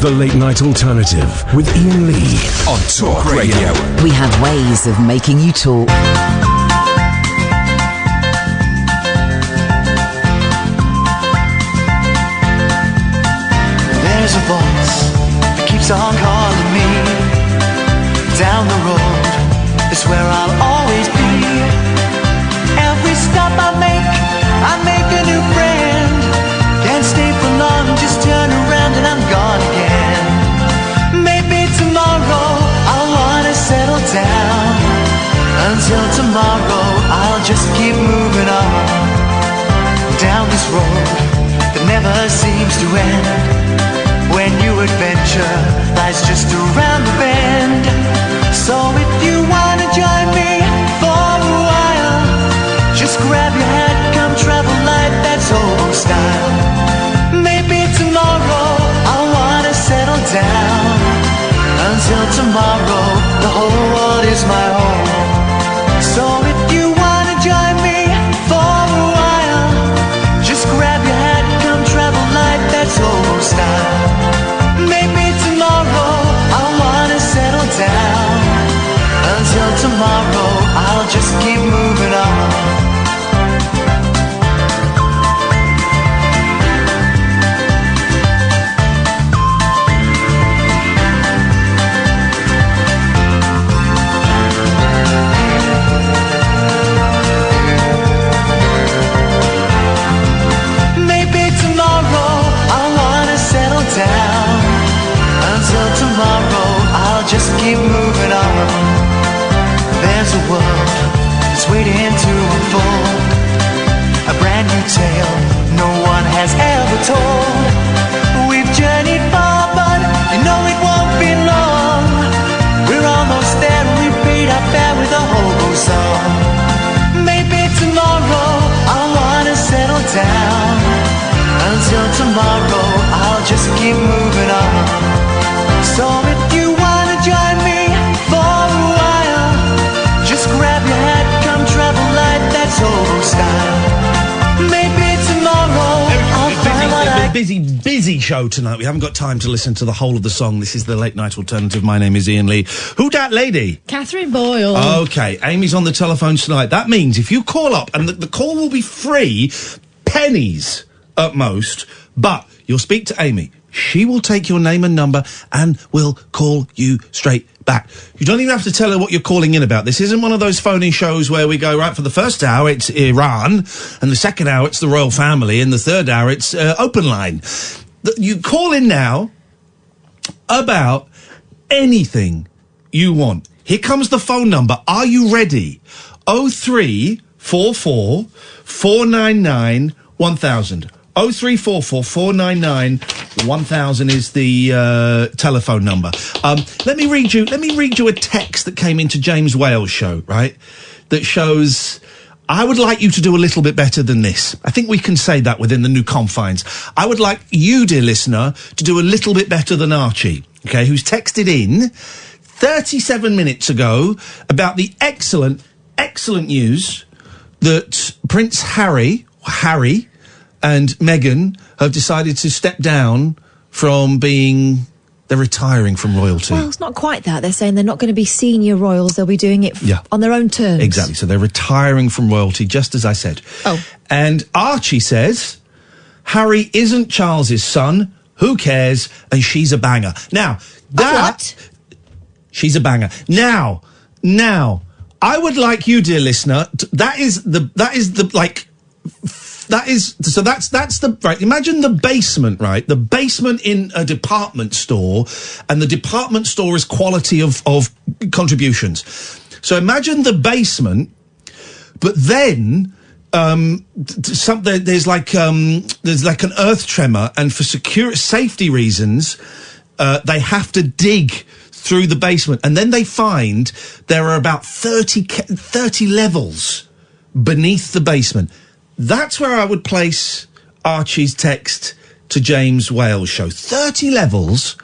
The Late Night Alternative with Iain Lee on Talk Radio. We have ways of making you talk. There's a voice that keeps on calling me. Down the road is where I'll always be. Every stop I make a new friend. Can't stay for long, just turn around and I'm gone again. Maybe tomorrow I'll wanna settle down. Until tomorrow I'll just keep moving on. Down this road that never seems to end. When new adventure lies just around the bend. So if you wanna join me for a while, just grab your hat, come travel light, that's old style. Maybe tomorrow I'll wanna settle down. Until tomorrow, the whole world is my home. So if you wanna join me for a while, just grab your hat, come travel light, that's old style. Maybe tomorrow I'll wanna settle down. Until tomorrow, I'll just keep moving on. Just keep moving on. There's a world that's waiting to unfold. A brand new tale no one has ever told. We've journeyed far, but you know it won't be long. We're almost there and we paid our fare with a hobo song. Maybe tomorrow I'll wanna settle down. Until tomorrow I'll just keep moving on. So if you join me for a while. Just grab your hat, come travel light, that's old style. Maybe tomorrow I'll find what I... Busy show tonight. We haven't got time to listen to the whole of the song. This is the Late Night Alternative. My name is Iain Lee. Who dat lady? Catherine Boyle. Okay, Amy's on the telephone tonight. That means if you call up, and the call will be free, pennies at most, but you'll speak to Amy. She will take your name and number and will call you straight back. You don't even have to tell her what you're calling in about. This isn't one of those phone-in shows where we go, right, for the first hour it's Iran, and the second hour it's the royal family, and the third hour it's open line. You call in now about anything you want. Here comes the phone number. Are you ready? 0344 499 1000. 0344 499 1000 is the telephone number. Let me read you a text that came into James Wales' show, right? That shows, I would like you to do a little bit better than this. I think we can say that within the new confines. I would like you, dear listener, to do a little bit better than Archie, okay, who's texted in 37 minutes ago about the excellent news that Prince Harry and Meghan have decided to step down from being... They're retiring from royalty. Well, it's not quite that. They're saying they're not going to be senior royals. They'll be doing it on their own terms. Exactly. So they're retiring from royalty, just as I said. Oh. And Archie says, Harry isn't Charles's son. Who cares? And she's a banger. Now, what? She's a banger. Now, I would like you, dear listener, that's the right. Imagine the basement, right? The basement in a department store, and the department store is quality of contributions. So imagine the basement, but then there's like an earth tremor, and for safety reasons, they have to dig through the basement, and then they find there are about 30 levels beneath the basement. That's where I would place Archie's text to James Wales' show. 30 levels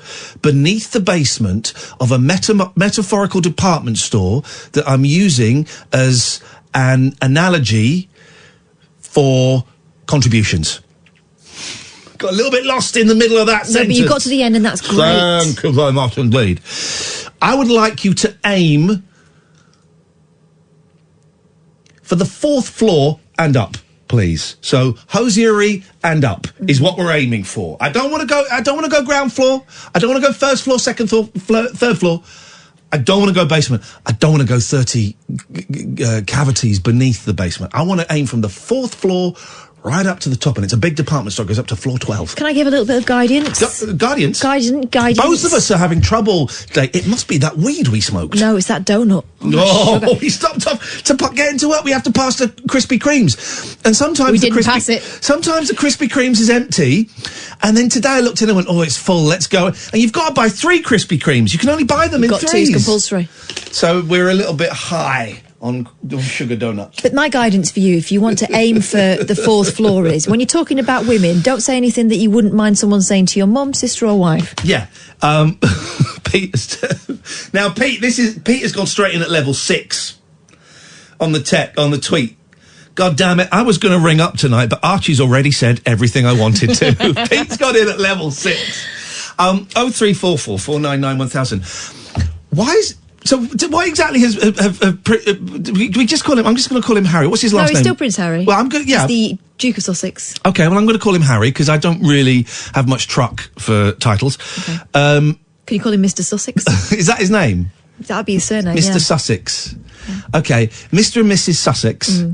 beneath the basement of a metaphorical department store that I'm using as an analogy for contributions. got a little bit lost in the middle of that sentence. But you got to the end, and that's great. Thank you very much indeed. I would like you to aim for the 4th floor and up, please. So hosiery and up is what we're aiming for. I don't want to go ground floor. I don't want to go 1st floor, 2nd floor, 3rd floor. I don't want to go basement. I don't want to go 30 cavities beneath the basement. I want to aim from the 4th floor right up to the top, and it's a big department store. It goes up to floor 12. Can I give a little bit of guidance? Guidance? Guidance. Both of us are having trouble today. It must be that weed we smoked. No, it's that donut. Oh, we stopped off to get into work. We have to pass the Krispy Kremes, and sometimes we didn't pass it. Sometimes the Krispy Kremes is empty, and then today I looked in and went, "Oh, it's full. Let's go." And you've got to buy 3 Krispy Kremes. You can only buy them in 3s. Got 2 is compulsory. So we're a little bit high on sugar donuts. But my guidance for you, if you want to aim for the 4th floor, is when you're talking about women, don't say anything that you wouldn't mind someone saying to your mum, sister, or wife. Yeah. Pete has gone straight in at level 6 on the tweet. God damn it, I was going to ring up tonight, but Archie's already said everything I wanted to. Pete's got in at level 6. 0344 499 1000. What exactly we just call him? I'm just going to call him Harry. What's his last name? No, he's still Prince Harry. Well, I'm good. Yeah, he's the Duke of Sussex. Okay, well, I'm going to call him Harry because I don't really have much truck for titles. Okay. Can you call him Mr. Sussex? Is that his name? That'd be his surname. Mr. Yeah. Sussex. Yeah. Okay, Mr. and Mrs. Sussex.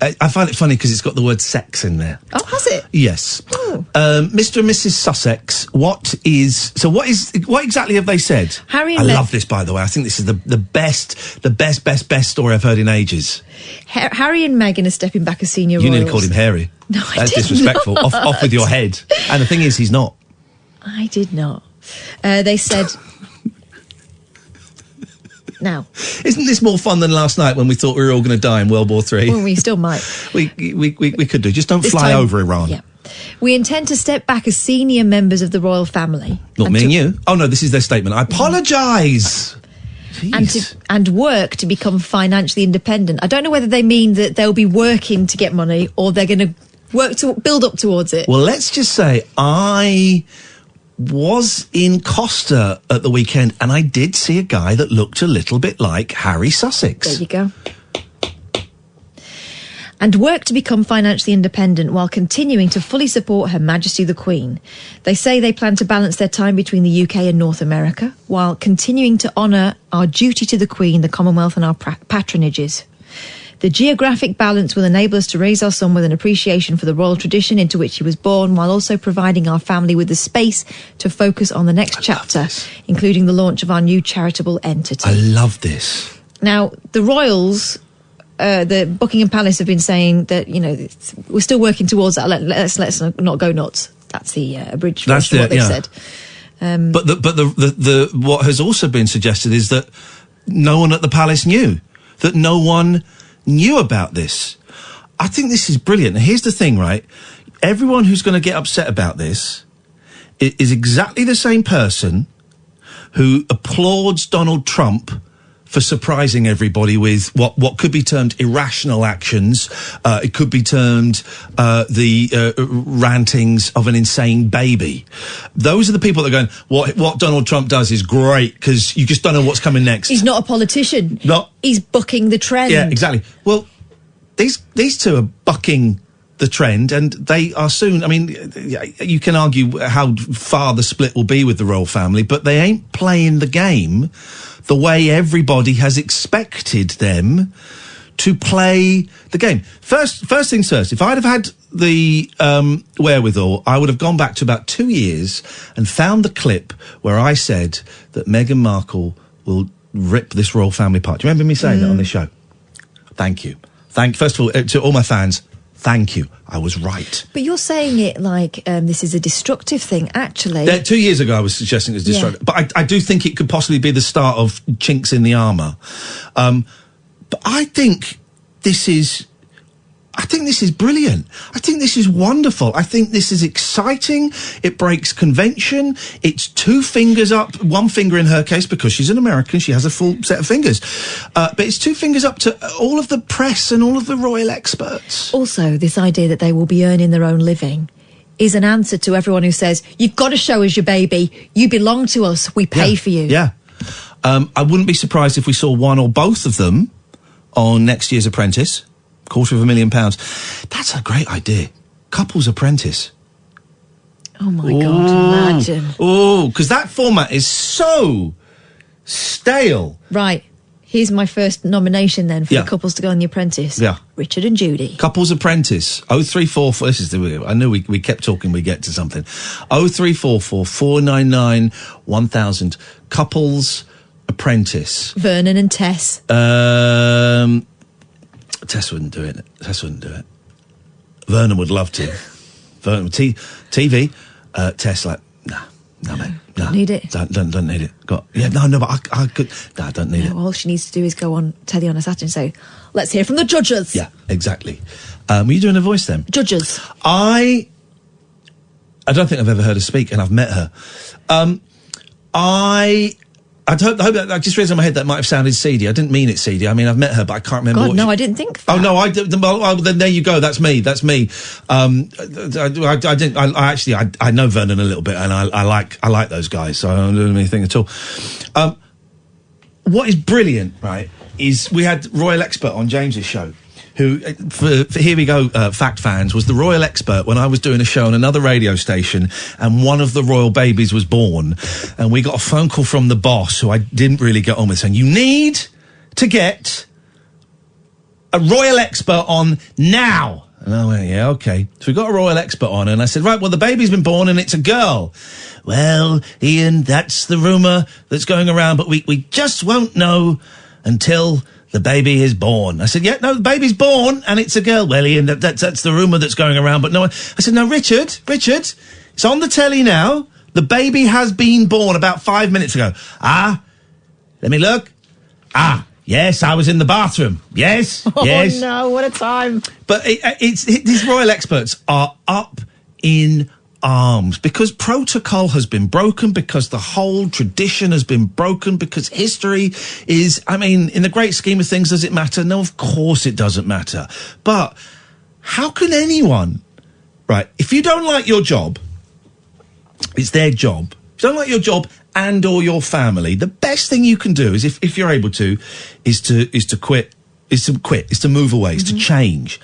I find it funny because it's got the word sex in there. Oh, has it? Yes. Oh. Mr. and Mrs. Sussex, what exactly have they said? Harry and I love this, by the way. I think this is the best story I've heard in ages. Harry and Meghan are stepping back as senior royals. You nearly called him Harry. No, I That's did disrespectful. not. Off with your head. And the thing is, he's not. I did not. They said... Now, isn't this more fun than last night when we thought we were all going to die in World War III? Well, we still might. we could do. Just don't fly over Iran. Yeah. We intend to step back as senior members of the royal family. Not me and you. Oh no, this is their statement. I apologise. And work to become financially independent. I don't know whether they mean that they'll be working to get money or they're going to work to build up towards it. Well, let's just say I was in Costa at the weekend and I did see a guy that looked a little bit like Harry Sussex. There you go. And work to become financially independent while continuing to fully support Her Majesty the Queen. They say they plan to balance their time between the UK and North America while continuing to honour our duty to the Queen, the Commonwealth and our patronages. The geographic balance will enable us to raise our son with an appreciation for the royal tradition into which he was born, while also providing our family with the space to focus on the next chapter, including the launch of our new charitable entity. I love this. Now, the royals, the Buckingham Palace have been saying that, you know, we're still working towards that. Let's not go nuts. That's the abridged version of what they've said. But the what has also been suggested is that no one at the palace knew, that no one knew about this. I think this is brilliant. And here's the thing, right? Everyone who's going to get upset about this is exactly the same person who applauds Donald Trump for surprising everybody with what could be termed irrational actions. It could be termed the rantings of an insane baby. Those are the people that are going, what Donald Trump does is great because you just don't know what's coming next. He's not a politician. He's bucking the trend. Yeah, exactly. Well, these two are bucking the trend, and they are soon. I mean, you can argue how far the split will be with the royal family, but they ain't playing the game the way everybody has expected them to play the game. First things first, if I'd have had the wherewithal, I would have gone back to about 2 years and found the clip where I said that Meghan Markle will rip this royal family apart. Do you remember me saying that on this show? Thank you. First of all, to all my fans, thank you. I was right. But you're saying it like this is a destructive thing, actually. 2 years ago, I was suggesting it was destructive. Yeah. But I do think it could possibly be the start of chinks in the armour. But I think this is brilliant. I think this is wonderful. I think this is exciting. It breaks convention. It's 2 fingers up, 1 finger in her case, because she's an American, she has a full set of fingers. But it's 2 fingers up to all of the press and all of the royal experts. Also, this idea that they will be earning their own living is an answer to everyone who says, you've got to show us your baby. You belong to us. We pay for you. Yeah. I wouldn't be surprised if we saw one or both of them on next year's Apprentice. £250,000. That's a great idea. Couples Apprentice. Oh, my God, imagine. Oh, because that format is so stale. Right. Here's my first nomination then for the couples to go on The Apprentice. Yeah. Richard and Judy. Couples Apprentice. 0344. This is I knew we kept talking, we get to something. 0344 499 1000. Couples Apprentice. Vernon and Tess. Tess wouldn't do it. Vernon would love to. Vernon, TV. Tess, like, nah, mate. Nah, don't need it. Don't need it. But I could. Nah, I don't need it. All she needs to do is go on telly on a Saturday and say, let's hear from the judges. Yeah, exactly. Were you doing a voice then? Judges. I don't think I've ever heard her speak, and I've met her. I hope I just realised in my head that might have sounded seedy. I didn't mean it seedy. I mean, I've met her, but I can't remember. God, no, I didn't think that. Oh no, I did. Well, then there you go. That's me. I didn't. I know Vernon a little bit, and I like those guys. So I don't do anything at all. What is brilliant, right, is we had Royal Expert on James's show, who, for Here We Go fact fans, was the Royal Expert when I was doing a show on another radio station and one of the royal babies was born. And we got a phone call from the boss, who I didn't really get on with, saying, you need to get a Royal Expert on now. And I went, yeah, okay. So we got a Royal Expert on, and I said, right, well, the baby's been born and it's a girl. Well, Iain, that's the rumour that's going around, but we just won't know until the baby is born. I said, yeah, no, the baby's born and it's a girl. Well, Iain, that's the rumour that's going around, but no one... I said, no, Richard, it's on the telly now. The baby has been born about 5 minutes ago. Let me look. Yes, I was in the bathroom. Yes, yes. Oh, no, what a time. But these Royal Experts are up in arms because protocol has been broken, because the whole tradition has been broken, because history is, I mean, in the great scheme of things, does it matter? No, of course it doesn't matter. But how can anyone, right, if you don't like your job, it's their job. If you don't like your job and or your family, the best thing you can do is, if you're able to, is to move away, is to change.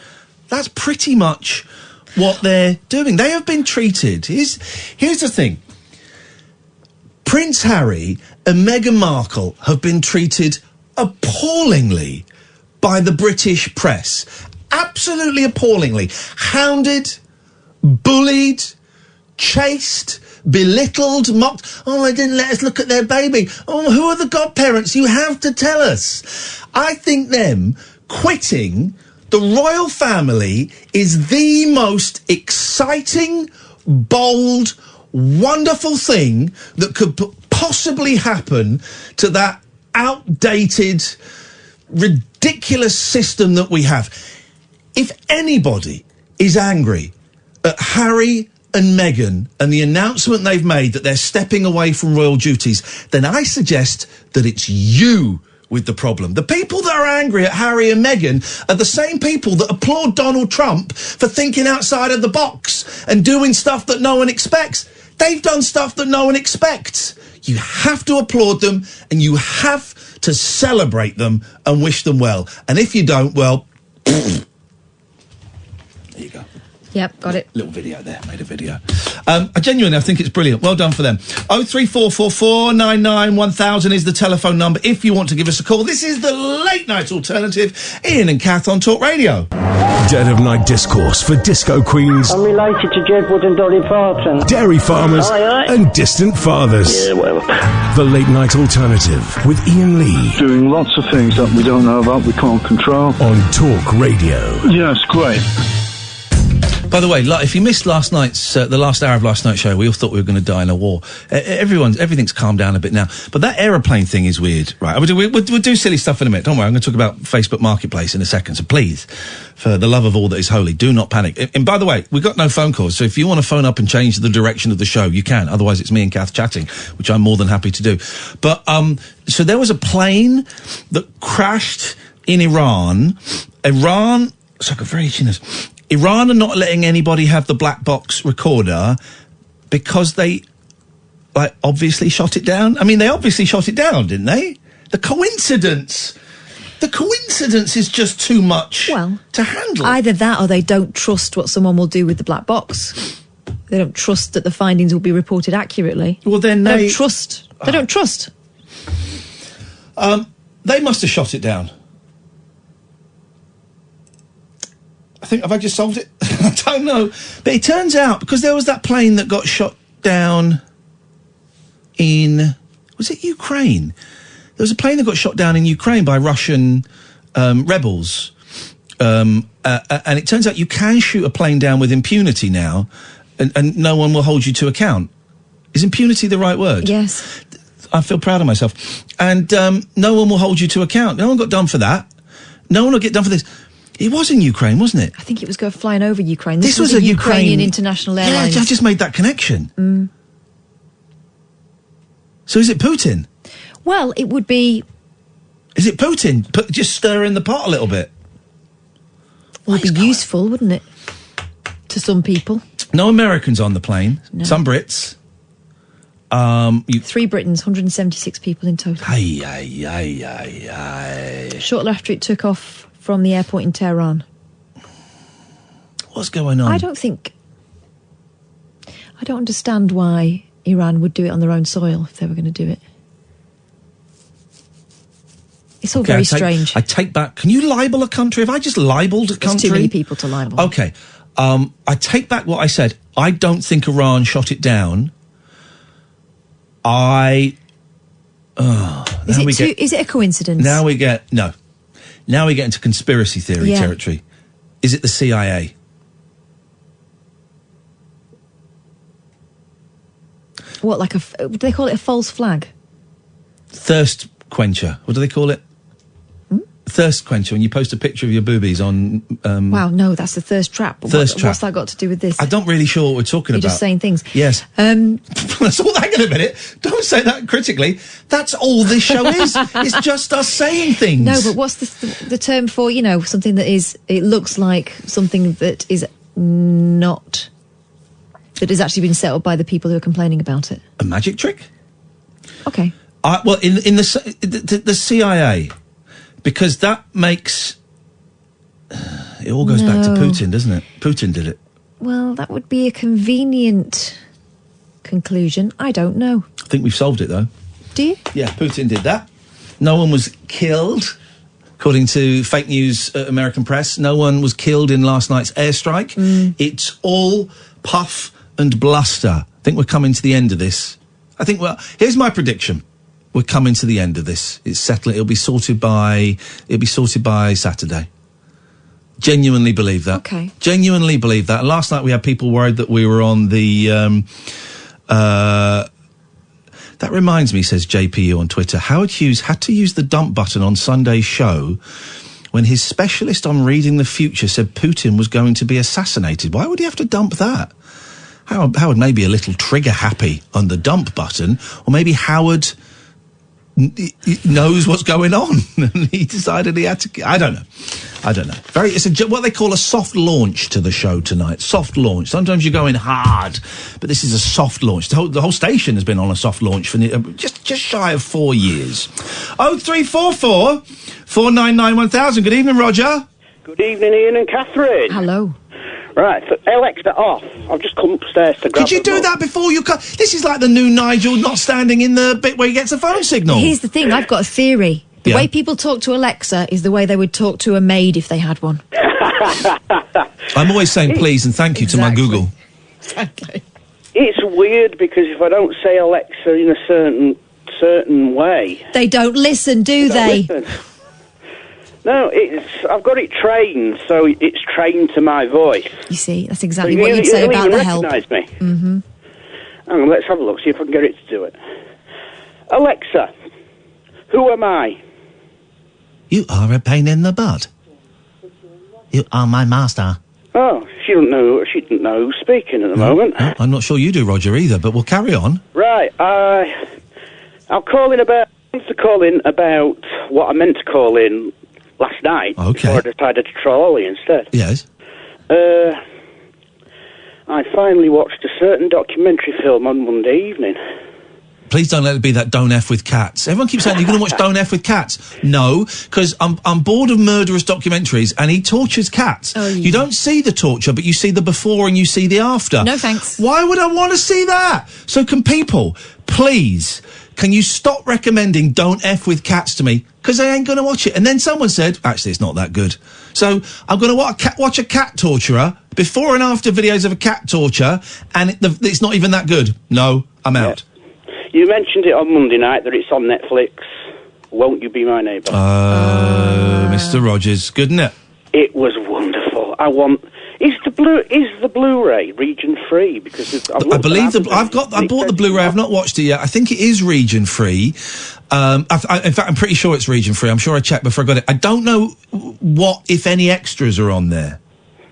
That's pretty much what they're doing. They have been treated. Here's the thing. Prince Harry and Meghan Markle have been treated appallingly by the British press. Absolutely appallingly. Hounded, bullied, chased, belittled, mocked. Oh, they didn't let us look at their baby. Oh, who are the godparents? You have to tell us. I think them quitting the royal family is the most exciting, bold, wonderful thing that could possibly happen to that outdated, ridiculous system that we have. If anybody is angry at Harry and Meghan and the announcement they've made that they're stepping away from royal duties, then I suggest that it's you with the problem. The people that are angry at Harry and Meghan are the same people that applaud Donald Trump for thinking outside of the box and doing stuff that no one expects. They've done stuff that no one expects. You have to applaud them and you have to celebrate them and wish them well. And if you don't, well, there you go. Yep, got it. Little video there, made a video. I genuinely think it's brilliant. Well done for them. 0344 499 1000 is the telephone number if you want to give us a call. This is the Late Night Alternative. Iain and Kath on Talk Radio. Dead of Night discourse for disco queens. I'm related to Jed Wood and Dolly Parton. Dairy farmers and distant fathers. Yeah, well. The Late Night Alternative with Iain Lee. Doing lots of things that we don't know about, we can't control. On Talk Radio. Yes, great. By the way, if you missed last night's, the last hour of last night's show, we all thought we were going to die in a war. Everything's calmed down a bit now. But that aeroplane thing is weird, right? We'll do silly stuff in a minute. Don't worry, I'm going to talk about Facebook Marketplace in a second. So please, for the love of all that is holy, do not panic. And by the way, we've got no phone calls. So if you want to phone up and change the direction of the show, you can. Otherwise, it's me and Kath chatting, which I'm more than happy to do. But, so there was a plane that crashed in Iran. It's like a very chinese. Iran are not letting anybody have the black box recorder because they, obviously shot it down. I mean, they obviously shot it down, didn't they? The coincidence is just too much to handle. Either that or they don't trust what someone will do with the black box. They don't trust that the findings will be reported accurately. Well, then they don't trust. They don't trust. They must have shot it down. Have I just solved it? I don't know. But it turns out, because there was that plane that got shot down in... Was it Ukraine? There was a plane that got shot down in Ukraine by Russian rebels. And it turns out you can shoot a plane down with impunity now, and no one will hold you to account. Is impunity the right word? Yes. I feel proud of myself. And no one will hold you to account. No one got done for that. No one will get done for this. It was in Ukraine, wasn't it? I think it was flying over Ukraine. This was a Ukrainian international airlines. Yeah, I just made that connection. Mm. So is it Putin? Well, it would be... Is it Putin? Just stir in the pot a little bit. Well, it'd be useful, wouldn't it? To some people. No Americans on the plane. No. Some Brits. 3 Britons, 176 people in total. Shortly after it took off from the airport in Tehran. What's going on? I don't understand why Iran would do it on their own soil if they were going to do it. It's all very strange. I take back... Can you libel a country? Have I just libelled a country? There's too many people to libel. OK. I take back what I said. I don't think Iran shot it down. Is it a coincidence? Now we get into conspiracy theory territory. Is it the CIA? What, do they call it a false flag? Thirst quencher. What do they call it? Thirst quencher, when you post a picture of your boobies on... wow, no, that's the thirst trap. What's that got to do with this? I'm not really sure what we're talking about. You're just saying things. Yes. That's all. Hang on a minute. Don't say that critically. That's all this show is. It's just us saying things. No, but what's the term for, something that is... It looks like something that is not... That has actually been set up by the people who are complaining about it. A magic trick? Okay. Well, in the CIA... Because that makes... It all goes back to Putin, doesn't it? Putin did it. Well, that would be a convenient conclusion. I don't know. I think we've solved it, though. Do you? Yeah, Putin did that. No one was killed, according to fake news American press. No one was killed in last night's airstrike. It's all puff and bluster. I think we're coming to the end of this. Here's my prediction. We're coming to the end of this. It's settling. It'll be sorted by Saturday. Genuinely believe that. Okay. Genuinely believe that. And last night we had people worried that we were on the... that reminds me, says JPU on Twitter, Howard Hughes had to use the dump button on Sunday's show when his specialist on reading the future said Putin was going to be assassinated. Why would he have to dump that? Howard may be a little trigger happy on the dump button, or maybe Howard... knows what's going on, and he decided he had to. I don't know. It's what they call a soft launch to the show tonight. Soft launch. Sometimes you're going hard, but this is a soft launch. The whole station has been on a soft launch for just shy of 4 years. 0344 499 1000. Good evening, Roger. Good evening, Ian and Catherine. Hello. Right, so Alexa off. I've just come upstairs to grab... Could you do that before you come? This is like the new Nigel not standing in the bit where he gets a phone signal. Here's the thing, I've got a theory. The way people talk to Alexa is the way they would talk to a maid if they had one. I'm always saying please and thank you to my Google. Exactly. It's weird because if I don't say Alexa in a certain way... They don't listen, do they? Listen. No, I've got it trained, so it's trained to my voice. You see, that's exactly what you'd say about the help. Recognise me. Mm-hmm. Hang on, let's have a look, see if I can get it to do it. Alexa, who am I? You are a pain in the butt. You are my master. Oh, she didn't know who's speaking at the moment. No, I'm not sure you do, Roger, either, but we'll carry on. Right, I'm calling about what I meant to call in last night, before I decided to troll Ollie instead. Yes. I finally watched a certain documentary film on Monday evening. Please don't let it be that Don't F with Cats. Everyone keeps saying, you're going to watch Don't F with Cats. No, because I'm bored of murderous documentaries, and he tortures cats. Oh, yeah. You don't see the torture, but you see the before and you see the after. No thanks. Why would I want to see that? So can people, please, can you stop recommending Don't F with Cats to me? Because I ain't going to watch it. And then someone said, actually, it's not that good. So I'm going to watch a cat torturer, before and after videos of a cat torture, and it's not even that good. No, I'm out. You mentioned it on Monday night that it's on Netflix. Won't You Be My Neighbour? Mr. Rogers, good, isn't it? It was wonderful. Is the Blu-ray region free? Because I believe I bought the Blu-ray. I've not watched it yet. I think it is region free. In fact, I'm pretty sure it's region free. I'm sure I checked before I got it. I don't know what, if any, extras are on there.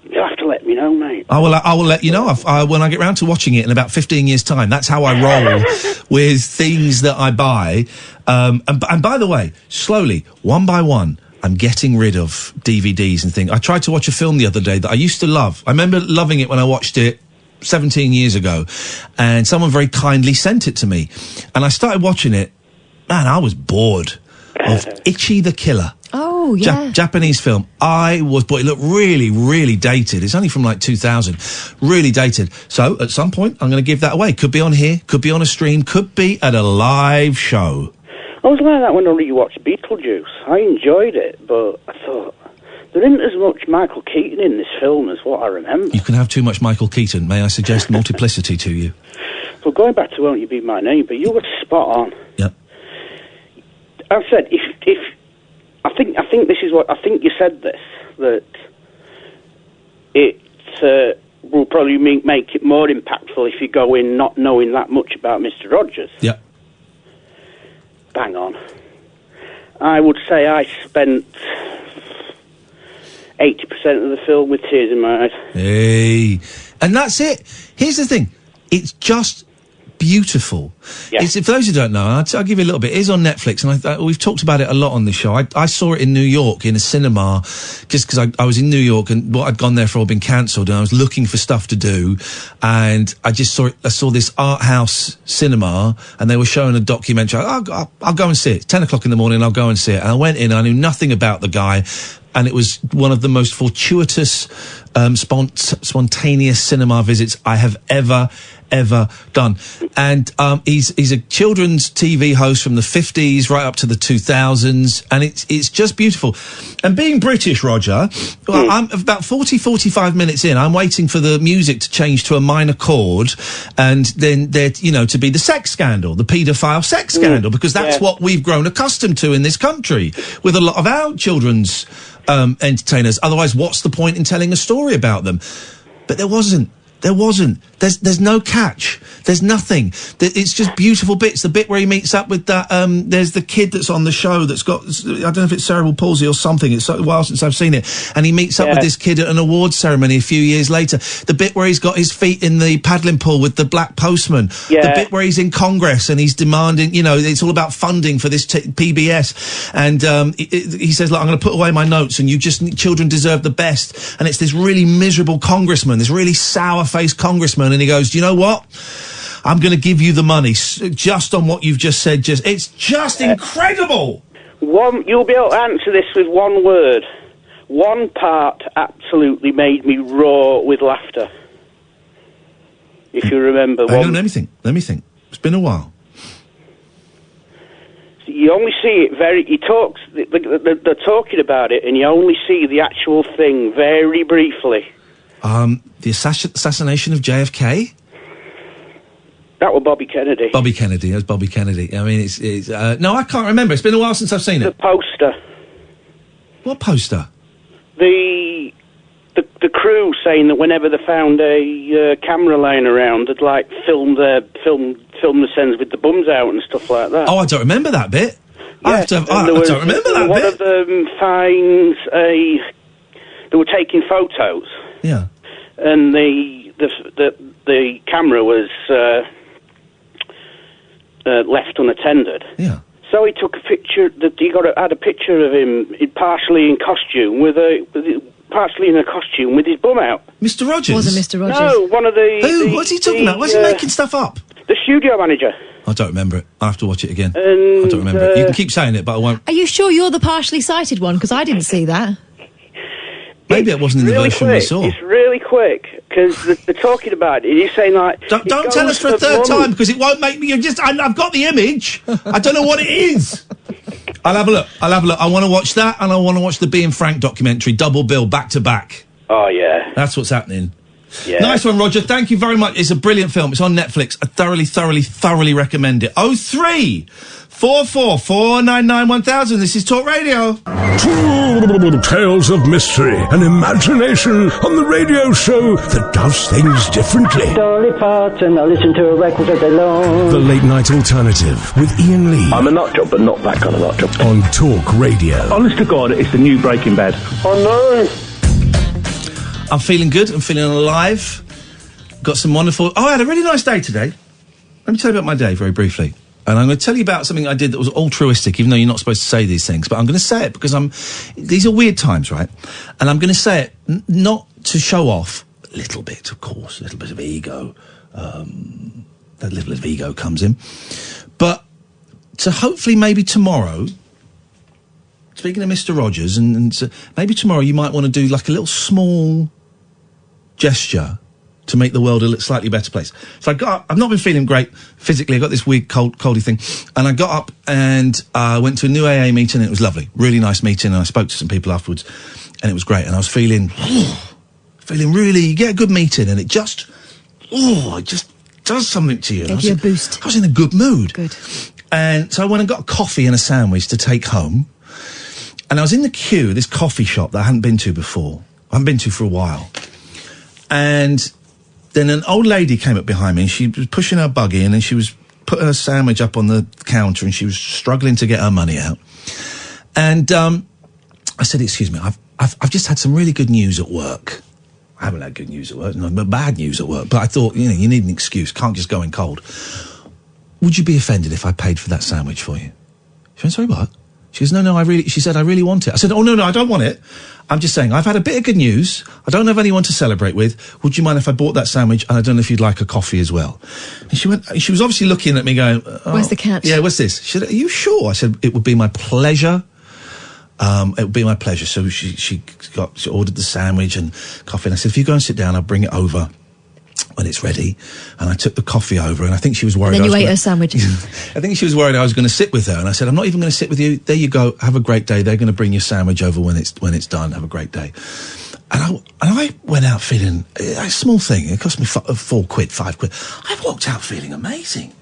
You'll have to let me know, mate. I will let you know when I get round to watching it in about 15 years' time. That's how I roll with things that I buy. And by the way, slowly, one by one, I'm getting rid of DVDs and things. I tried to watch a film the other day that I used to love. I remember loving it when I watched it 17 years ago, and someone very kindly sent it to me. And I started watching it. Man, I was bored of Ichi the Killer. Oh, yeah. Japanese film. But it looked really, really dated. It's only from like 2000. Really dated. So, at some point, I'm going to give that away. Could be on here, could be on a stream, could be at a live show. I was like that when I rewatched Beetlejuice. I enjoyed it, but I thought, there isn't as much Michael Keaton in this film as what I remember. You can have too much Michael Keaton. May I suggest multiplicity to you? Well, going back to Won't You Be My Neighbour, you were spot on. Yep. I said, if I think this is what I think you said this, that it will probably make it more impactful if you go in not knowing that much about Mr. Rogers. Yep. Bang on. I would say I spent 80% of the film with tears in my eyes. Hey. And that's it. Here's the thing. It's just beautiful. Yeah. For those who don't know, I'll give you a little bit. It is on Netflix, and we've talked about it a lot on this show. I saw it in New York in a cinema, just because I was in New York and what I'd gone there for had been cancelled, and I was looking for stuff to do, and I just saw it. I saw this art house cinema, and they were showing a documentary. I'll go and see it. 10 o'clock in the morning, I'll go and see it. And I went in, and I knew nothing about the guy, and it was one of the most fortuitous, spontaneous cinema visits I have ever done. And he's a children's TV host from the 50s right up to the 2000s, and it's just beautiful. And being British, Roger, well, I'm about 45 minutes in, I'm waiting for the music to change to a minor chord, and then there, to be the sex scandal, the paedophile sex scandal, because that's what we've grown accustomed to in this country with a lot of our children's entertainers. Otherwise, what's the point in telling a story about them? But there wasn't. There's no catch. There's nothing. It's just beautiful bits. The bit where he meets up with that, there's the kid that's on the show that's got, I don't know if it's cerebral palsy or something. It's so a while since I've seen it. And he meets up with this kid at an awards ceremony a few years later. The bit where he's got his feet in the paddling pool with the black postman. The bit where he's in Congress and he's demanding, it's all about funding for this PBS. And he says, look, I'm going to put away my notes, and children deserve the best. And it's this really miserable congressman, this really sour-faced congressman, and he goes, do you know what? I'm going to give you the money just on what you've just said. It's just incredible. You'll be able to answer this with one word. One part absolutely made me roar with laughter. If you remember. Let me think. It's been a while. You only see it they're talking about it, and you only see the actual thing very briefly. The assassination of JFK? That was Bobby Kennedy. Bobby Kennedy. That's Bobby Kennedy. I mean, it's no, I can't remember. It's been a while since I've seen it. The poster. What poster? The crew saying that whenever they found a camera laying around, they'd film the scenes with the bums out and stuff like that. Oh, I don't remember that bit. Yeah, I don't remember that bit. One of them finds they were taking photos. Yeah. And the camera was left unattended. Yeah. So he took a picture. Had a picture of him partially in costume with partially in a costume with his bum out. Mr. Rogers? Wasn't Mr. Rogers? No, one of the... Who? What's he talking about? Why is he making stuff up? The studio manager. I don't remember it. I'll have to watch it again. And, I don't remember it. You can keep saying it, but I won't. Are you sure you're the partially sighted one? Because I didn't see that. Maybe it wasn't in the really version quick. we saw. It's really quick, because they're talking about it. He's saying, like... Don't tell us for a third time, because it won't make me... I've got the image. I don't know what it is. I'll have a look. I want to watch that, and I want to watch the Being Frank documentary, double bill, back to back. Oh, yeah. That's what's happening. Yeah. Nice one, Roger. Thank you very much. It's a brilliant film. It's on Netflix. I thoroughly recommend it. 03 44 499 1000. This is Talk Radio. Tales of mystery and imagination on the radio show that does things differently. Dolly Parton, I listen to a record all day long. The Late Night Alternative with Iain Lee. I'm a nut job, but not that kind of nut job. On Talk Radio. Honest to God, it's the new Breaking Bad. Oh no! I'm feeling good. I'm feeling alive. Got some wonderful... Oh, I had a really nice day today. Let me tell you about my day very briefly. And I'm going to tell you about something I did that was altruistic, even though you're not supposed to say these things. But I'm going to say it because these are weird times, right? And I'm going to say it not to show off. A little bit, of course. A little bit of ego. That little bit of ego comes in. But to hopefully maybe tomorrow... Speaking of Mr. Rogers, and maybe tomorrow you might want to do like a little small gesture to make the world a slightly better place. So I got up, I've not been feeling great physically, I got this weird coldy thing, and I got up and went to a new AA meeting, and it was lovely, really nice meeting, and I spoke to some people afterwards, and it was great, and I was feeling really, you get a good meeting, and it just does something to you. Gave you a boost. I was in a good mood. Good. And so I went and got a coffee and a sandwich to take home. And I was in the queue of this coffee shop that I hadn't been to before. I haven't been to for a while. And then an old lady came up behind me, and she was pushing her buggy, and then she was putting her sandwich up on the counter, and she was struggling to get her money out. And I said, "Excuse me, I've just had some really good news at work." I haven't had good news at work, no, but bad news at work. But I thought, you need an excuse. Can't just go in cold. Would you be offended if I paid for that sandwich for you? She went, "Sorry, what?" She goes, no, she said, "I really want it." I said, "Oh, no, I don't want it. I'm just saying, I've had a bit of good news. I don't have anyone to celebrate with. Would you mind if I bought that sandwich? And I don't know if you'd like a coffee as well." And she was obviously looking at me going, Where's the catch? Yeah, what's this? She said, "Are you sure?" I said, "It would be my pleasure. It would be my pleasure." So she ordered the sandwich and coffee. And I said, "If you go and sit down, I'll bring it over when it's ready." And I took the coffee over, and I think she was worried. And then you ate her sandwich. I think she was worried I was going to sit with her, and I said, "I'm not even going to sit with you. There you go. Have a great day. They're going to bring your sandwich over when it's done. Have a great day." And I went out feeling a small thing. It cost me £4, £5. I walked out feeling amazing.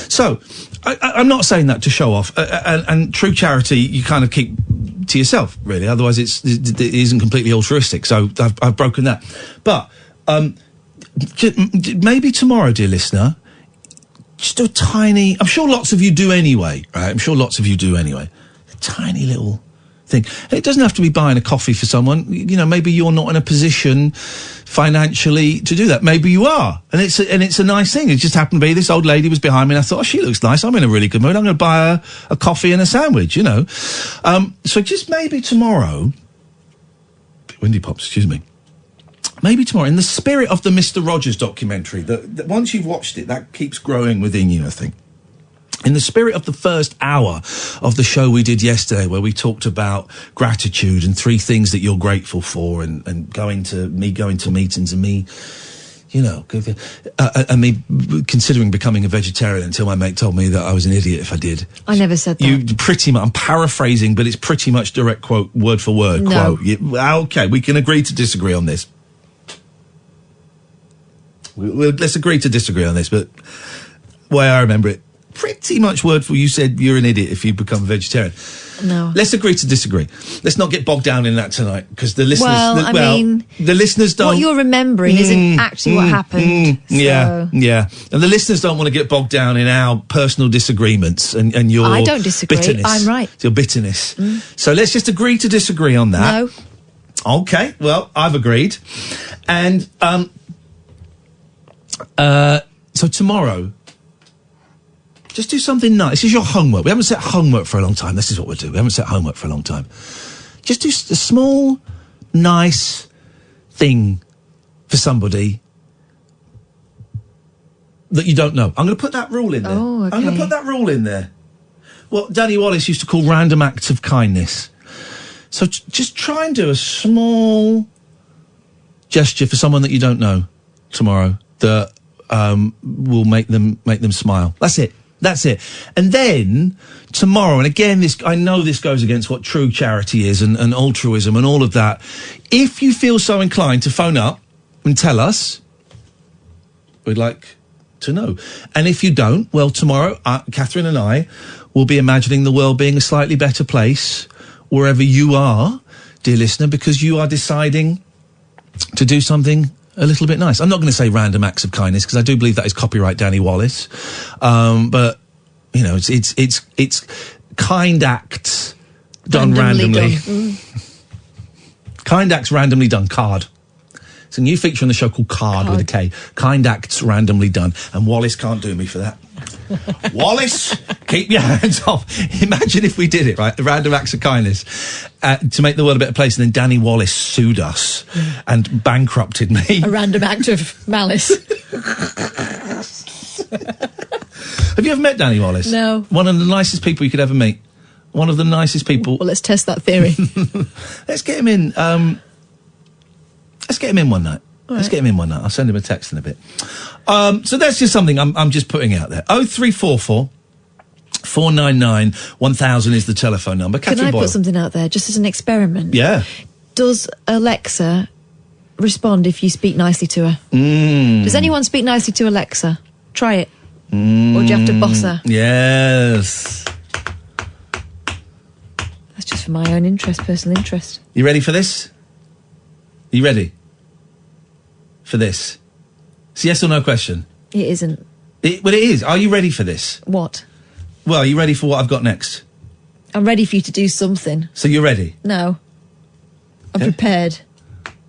So I'm not saying that to show off. And true charity, you kind of keep to yourself, really. Otherwise, it isn't completely altruistic. So I've broken that. But maybe tomorrow, dear listener, just a tiny... I'm sure lots of you do anyway, right? A tiny little thing. And it doesn't have to be buying a coffee for someone. Maybe you're not in a position financially to do that. Maybe you are. And it's a nice thing. It just happened to be this old lady was behind me, and I thought, "Oh, she looks nice. I'm in a really good mood. I'm going to buy her a coffee and a sandwich, So just maybe tomorrow... Windy Pops, excuse me. Maybe tomorrow, in the spirit of the Mr. Rogers documentary, that once you've watched it, that keeps growing within you, I think. In the spirit of the first hour of the show we did yesterday, where we talked about gratitude and 3 things that you're grateful for, and going to meetings, and me, and me considering becoming a vegetarian until my mate told me that I was an idiot if I did. I never said that. You pretty much, I'm paraphrasing, but it's pretty much direct quote, word for word quote. Okay, we can agree to disagree on this. Let's agree to disagree on this, but the way I remember it, pretty much word for you said you're an idiot if you become a vegetarian. No. Let's agree to disagree. Let's not get bogged down in that tonight, because the listeners... the listeners don't... What you're remembering isn't actually what happened. Yeah. And the listeners don't want to get bogged down in our personal disagreements and your I don't disagree. bitterness. I'm right. Your bitterness. So let's just agree to disagree on that. No. Okay, well, I've agreed. And... so tomorrow, just do something nice. This is your homework. We haven't set homework for a long time. This is what we'll do. We haven't set homework for a long time. Just do a small nice thing for somebody that you don't know. I'm going to put that rule in there. Oh, okay. I'm going to put that rule in there. What Danny Wallace used to call random acts of kindness. So just try and do a small gesture for someone that you don't know tomorrow that will make them smile. That's it. And then tomorrow, and again, I know this goes against what true charity is and altruism and all of that. If you feel so inclined to phone up and tell us, we'd like to know. And if you don't, well, tomorrow, Catherine and I will be imagining the world being a slightly better place wherever you are, dear listener, because you are deciding to do something a little bit nice. I'm not going to say random acts of kindness because I do believe that is copyright Danny Wallace. But you know, it's kind acts done randomly. Kind acts randomly done. Card. It's a new feature on the show called Card with a K. Kind acts randomly done, and Wallace can't do me for that. Wallace, keep your hands off. Imagine if we did it, right? Random acts of kindness to make the world a better place, and then Danny Wallace sued us and bankrupted me. A random act of malice. Have you ever met Danny Wallace? No. One of the nicest people you could ever meet. One of the nicest people. Well, let's test that theory. Let's get him in. Let's get him in one night. Right. Let's get him in one night. I'll send him a text in a bit. So that's just something I'm just putting out there. 0344 499 1000 is the telephone number. Can I put something out there just as an experiment? Yeah. Does Alexa respond if you speak nicely to her? Does anyone speak nicely to Alexa? Try it. Or do you have to boss her? Yes. That's just for my own interest, personal interest. You ready for this? You ready for this? It's a yes or no question. It isn't. Well, it is. Are you ready for this? What? Well, are you ready for what I've got next? I'm ready for you to do something. So you're ready? No. I'm prepared.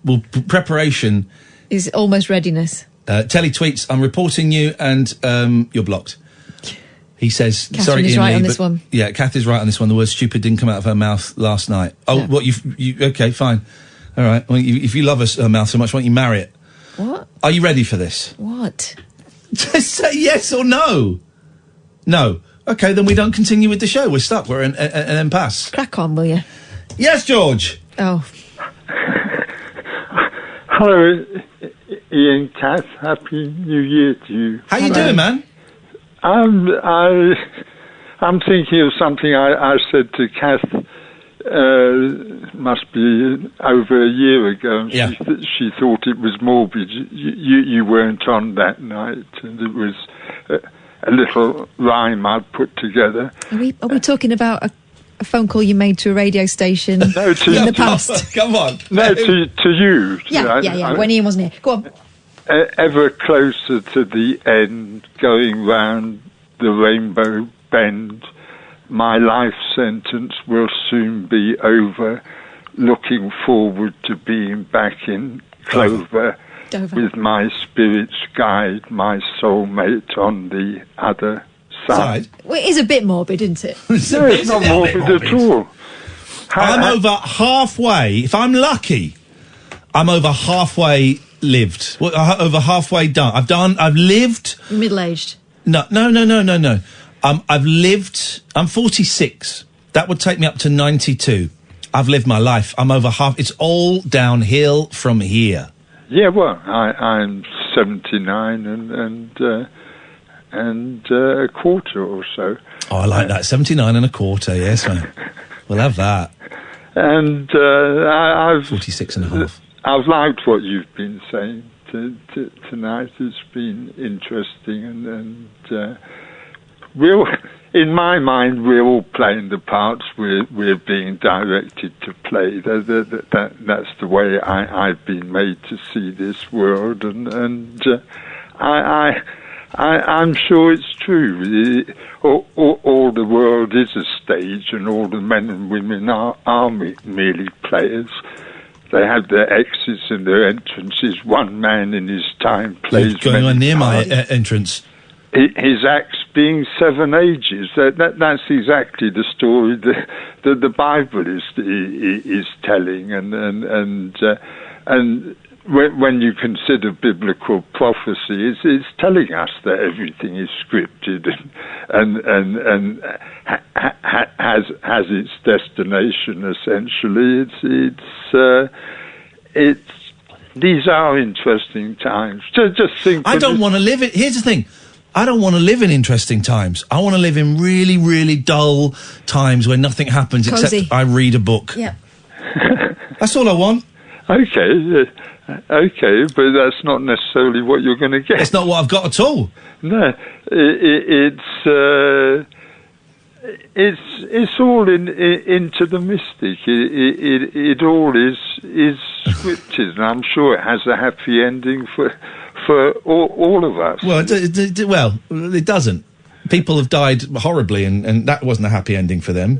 Well, preparation is almost readiness. Telly tweets, I'm reporting you and you're blocked. He says, Catherine sorry, is Iain right Lee, on this one. Yeah, Kath is right on this one. The word stupid didn't come out of her mouth last night. Oh, No. what, you okay, fine. All right. Well, if you love her mouth so much, why don't you marry it? What? Are you ready for this? What? Just say yes or no. No. Okay, then we don't continue with the show. We're stuck. We're in an impasse. Crack on, will you? Yes, George. Oh. Hello, Iain, Kath. Happy New Year to you. How you doing, man? I'm thinking of something I said to Kath. Must be over a year ago. And yeah. She thought it was morbid. You weren't on that night, and it was a little rhyme I'd put together. Are we talking about a phone call you made to a radio station no, in the past? Come on. No, to you. Yeah. When Iain wasn't here. Go on. Ever closer to the end, going round the rainbow bend. My life sentence will soon be over. Looking forward to being back in Clover. With my spirit's guide, my soulmate on the other side. Well, it is a bit morbid, isn't it? No, it's not morbid at all. I'm over halfway. If I'm lucky, I'm over halfway lived. Over halfway done. I've lived. Middle-aged. No. I've lived. I'm 46. That would take me up to 92. I've lived my life. I'm over half. It's all downhill from here. Yeah, well, I'm 79 and a quarter or so. Oh, I like that. 79 and a quarter. Yes, man. We'll have that. And I've 46 and a half. I've liked what you've been saying tonight. It's been interesting, and in my mind, we're all playing the parts we're being directed to play. That's the way I've been made to see this world, and I'm sure it's true. All the world is a stage, and all the men and women are merely players. They have their exits and their entrances. One man in his time plays. You're going on near my entrance. his acts being 7 ages. That's exactly the story that the Bible is telling, and when you consider biblical prophecy, it's telling us that everything is scripted and has its destination. Essentially, it's these are interesting times. Just think. I don't want to live it. Here's the thing. I don't want to live in interesting times. I want to live in really, really dull times where nothing happens except I read a book. Yeah. That's all I want. Okay, but that's not necessarily what you're going to get. It's not what I've got at all. No, it's all into the mystic. It all is scripted, and I'm sure it has a happy ending for all of us. Well, it doesn't. People have died horribly, and that wasn't a happy ending for them.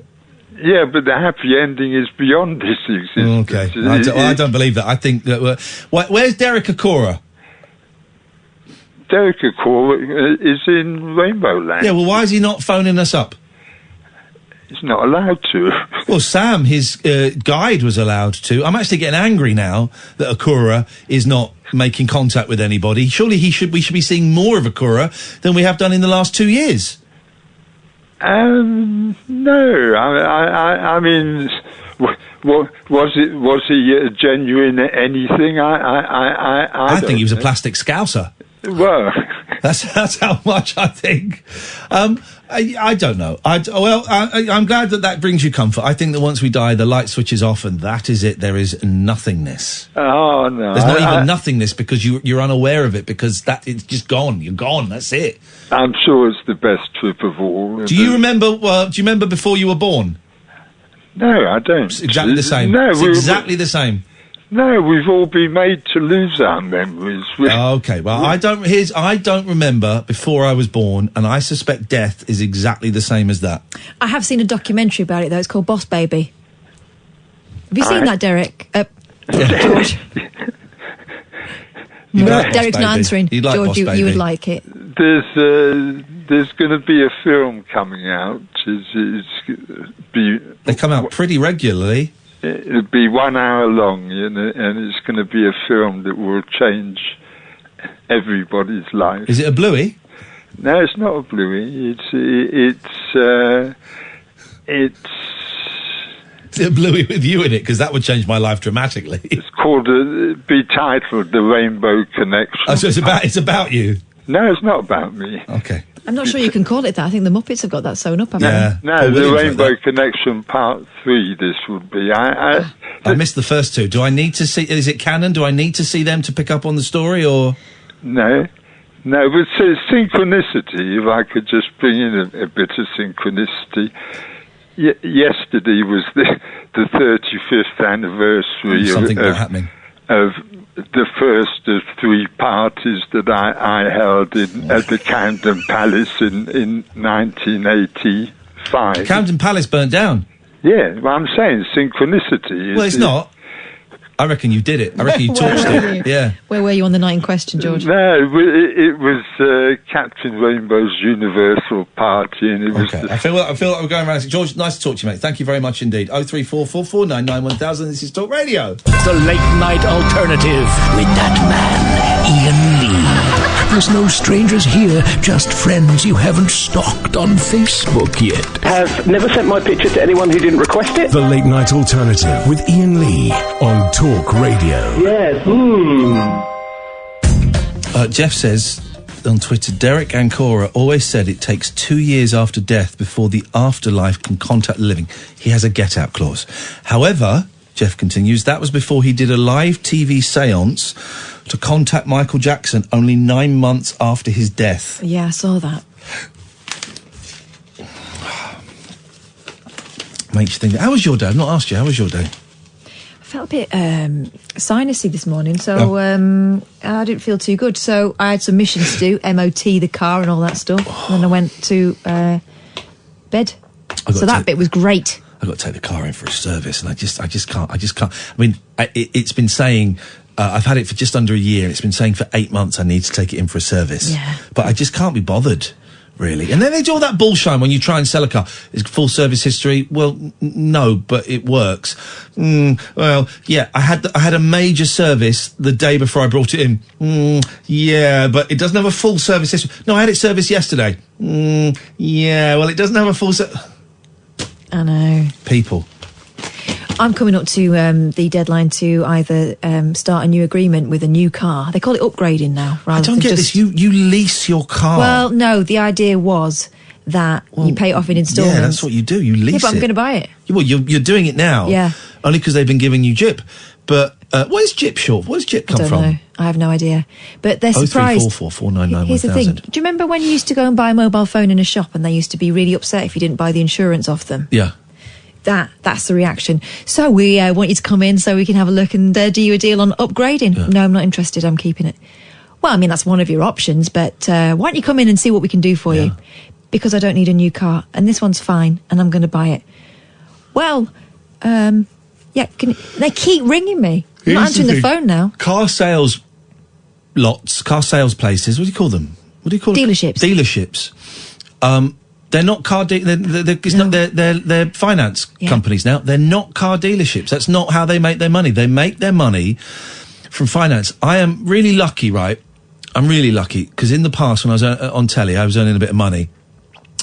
Yeah, but the happy ending is beyond this existence. Okay, I don't believe that. I think that... where's Derek Acora? Derek Acora is in Rainbow Land. Yeah, well, why is he not phoning us up? He's not allowed to. Well, Sam, his guide, was allowed to. I'm actually getting angry now that Acora is not making contact with anybody. Surely we should be seeing more of Acora than we have done in the last 2 years. No, I mean, was he genuine anything? I think he was a plastic scouser. Well, that's how much I think. I don't know. I'm glad that brings you comfort. I think that once we die, the light switches off, and that is it. There is nothingness. Oh no, there's not even nothingness because you're unaware of it because it's just gone. You're gone. That's it. I'm sure it's the best trip of all. Do you remember? Do you remember before you were born? No, I don't. It's exactly the same. No, it's exactly the same. No, we've all been made to lose our memories. Okay, well, I don't remember before I was born, and I suspect death is exactly the same as that. I have seen a documentary about it, though. It's called Boss Baby. Have you seen that, Derek? George? Derek's not answering. Like George, you would like it. There's going to be a film coming out. They come out pretty regularly. It'll be 1 hour long, and it's going to be a film that will change everybody's life. Is it a bluey? No, it's not a bluey. It's Is it a bluey with you in it? Because that would change my life dramatically. It's called, be titled The Rainbow Connection. Oh, so it's about you? No, it's not about me. Okay. I'm not sure you can call it that. I think the Muppets have got that sewn up, haven't they? No, The Rainbow Connection Part 3, this would be. I missed the first two. Do I need to see... Is it canon? Do I need to see them to pick up on the story, or...? No, but synchronicity, if I could just bring in a bit of synchronicity. Yesterday was the 35th anniversary of the first of 3 parties that I held at the Camden Palace in 1985. Camden Palace burnt down? Yeah, well, I'm saying synchronicity. Well, it's not. I reckon you did it. I reckon you torched it. Yeah. Where were you on the night in question, George? No, it was Captain Rainbow's Universal Party, and it was. Okay. I feel like we're going around. George, nice to talk to you, mate. Thank you very much indeed. 0344 499 1000. This is Talk Radio. The late night alternative with that man, Iain Lee. There's no strangers here, just friends you haven't stalked on Facebook yet. Have never sent my picture to anyone who didn't request it. The late night alternative with Iain Lee on Talk Radio. Yes. Jeff says on Twitter, Derek Ancora always said it takes 2 years after death before the afterlife can contact the living. He has a get-out clause. However, Jeff continues, that was before he did a live TV seance to contact Michael Jackson only 9 months after his death. Yeah, I saw that. Makes you think. How was your day? I've not asked you. How was your day? I felt a bit sinusy this morning, so I didn't feel too good. So I had some missions to do, MOT the car and all that stuff. And then I went to bed. So that bit was great. I've got to take the car in for a service, and I just can't. I mean, it's been saying I've had it for just under a year, and it's been saying for 8 months I need to take it in for a service. Yeah. But I just can't be bothered, really. And then they do all that bullshine when you try and sell a car. Is full service history? Well, no, but it works. Well, yeah, I had a major service the day before I brought it in. Yeah, but it doesn't have a full service history. No, I had it serviced yesterday. Yeah, well, it doesn't have a full I know. People. I'm coming up to the deadline to either start a new agreement with a new car. They call it upgrading now. I don't get this. You lease your car. Well, no, the idea was that you pay it off in instalments. Yeah, that's what you do. You lease it. Yeah, but I'm going to buy it. Well, you're doing it now. Yeah. Only because they've been giving you JIP. But what is JIP short? Where does JIP come from? I don't know. I have no idea. But they're surprised. 0344 499 Here's the thing. Do you remember when you used to go and buy a mobile phone in a shop and they used to be really upset if you didn't buy the insurance off them? Yeah. That's the reaction. So we want you to come in so we can have a look and do you a deal on upgrading. Yeah. No, I'm not interested. I'm keeping it. Well, I mean, that's one of your options, but why don't you come in and see what we can do for you? Because I don't need a new car, and this one's fine, and I'm going to buy it. Well, yeah, they keep ringing me. I'm not answering the phone now. Car sales places, what do you call them? Dealerships. Dealerships. They're not car they're finance companies now. They're not car dealerships. That's not how they make their money. They make their money from finance. I am really lucky, right? I'm really lucky, because in the past when I was on telly, I was earning a bit of money.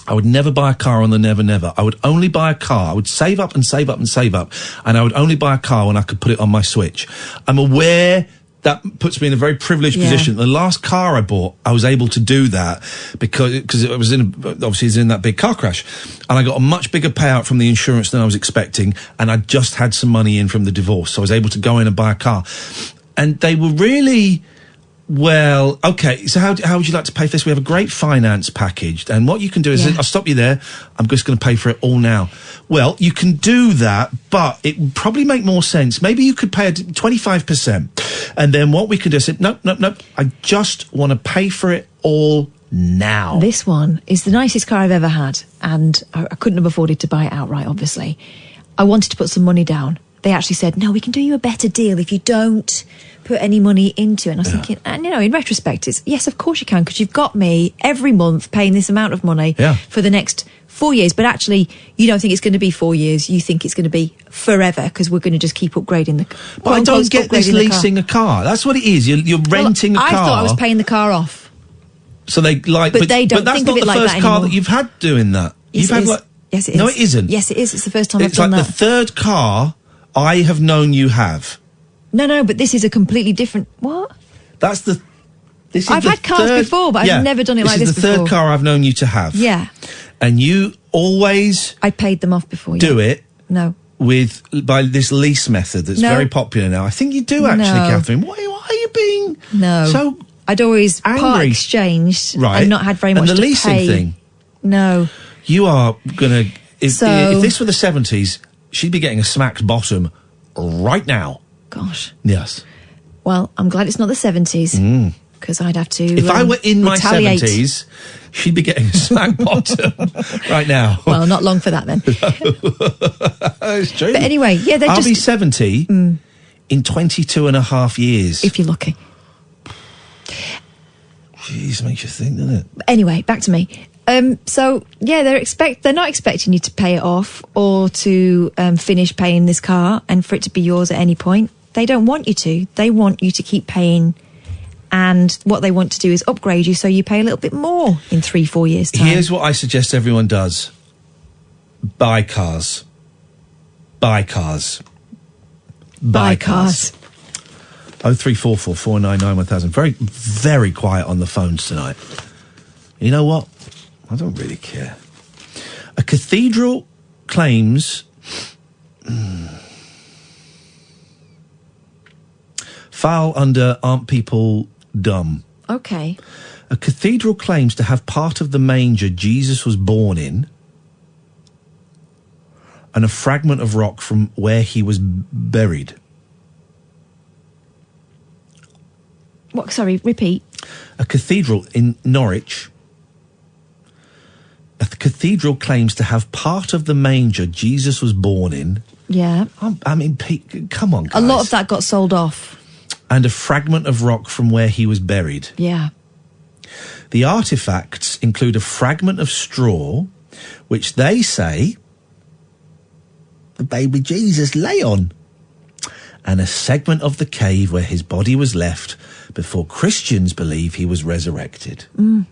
I would never buy a car on the never. I would only buy a car. I would save up and save up and save up, and I would only buy a car when I could put it on my Switch. I'm aware that puts me in a very privileged position. The last car I bought, I was able to do that because it was in that big car crash, and I got a much bigger payout from the insurance than I was expecting, and I just had some money in from the divorce, so I was able to go in and buy a car. And they were really, well, okay, so how would you like to pay for this? We have a great finance package, and what you can do is, I'll stop you there, I'm just going to pay for it all now. Well, you can do that, but it would probably make more sense. Maybe you could pay 25%, and then what we can do is say, nope, I just want to pay for it all now. This one is the nicest car I've ever had, and I couldn't have afforded to buy it outright, obviously. I wanted to put some money down. They actually said, no, we can do you a better deal if you don't put any money into it. And I was thinking, and in retrospect, it's, yes, of course you can, because you've got me every month paying this amount of money for the next 4 years. But actually, you don't think it's going to be 4 years. You think it's going to be forever, because we're going to just keep upgrading the car. But I don't get this leasing a car. That's what it is. You're renting a car. I thought I was paying the car off. So they like, but they don't that's think not of it the like first that car anymore. that you've had doing that. Yes, You've it had is. Yes, it is. No, it isn't. Yes, it is. It's the first time I've It's done like that. the third car I have known you have. No, but this is a completely different. What? That's the. This is I've the had cars third, before, but I've never done it like this before. This is the third car I've known you to have. Yeah. And you always. I paid them off before. Do it. No. By this lease method that's very popular now. I think you do actually, Catherine. Why are you being so? I'd always angry? part exchanged and not had very much and the to leasing pay. thing. No. You are gonna. If this were the 70s, she'd be getting a smacked bottom right now. Gosh. Yes. Well, I'm glad it's not the 70s. Because I'd have to. If I were in my retaliate. 70s, she'd be getting a smack bottom right now. Well, not long for that then. It's true. But anyway, they're I'll be 70 in 22 and a half years. If you're lucky. Jeez, makes you think, doesn't it? Anyway, back to me. So they're not expecting you to pay it off or to finish paying this car and for it to be yours at any point. They don't want you to. They want you to keep paying, and what they want to do is upgrade you so you pay a little bit more in 3-4 years' time. Here's what I suggest everyone does: buy cars. Buy cars. Buy cars. 0344 499 1000. Very, very quiet on the phones tonight. You know what? I don't really care. A cathedral claims... Foul under Aren't People Dumb? Okay. A cathedral claims to have part of the manger Jesus was born in and a fragment of rock from where he was buried. What? Sorry, repeat. A cathedral in Norwich. A cathedral claims to have part of the manger Jesus was born in. Yeah. I mean, Pete, come on, guys. A lot of that got sold off. and a fragment of rock from where he was buried. Yeah. The artefacts include a fragment of straw, which they say the baby Jesus lay on, and a segment of the cave where his body was left before Christians believe he was resurrected. Come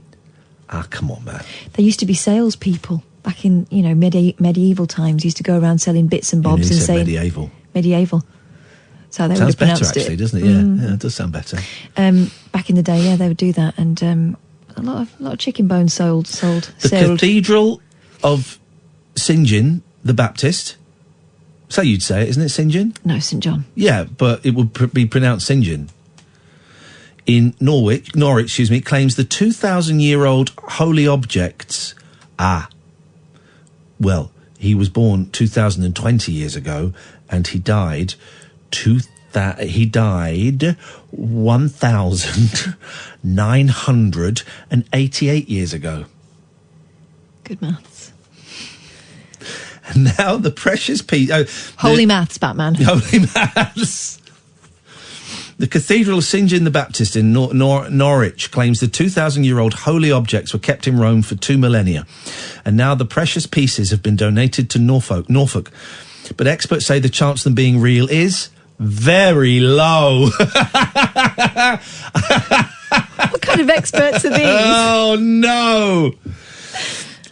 on, man. There used to be salespeople back in, medieval times. Used to go around selling bits and bobs and saying medieval. Medieval. That's how they would Sounds have pronounced better, actually, it. doesn't it? Yeah, it does sound better. Back in the day, yeah, they would do that, and a lot of chicken bones sold. The Cathedral of St. John the Baptist. So you'd say it, isn't it, St. John? No, St. John. Yeah, but it would be pronounced St. John. In Norwich, claims the 2,000-year-old holy objects. Well, he was born 2,020 years ago, and he died 1,988 years ago. Good maths. And now the precious piece... Holy maths, Batman. Holy maths. The Cathedral of St. John the Baptist in Norwich claims the 2,000-year-old holy objects were kept in Rome for 2 millennia. And now the precious pieces have been donated to Norfolk. But experts say the chance of them being real is very low. What kind of experts are these? Oh, no.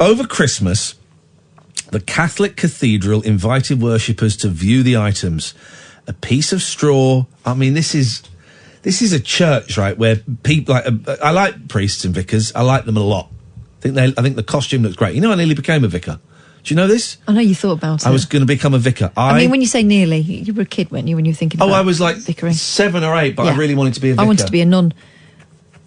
Over Christmas, the Catholic Cathedral invited worshippers to view the items. A piece of straw. I mean, this is a church, right, where people I like priests and vicars. I like them a lot. I think the costume looks great. You know, I nearly became a vicar. Do you know this? I know you thought about it. I was going to become a vicar. I mean, when you say nearly, you were a kid, weren't you, when you were thinking about I was like vicaring? 7 or 8, but Yeah. I really wanted to be a vicar. I wanted to be a nun,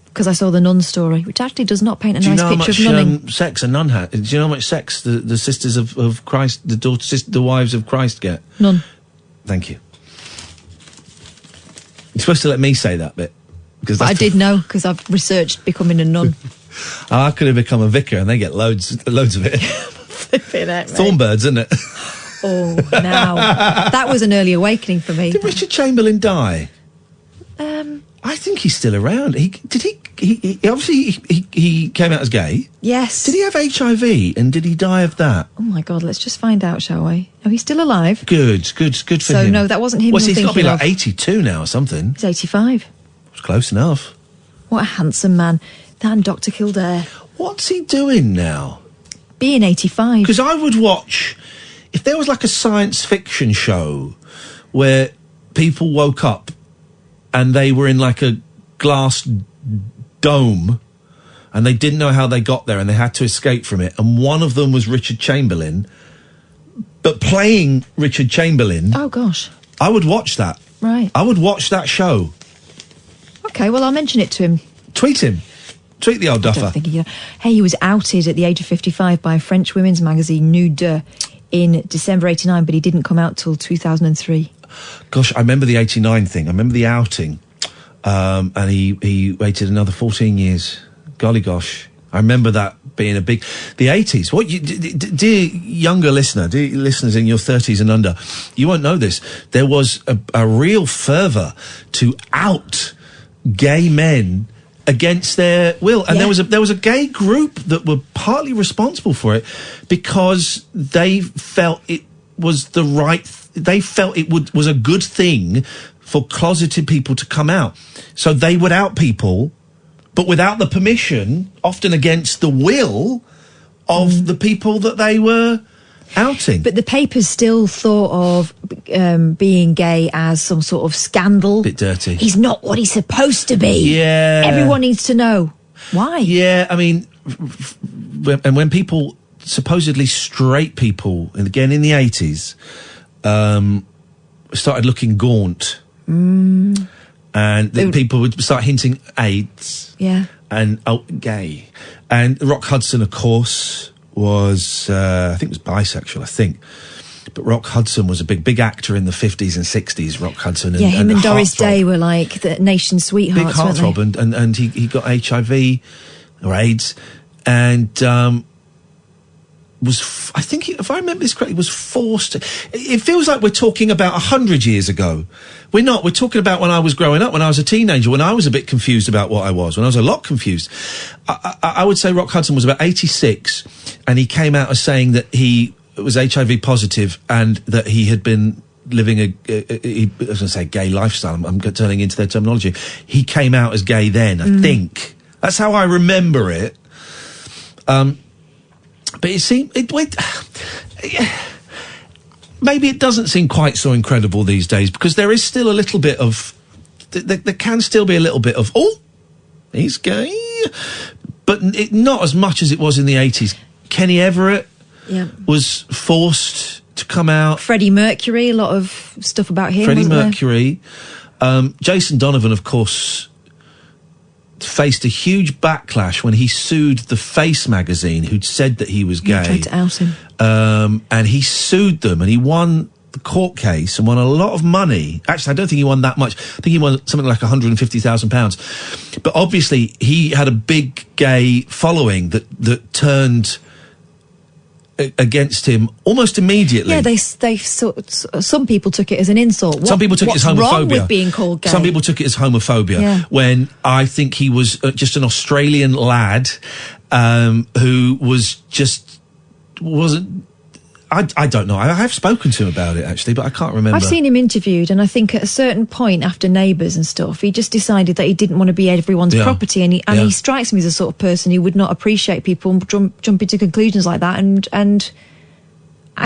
because I saw the nun story, which actually does not paint a Do you nice know how picture much of nunning. sex a nun had? Do you know how much sex the sisters of Christ, the wives of Christ get? None. Thank you. You're supposed to let me say that bit. But I did know, because I've researched becoming a nun. I could have become a vicar and they get loads of it. Flipping it, mate. Thornbirds, isn't it? Oh, now. That was an early awakening for me. Did Richard Chamberlain die? I think he's still around. He came out as gay. Yes. Did he have HIV and did he die of that? Oh my God, let's just find out, shall we? Oh, he's still alive. Good for him. So no, that wasn't him. Well, you're he's got to be thinking like of. 82 now or something. He's 85. It's close enough. What a handsome man. That and Dr. Kildare. What's he doing now? Being 85. Because I would watch, if there was like a science fiction show where people woke up and they were in like a glass dome and they didn't know how they got there and they had to escape from it, and one of them was Richard Chamberlain, but playing Richard Chamberlain... Oh, gosh. I would watch that. Right. I would watch that show. Okay, well, I'll mention it to him. Tweet him. Tweet the old I duffer. don't think he was outed at the age of 55 by French women's magazine Nude in December 89, but he didn't come out till 2003. Gosh, I remember the 89 thing. I remember the outing. And he waited another 14 years. Golly gosh. I remember that being a big... The 80s. What dear younger listener, dear listeners in your 30s and under, you won't know this. There was a real fervour to out gay men against their will, and Yeah. there was a gay group that were partly responsible for it because they felt it was the right they felt it was a good thing for closeted people to come out, so they would out people but without the permission, often against the will of the people that they were outing. But the papers still thought of being gay as some sort of scandal. Bit dirty. He's not what he's supposed to be. Yeah. Everyone needs to know. Why? Yeah, I mean, when people, supposedly straight people, and again in the 80s, started looking gaunt, and then people would start hinting AIDS, Yeah. and gay, and Rock Hudson, of course, was I think was bisexual, I think. But Rock Hudson was a big actor in the 50s and 60s, Rock Hudson. And, Yeah, him and Doris Heartthrob. Day were like the nation's sweethearts, Big weren't heartthrob, they? and he got HIV or AIDS, and I think, if I remember this correctly, was forced. It feels like we're talking about 100 years ago. We're not. We're talking about when I was growing up, when I was a teenager, when I was a bit confused about what I was, when I was a lot confused. I would say Rock Hudson was about 86, and he came out as saying that he was HIV positive and that he had been living I was going to say gay lifestyle. I'm turning into their terminology. He came out as gay then, I think. That's how I remember it. But it seemed... maybe it doesn't seem quite so incredible these days, because there is still a little bit of... There can still be a little bit of, oh, he's gay. But not as much as it was in the 80s. Kenny Everett was forced to come out. Freddie Mercury, a lot of stuff about him. Freddie Mercury. Jason Donovan, of course, faced a huge backlash when he sued the Face magazine, who'd said that he was gay. Tried to out him. And he sued them, and he won the court case and won a lot of money. Actually, I don't think he won that much. I think he won something like £150,000. But obviously, he had a big gay following that turned against him almost immediately. Yeah, some people took it as an insult. Some people took it as homophobia. What's wrong with being called gay? Some people took it as homophobia. When I think he was just an Australian lad who wasn't. I don't know. I have spoken to him about it, actually, but I can't remember. I've seen him interviewed, and I think at a certain point after Neighbours and stuff, he just decided that he didn't want to be everyone's property, and he strikes me as a sort of person who would not appreciate people jump into conclusions like that and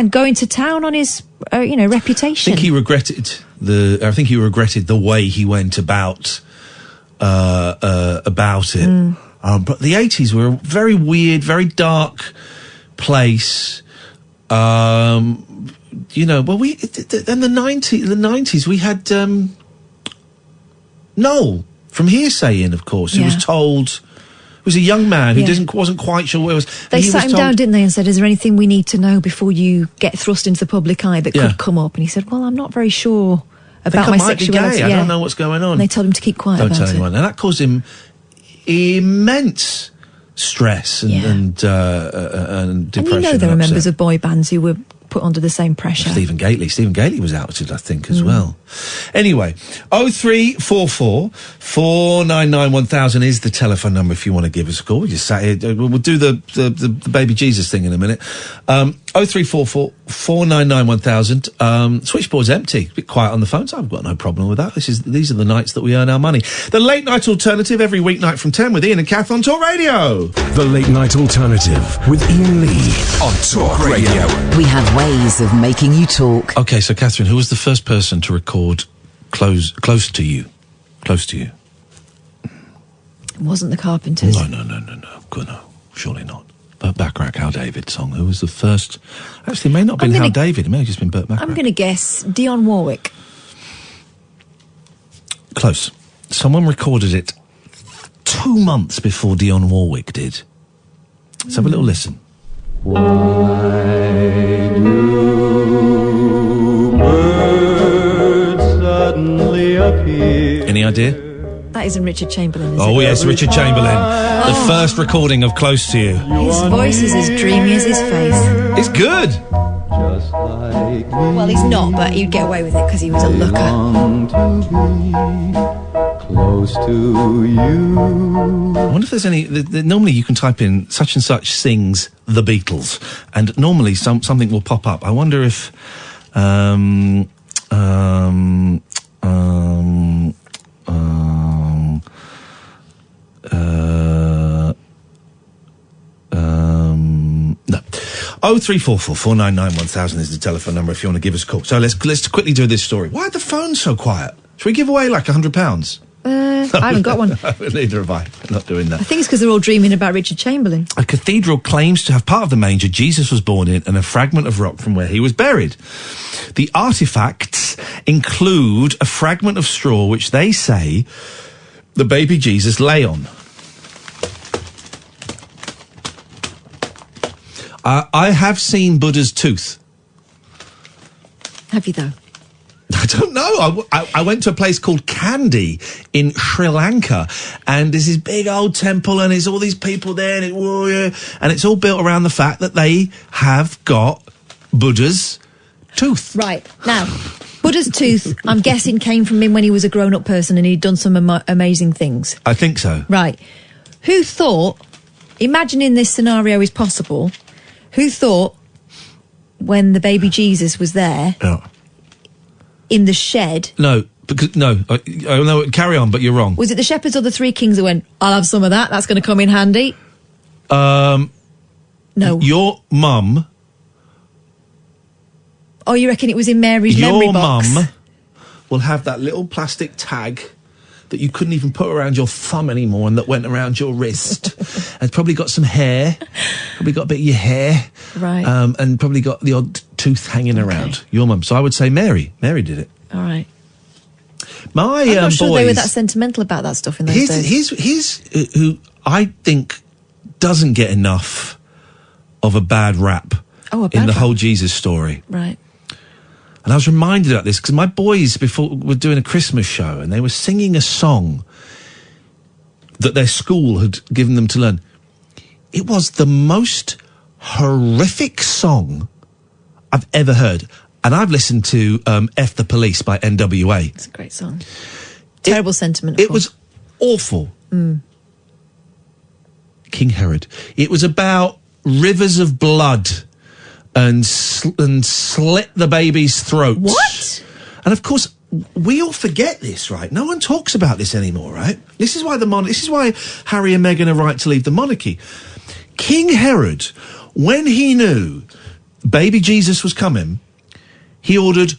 going to town on his reputation. I think he regretted the way he went about it. But the 80s were a very weird, very dark place. In the 90s we had Noel from Hearsay in, of course, who was told. It was a young man who wasn't quite sure where it was. They sat him down, didn't they, and said, "Is there anything we need to know before you get thrust into the public eye that could come up?" And he said, "Well, I'm not very sure about my sexuality. I don't know what's going on." And they told him to keep quiet. Don't tell anyone. And that caused him immense stress and depression. And there are members of boy bands who were put under the same pressure. Stephen Gately was outed, I think, as well. Anyway, 0344 499 1000 is the telephone number if you want to give us a call. We just sat here. We'll do the baby Jesus thing in a minute. 0344 499 1000. Switchboard's empty. A bit quiet on the phone, so I've got no problem with that. These are the nights that we earn our money. The Late Night Alternative every weeknight from 10 with Iain and Kath on Talk Radio. The Late Night Alternative with Iain Lee on Talk Radio. We have ways of making you talk. Okay, so Catherine, who was the first person to record close to you? Close to you. It wasn't the Carpenters. No. Good, no. Surely not. Burt Bacharach, Hal David song. Who was the first? Actually, it may not have been Hal David. It may have just been Burt Bacharach. I'm going to guess Dionne Warwick. Close. Someone recorded it 2 months before Dionne Warwick did. Let's have a little listen. Why do birds suddenly appear? Any idea? That isn't Richard Chamberlain, is it? Oh, yes, Richard Chamberlain. The first recording of Close to You. His voice is as dreamy as his face. It's good. Just like me. Well, he's not, but he'd get away with it because he was a looker. Close to you. I wonder if there's any... normally you can type in such and such sings The Beatles, and normally something will pop up. I wonder if... No. 0344 499 1000 is the telephone number if you want to give us a call. So let's quickly do this story. Why are the phones so quiet? Should we give away like £100? I haven't got one. Neither have I. I'm not doing that. I think it's because they're all dreaming about Richard Chamberlain. A cathedral claims to have part of the manger Jesus was born in and a fragment of rock from where he was buried. The artefacts include a fragment of straw which they say the baby Jesus lay on. I have seen Buddha's tooth. Have you, though? I don't know. I went to a place called Kandy in Sri Lanka, and there's this big old temple, and there's all these people there, and it's all built around the fact that they have got Buddha's tooth. Right. Now, Buddha's tooth, I'm guessing, came from him when he was a grown-up person and he'd done some amazing things. I think so. Right. Who thought, imagining this scenario is possible, who thought when the baby Jesus was there... Yeah. In the shed. No, because I know. Carry on, but you're wrong. Was it the shepherds or the three kings who went, I'll have some of that, that's going to come in handy? No. Your mum... Oh, you reckon it was in Mary's memory box? Your mum will have that little plastic tag that you couldn't even put around your thumb anymore and that went around your wrist. And probably got some hair. Probably got a bit of your hair. Right. And probably got the odd tooth hanging around. Your mum. So I would say Mary. Mary did it. All right. My I'm not sure boys, they were that sentimental about that stuff in those days. Here's who I think doesn't get enough of a bad rap in the whole Jesus story. Right. And I was reminded of this because my boys were doing a Christmas show and they were singing a song that their school had given them to learn. It was the most horrific song I've ever heard. And I've listened to F the Police by NWA. It's a great song. Terrible sentiment. It was awful. Mm. King Herod. It was about rivers of blood and slit the baby's throats. What? And of course, we all forget this, right? No one talks about this anymore, right? This is why this is why Harry and Meghan are right to leave the monarchy. King Herod, when he knew baby Jesus was coming, he ordered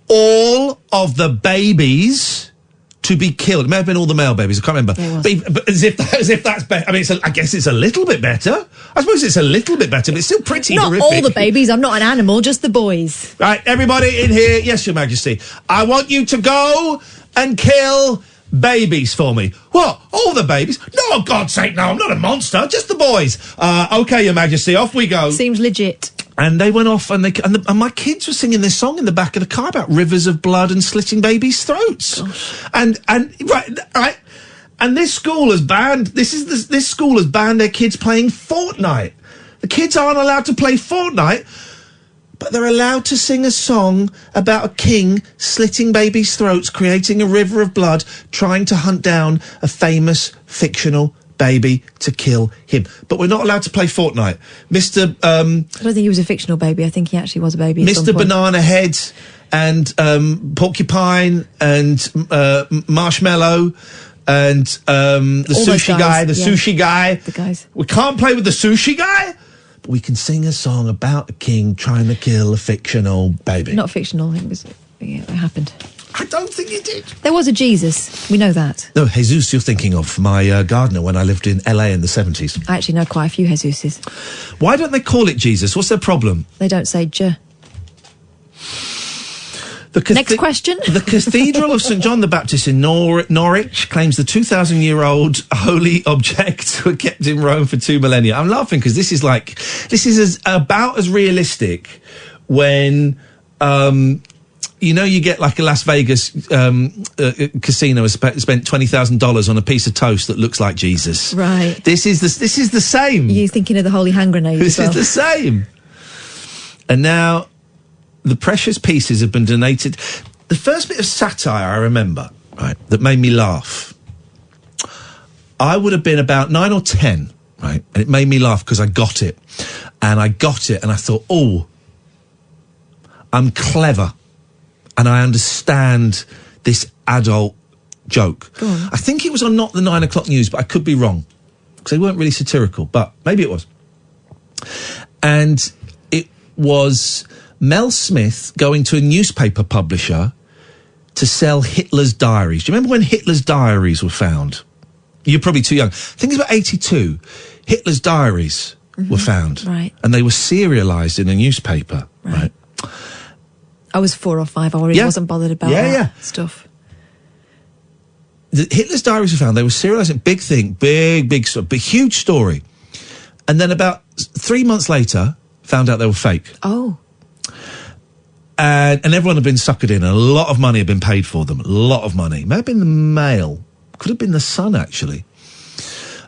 all of the babies to be killed. It may have been all the male babies. I can't remember. Yeah, but as if that's better. I mean, I guess it's a little bit better. I suppose it's a little bit better, but it's still pretty horrific. Not all the babies. I'm not an animal, just the boys. Right, everybody in here. Yes, Your Majesty. I want you to go and kill babies for me. What? All the babies? No, God's sake, no. I'm not a monster. Just the boys. Okay, Your Majesty. Off we go. Seems legit. And they went off, and my kids were singing this song in the back of the car about rivers of blood and slitting babies' throats. Gosh. And this school has banned. This school has banned their kids playing Fortnite. The kids aren't allowed to play Fortnite, but they're allowed to sing a song about a king slitting babies' throats, creating a river of blood, trying to hunt down a famous fictional baby to kill him. But we're not allowed to play Fortnite. Mr. I don't think he was a fictional baby. I think he actually was a baby. Mr. Banana Head and Porcupine and Marshmallow and the sushi guy, sushi guy. The guys. We can't play with the sushi guy, but we can sing a song about a king trying to kill a fictional baby. Not fictional. It happened. I don't think he did. There was a Jesus. We know that. No, Jesus you're thinking of, my gardener when I lived in LA in the 70s. I actually know quite a few Jesuses. Why don't they call it Jesus? What's their problem? They don't say J. Next question. The Cathedral of St John the Baptist in Norwich claims the 2,000-year-old holy objects were kept in Rome for 2 millennia. I'm laughing because this is about as realistic when... you get like a Las Vegas casino has spent $20,000 on a piece of toast that looks like Jesus. Right. This is the same. You're thinking of the holy hand grenade. This is the same. And now the precious pieces have been donated. The first bit of satire I remember, right, that made me laugh. I would have been about 9 or 10, right, and it made me laugh because I got it, and I thought, oh, I'm clever. And I understand this adult joke. Go on. I think it was on Not the 9 o'clock news, but I could be wrong. Because they weren't really satirical, but maybe it was. And it was Mel Smith going to a newspaper publisher to sell Hitler's diaries. Do you remember when Hitler's diaries were found? You're probably too young. I think it's about 82. Hitler's diaries were found. Right. And they were serialised in a newspaper. Right. I was 4 or 5. I already wasn't bothered about that stuff. Hitler's diaries were found. They were serialised. Big thing. Big stuff. Big, huge story. And then about 3 months later, found out they were fake. Oh. and everyone had been suckered in. And a lot of money had been paid for them. A lot of money. May have been the Mail. Could have been the Sun, actually.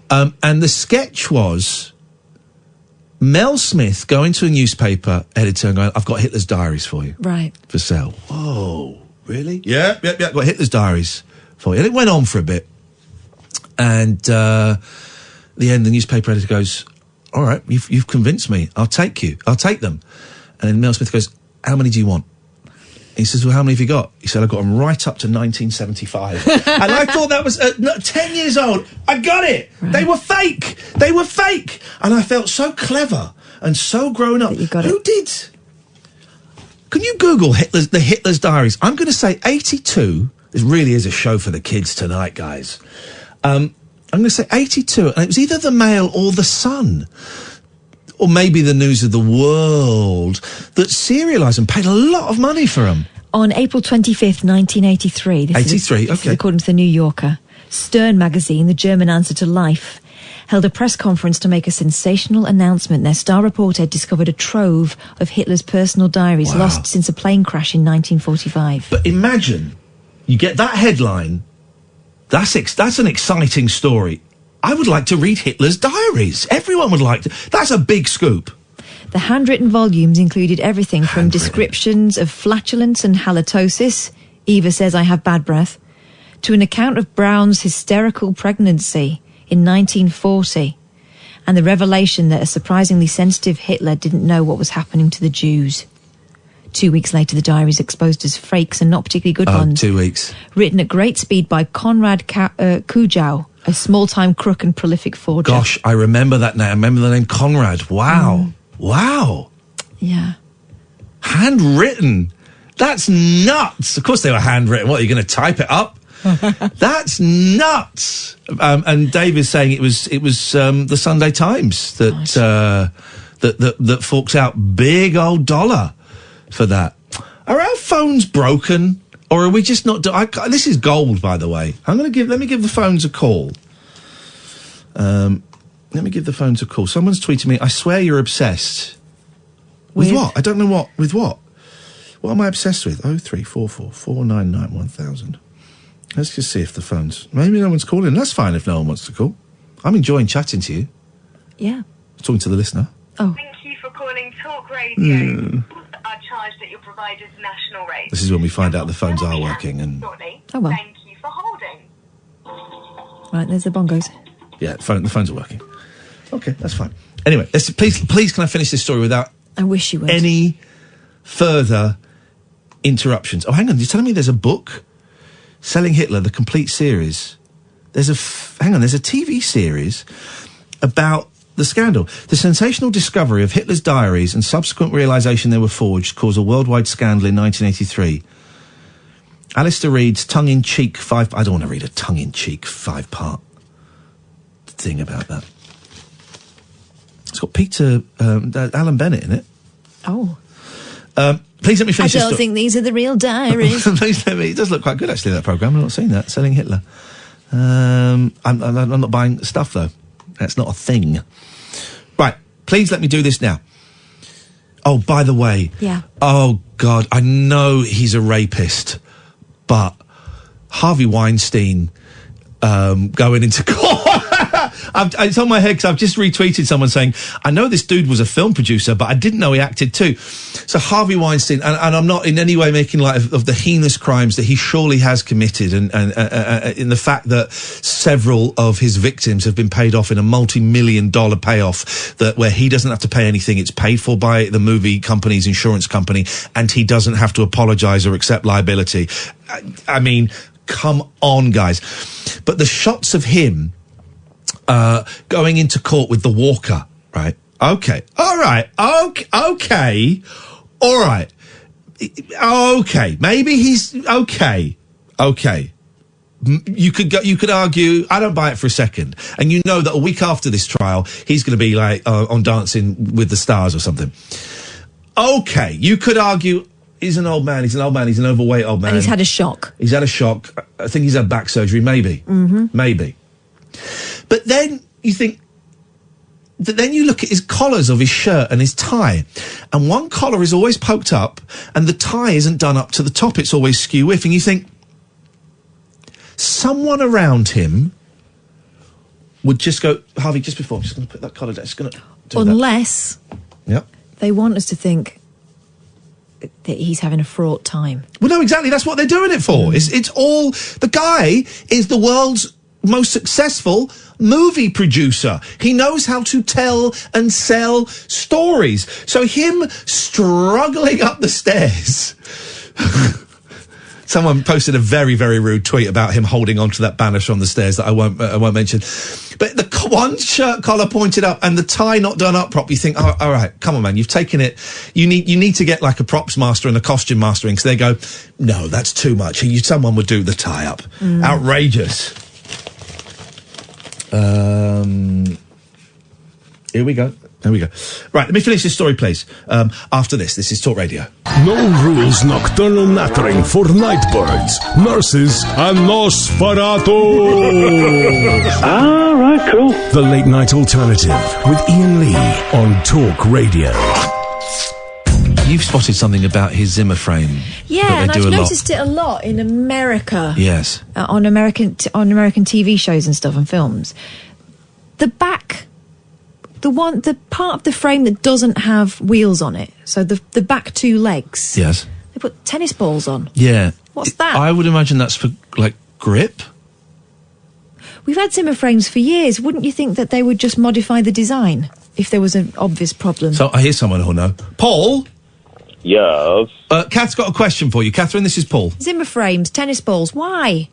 And the sketch was Mel Smith going to a newspaper editor and going, I've got Hitler's diaries for you. Right. For sale. Whoa, really? Yeah, got Hitler's diaries for you. And it went on for a bit. And the end, the newspaper editor goes, all right, you've convinced me. I'll take them. And then Mel Smith goes, how many do you want? He says, well, how many have you got? He said, I've got them right up to 1975. And I thought that was 10 years old. I got it. Right. They were fake. And I felt so clever and so grown up. Who did? Can you Google Hitler's diaries? I'm going to say 82. This really is a show for the kids tonight, guys. I'm going to say 82. And it was either the Mail or the Sun, or maybe the News of the World, that serialised and paid a lot of money for them. On April 25th, 1983... This is according to the New Yorker, Stern magazine, the German answer to Life, held a press conference to make a sensational announcement. Their star reporter had discovered a trove of Hitler's personal diaries lost since a plane crash in 1945. But imagine, you get that headline, that's an exciting story. I would like to read Hitler's diaries. Everyone would like to. That's a big scoop. The handwritten volumes included everything from descriptions of flatulence and halitosis, Eva says I have bad breath, to an account of Brown's hysterical pregnancy in 1940, and the revelation that a surprisingly sensitive Hitler didn't know what was happening to the Jews. 2 weeks later, the diaries exposed as fakes and not particularly good ones. 2 weeks. Written at great speed by Konrad Kujau, a small-time crook and prolific forger. Gosh, I remember that name. I remember the name Konrad. Wow. Wow. Yeah. Handwritten. That's nuts. Of course they were handwritten. What, are you going to type it up? That's nuts. And Dave is saying it was the Sunday Times that forks out big old dollar for that. Are our phones broken? Or are we just not... this is gold, by the way. Let me give the phones a call. Let me give the phones a call. Someone's tweeted me, I swear you're obsessed. With what? I don't know what. With what? What am I obsessed with? 0344 499 1000. Let's just see if the phone's... Maybe no one's calling. That's fine if no one wants to call. I'm enjoying chatting to you. Yeah. Talking to the listener. Oh. Thank you for calling Talk Radio. Are charged at your provider's national rate. This is when we find out the phones are working. And oh, well. Thank you for holding. Right, there's the bongos. Yeah, the phones are working. Okay, that's fine. Anyway, please can I finish this story without... I wish you would. Any further interruptions. Oh, hang on, you're telling me there's a book? Selling Hitler, the complete series. There's a TV series about the scandal. The sensational discovery of Hitler's diaries and subsequent realisation they were forged caused a worldwide scandal in 1983. Alistair Reid's tongue-in-cheek I don't want to read a tongue-in-cheek 5-part thing about that. It's got Alan Bennett in it. Oh. Please let me finish this. I don't think these are the real diaries. Please let me. It does look quite good, actually, that programme. I've not seen that. Selling Hitler. I'm not buying stuff, though. That's not a thing. Right. Please let me do this now. Oh, by the way. Yeah. Oh, God. I know he's a rapist, but Harvey Weinstein going into court. It's on my head because I've just retweeted someone saying, I know this dude was a film producer, but I didn't know he acted too. So Harvey Weinstein, and I'm not in any way making light of the heinous crimes that he surely has committed, and in the fact that several of his victims have been paid off in a multi-million-dollar payoff, where he doesn't have to pay anything. It's paid for by the movie company's insurance company, and he doesn't have to apologise or accept liability. I mean, come on, guys. But the shots of him going into court with the walker, right? Okay. All right. Okay. All right. Okay. Maybe he's okay. Okay. You could argue, I don't buy it for a second. And you know that a week after this trial, he's going to be like on Dancing with the Stars or something. Okay. You could argue, he's an old man. He's an overweight old man. And he's had a shock. I think he's had back surgery, maybe. Mm-hmm. Maybe. But then you think, then you look at his collars of his shirt and his tie, and one collar is always poked up, and the tie isn't done up to the top. It's always skew-whiff, and you think someone around him would just go, Harvey, just before, I'm just going to put that collar down. Just going to do Unless Yep. they want us to think that he's having a fraught time. Well, no, exactly. That's what they're doing it for. It's all... The guy is the world's most successful movie producer. He knows how to tell and sell stories. So him struggling up the stairs... Someone posted a very, very rude tweet about him holding onto that banister on the stairs that I won't mention. But the one shirt collar pointed up and the tie not done up properly, you think, oh, all right, come on, man, you've taken it. You need to get like a props master and a costume master in, because they go, no, that's too much. Someone would do the tie up. Outrageous. Here we go. There we go. Right, let me finish this story, please. After this is Talk Radio. No rules nocturnal nattering for nightbirds, nurses, and Nosferatu. Ah, right, cool. The Late Night Alternative with Iain Lee on Talk Radio. You've spotted something about his Zimmer frame. Yeah, and I've noticed it a lot in America. Yes. On American TV shows and stuff and films. The back... The part of the frame that doesn't have wheels on it, so the back two legs. Yes. They put tennis balls on. Yeah. What's that? I would imagine that's for, like, grip. We've had Zimmer frames for years. Wouldn't you think that they would just modify the design if there was an obvious problem? So I hear someone who'll know. Paul? Yes? Kath's got a question for you. Catherine, this is Paul. Zimmer frames, tennis balls, why?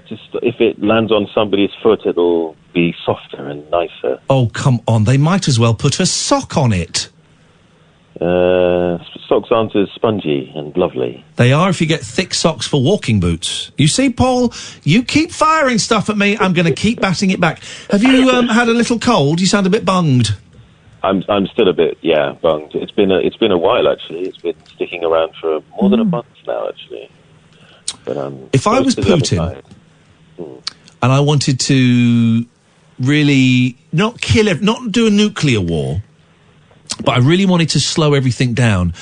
Just if it lands on somebody's foot, it'll be softer and nicer. Oh, come on. They might as well put a sock on it. Socks aren't as spongy and lovely. They are if you get thick socks for walking boots. You see, Paul, you keep firing stuff at me. I'm going to keep batting it back. Have you had a little cold? You sound a bit bunged. I'm still a bit, bunged. It's been a while, actually. It's been sticking around for more than a month now, actually. But, if I was Putin and I wanted to really not do a nuclear war, but I really wanted to slow everything down,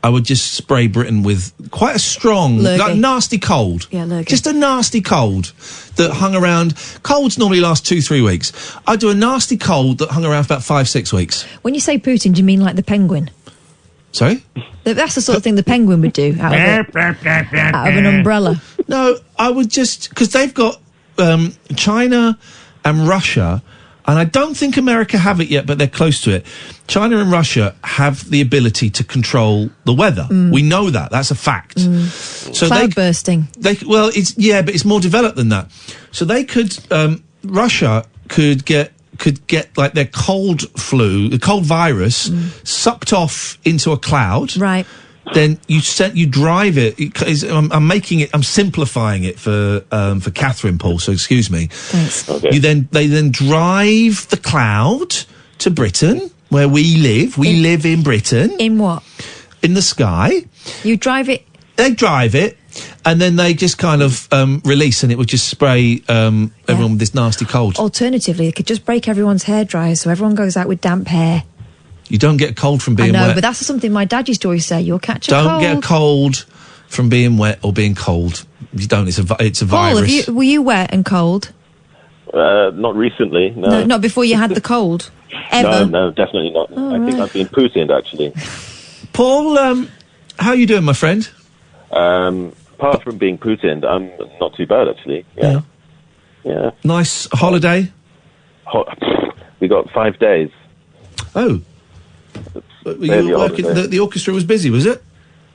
I would just spray Britain with quite a strong, like, nasty cold. Yeah, lurgy. Just a nasty cold that hung around. Colds normally last 2-3 weeks. I'd do a nasty cold that hung around for about 5-6 weeks. When you say Putin, do you mean like the penguin? Sorry? That's the sort of thing the penguin would do out of an umbrella. No, I would just... Because they've got China and Russia, and I don't think America have it yet, but they're close to it. China and Russia have the ability to control the weather. We know that. That's a fact. So cloud bursting. Well, but it's more developed than that. So they could... Russia could get like their cold flu, the cold virus, sucked off into a cloud. Right. Then you drive it. I'm simplifying it for Catherine, Paul. So excuse me. Thanks. Okay. They then drive the cloud to Britain, where we live. We live in Britain. In what? In the sky. You drive it. They drive it, and then they just kind of release, and it would just spray everyone with this nasty cold. Alternatively, they could just break everyone's hairdryer so everyone goes out with damp hair. You don't get a cold from being wet. I know, but that's something my dad used to always say. You'll catch a cold. Don't get a cold from being wet or being cold. You don't. It's a virus. Paul, were you wet and cold? Not recently, no. Not before you had the cold? Ever? No, definitely not. I think I've been Putined, actually. Paul, how are you doing, my friend? Apart from being Putined, I'm not too bad, actually. Yeah. Nice holiday? We got 5 days. Oh. Were you working? The orchestra was busy, was it?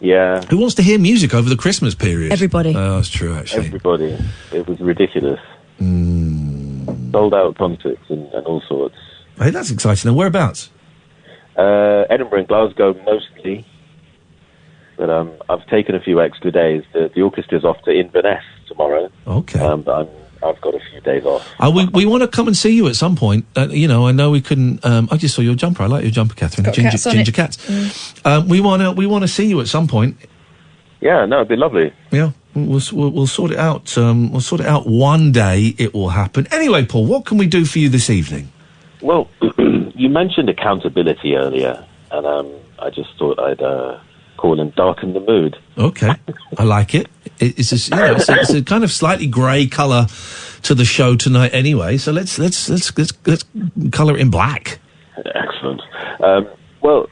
Yeah. Who wants to hear music over the Christmas period? Everybody. Oh, that's true, actually. Everybody. It was ridiculous. Sold out concerts and all sorts. Hey, that's exciting. And whereabouts? Edinburgh and Glasgow mostly. But I've taken a few extra days. The orchestra's off to Inverness tomorrow. Okay. But I've got a few days off. We want to come and see you at some point. I know we couldn't. I just saw your jumper. I like your jumper, Catherine. Ginger cats. We want to see you at some point. Yeah, no, it'd be lovely. Yeah, we'll sort it out. We'll sort it out one day. It will happen. Anyway, Paul, what can we do for you this evening? Well, you mentioned accountability earlier, and I just thought I'd call and darken the mood. Okay, I like it. It's a kind of slightly grey colour to the show tonight, anyway. So let's colour it in black. Excellent. Well,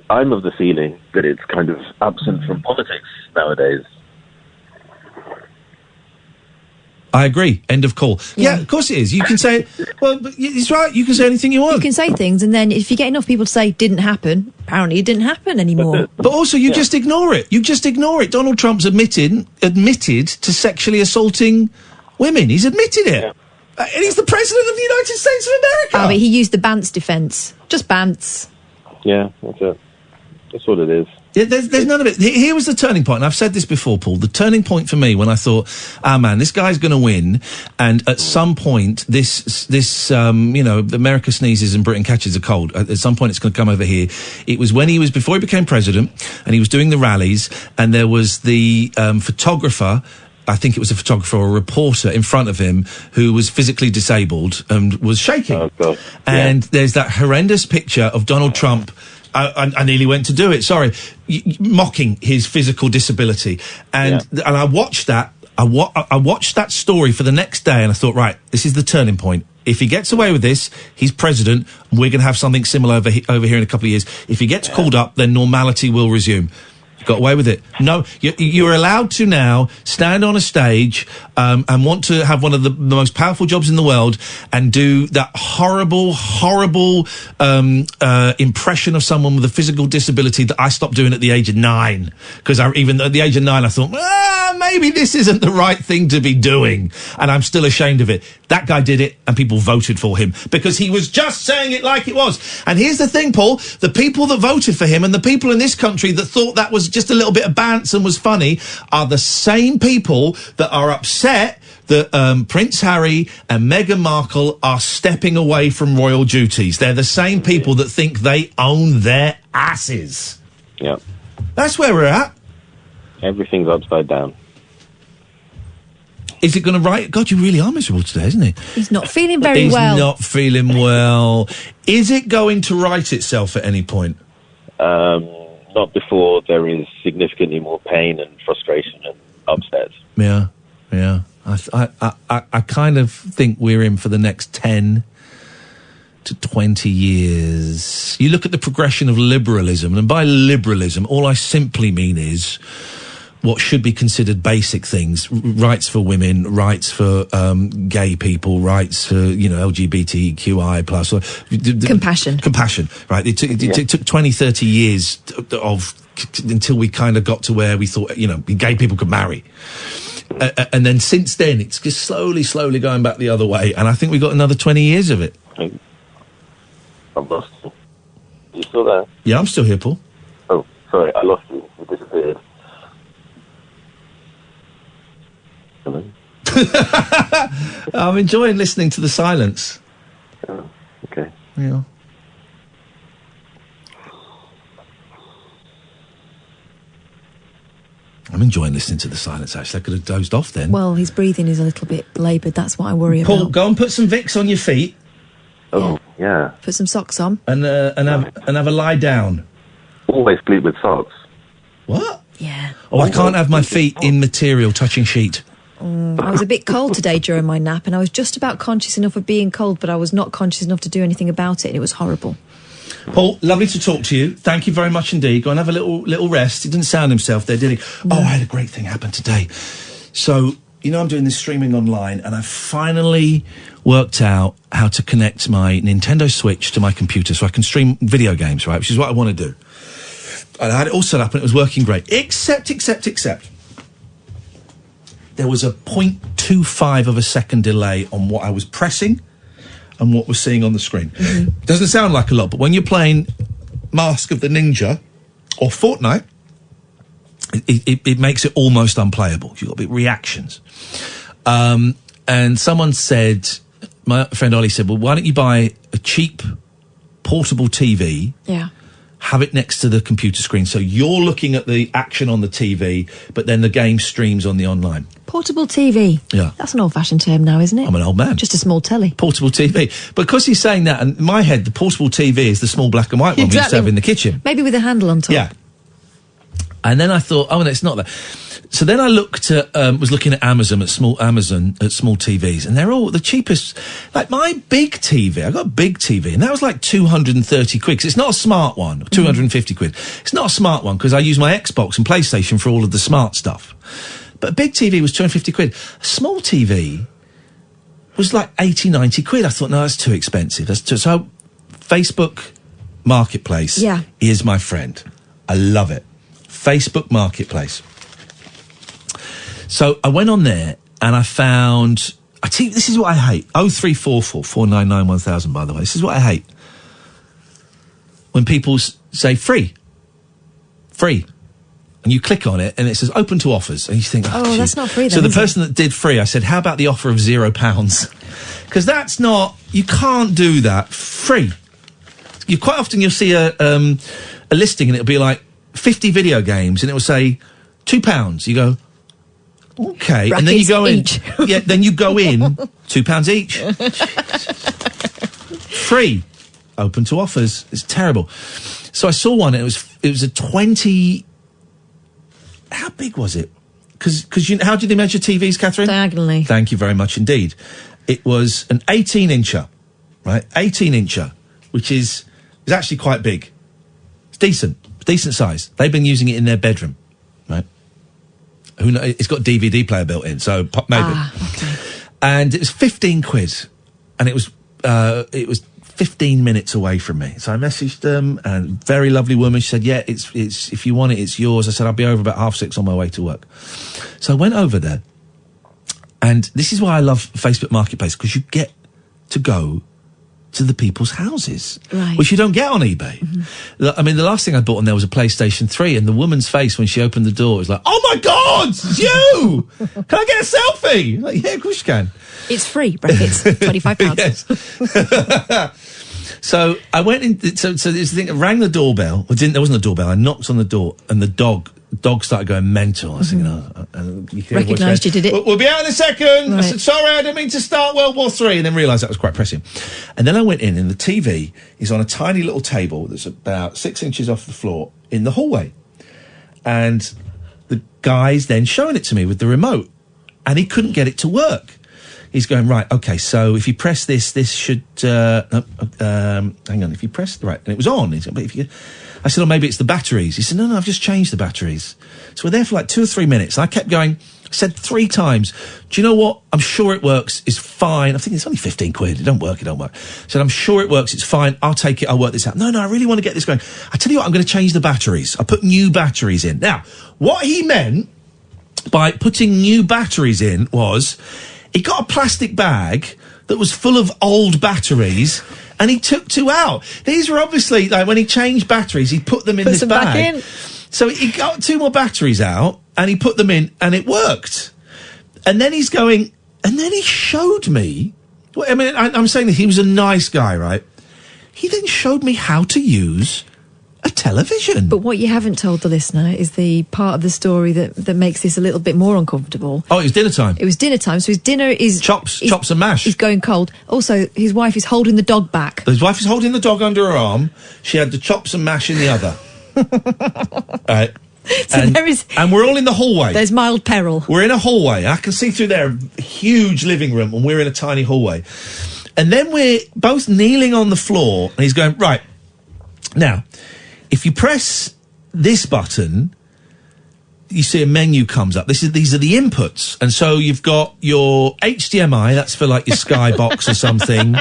I'm of the feeling that it's kind of absent from politics nowadays. I agree. End of call. Yeah, of course it is. You can say, well, but it's right. You can say anything you want. You can say things, and then if you get enough people to say didn't happen, apparently it didn't happen anymore. But also, you just ignore it. You just ignore it. Donald Trump's admitted to sexually assaulting women. He's admitted it. Yeah. And he's the president of the United States of America. Oh, but he used the Bantz defence. Just Bantz. Yeah, that's it. That's what it is. Yeah, there's none of it. Here was the turning point, and I've said this before, Paul. The turning point for me when I thought, man, this guy's going to win, and at some point, this America sneezes and Britain catches a cold. At some point, it's going to come over here. It was when before he became president, and he was doing the rallies, and there was the photographer. I think it was a photographer or a reporter in front of him who was physically disabled and was shaking. Oh, God. And there's that horrendous picture of Donald Trump. I nearly went to do it. Sorry, mocking his physical disability, and I watched that. I watched that story for the next day, and I thought, right, this is the turning point. If he gets away with this, he's president. We're going to have something similar over here in a couple of years. If he gets called up, then normality will resume. Got away with it. No, you're allowed to now stand on a stage and want to have one of the most powerful jobs in the world and do that horrible impression of someone with a physical disability that I stopped doing at the age of 9. Because even at the age of 9, I thought, maybe this isn't the right thing to be doing. And I'm still ashamed of it. That guy did it, and people voted for him because he was just saying it like it was. And here's the thing, Paul. The people that voted for him and the people in this country that thought that was just a little bit of bounce and was funny are the same people that are upset that Prince Harry and Meghan Markle are stepping away from royal duties. They're the same people that think they own their asses. Yeah. That's where we're at. Everything's upside down. Is it going to right? God, you really are miserable today, isn't he? He's not feeling very well. He's not feeling well. Is it going to right itself at any point? Not before there is significantly more pain and frustration and upset. Yeah. I kind of think we're in for the next 10 to 20 years. You look at the progression of liberalism, and by liberalism, all I simply mean is what should be considered basic things: rights for women, rights for gay people, rights for LGBTQI plus, compassion. Right? It took 20, 30 years until we kind of got to where we thought gay people could marry, and then since then it's just slowly going back the other way. And I think we got another 20 years of it. I've lost you. You still there? Yeah, I'm still here, Paul. Oh, sorry, I lost you. You disappeared. I'm enjoying listening to the silence. Oh, okay. Yeah. I'm enjoying listening to the silence, actually. I could have dozed off then. Well, his breathing is a little bit laboured. That's what I worry about. Paul, go and put some Vicks on your feet. Oh, yeah. Put some socks on. And have a lie down. Always sleep with socks. What? Yeah. Oh, I can't have my feet in material touching sheet. I was a bit cold today during my nap, and I was just about conscious enough of being cold, but I was not conscious enough to do anything about it, and it was horrible. Paul, lovely to talk to you. Thank you very much indeed. Go and have a little rest. He didn't sound himself there, did he? No. Oh, I had a great thing happen today. So, I'm doing this streaming online, and I finally worked out how to connect my Nintendo Switch to my computer so I can stream video games, right, which is what I want to do. And I had it all set up, and it was working great. Except. There was a 0.25 of a second delay on what I was pressing and what was seeing on the screen. Mm-hmm. Doesn't sound like a lot, but when you're playing Mask of the Ninja or Fortnite, it makes it almost unplayable. You've got big reactions. And someone said, my friend Ollie said, well, why don't you buy a cheap portable TV, have it next to the computer screen. So you're looking at the action on the TV, but then the game streams on the online. Portable TV. Yeah. That's an old-fashioned term now, isn't it? I'm an old man. Just a small telly. Portable TV. Because he's saying that, and in my head, the portable TV is the small black and white one we used to have in the kitchen. Maybe with a handle on top. Yeah. And then I thought, oh, no, it's not that. So then I looked at, was looking at Amazon at small TVs, and they're all the cheapest. Like my big TV, I got a big TV, and that was like 230 quid. 'Cause it's not a smart one, 250 quid. It's not a smart one because I use my Xbox and PlayStation for all of the smart stuff. But a big TV was 250 quid. A small TV was like 80, 90 quid. I thought, no, that's too expensive. So Facebook Marketplace is my friend. I love it. Facebook Marketplace. So I went on there and I found... I tell you, this is what I hate. 0344 499 1000, by the way. This is what I hate. When people say free. Free. And you click on it and it says open to offers. And you think, oh, that's not free then, so the is it? person that did free, I said, how about the offer of £0? Because that's not... You can't do that. Free. You quite often you'll see a listing and it'll be like 50 video games and it will say £2. You go... Okay, Brackets and then you go in. each. Yeah, then you go in, £2 each. Free. Open to offers. It's terrible. So I saw one, and it was a 20... How big was it? Because how do they measure TVs, Catherine? Diagonally. Thank you very much indeed. It was an 18-incher, right? 18-incher, which is actually quite big. It's decent size. They've been using it in their bedroom, right? Who knows? It's got DVD player built in, so maybe. Okay. And it was 15 quid, and it was 15 minutes away from me. So I messaged them, and very lovely woman. She said, "Yeah, it's if you want it, it's yours." I said, "I'll be over about 6:30 on my way to work." So I went over there, and this is why I love Facebook Marketplace, because you get to go to the people's houses, right, which you don't get on eBay. I mean, the last thing I bought on there was a PlayStation 3, and the woman's face when she opened the door was like, "Oh my God, it's you! Can I get a selfie?" Like, yeah, of course you can. It's free, brackets, £25. Yes. So I went in. So this thing, I rang the doorbell. There wasn't a doorbell. I knocked on the door, and the dog started going mental. I was thinking, Recognised you did it. We'll be out in a second. Right. I said, sorry, I didn't mean to start World War III, and then realised that was quite pressing. And then I went in, and the TV is on a tiny little table that's about 6 inches off the floor in the hallway. And the guy's then showing it to me with the remote, and he couldn't get it to work. He's going, right, okay, so if you press this should... hang on, if you press... Right, and it was on. He said, but if you... I said, oh, maybe it's the batteries. He said, no, I've just changed the batteries. So we're there for like 2 or 3 minutes. And I kept going, said 3 times, do you know what? I'm sure it works. It's fine. I think it's only 15 quid. It don't work. Said, I'm sure it works. It's fine. I'll take it. I'll work this out. No, I really want to get this going. I tell you what, I'm going to change the batteries. I put new batteries in. Now, what he meant by putting new batteries in was... He got a plastic bag that was full of old batteries, and he took 2 out. These were obviously, like, when he changed batteries, he put them in this bag. Back in. So he got 2 more batteries out, and he put them in, and it worked. And then he's going, and then he showed me, well, I mean, I'm saying that he was a nice guy, right? He then showed me how to use a television. But what you haven't told the listener is the part of the story that makes this a little bit more uncomfortable. Oh, it was dinner time. It was dinner time, so his dinner is... Chops and mash. He's going cold. Also, his wife is holding the dog back. His wife is holding the dog under her arm. She had the chops and mash in the other. Right. So and we're all in the hallway. There's mild peril. We're in a hallway. I can see through there a huge living room, and we're in a tiny hallway. And then we're both kneeling on the floor, and he's going, right, now... If you press this button, you see a menu comes up. These are the inputs. And so you've got your HDMI, that's for like your Skybox or something.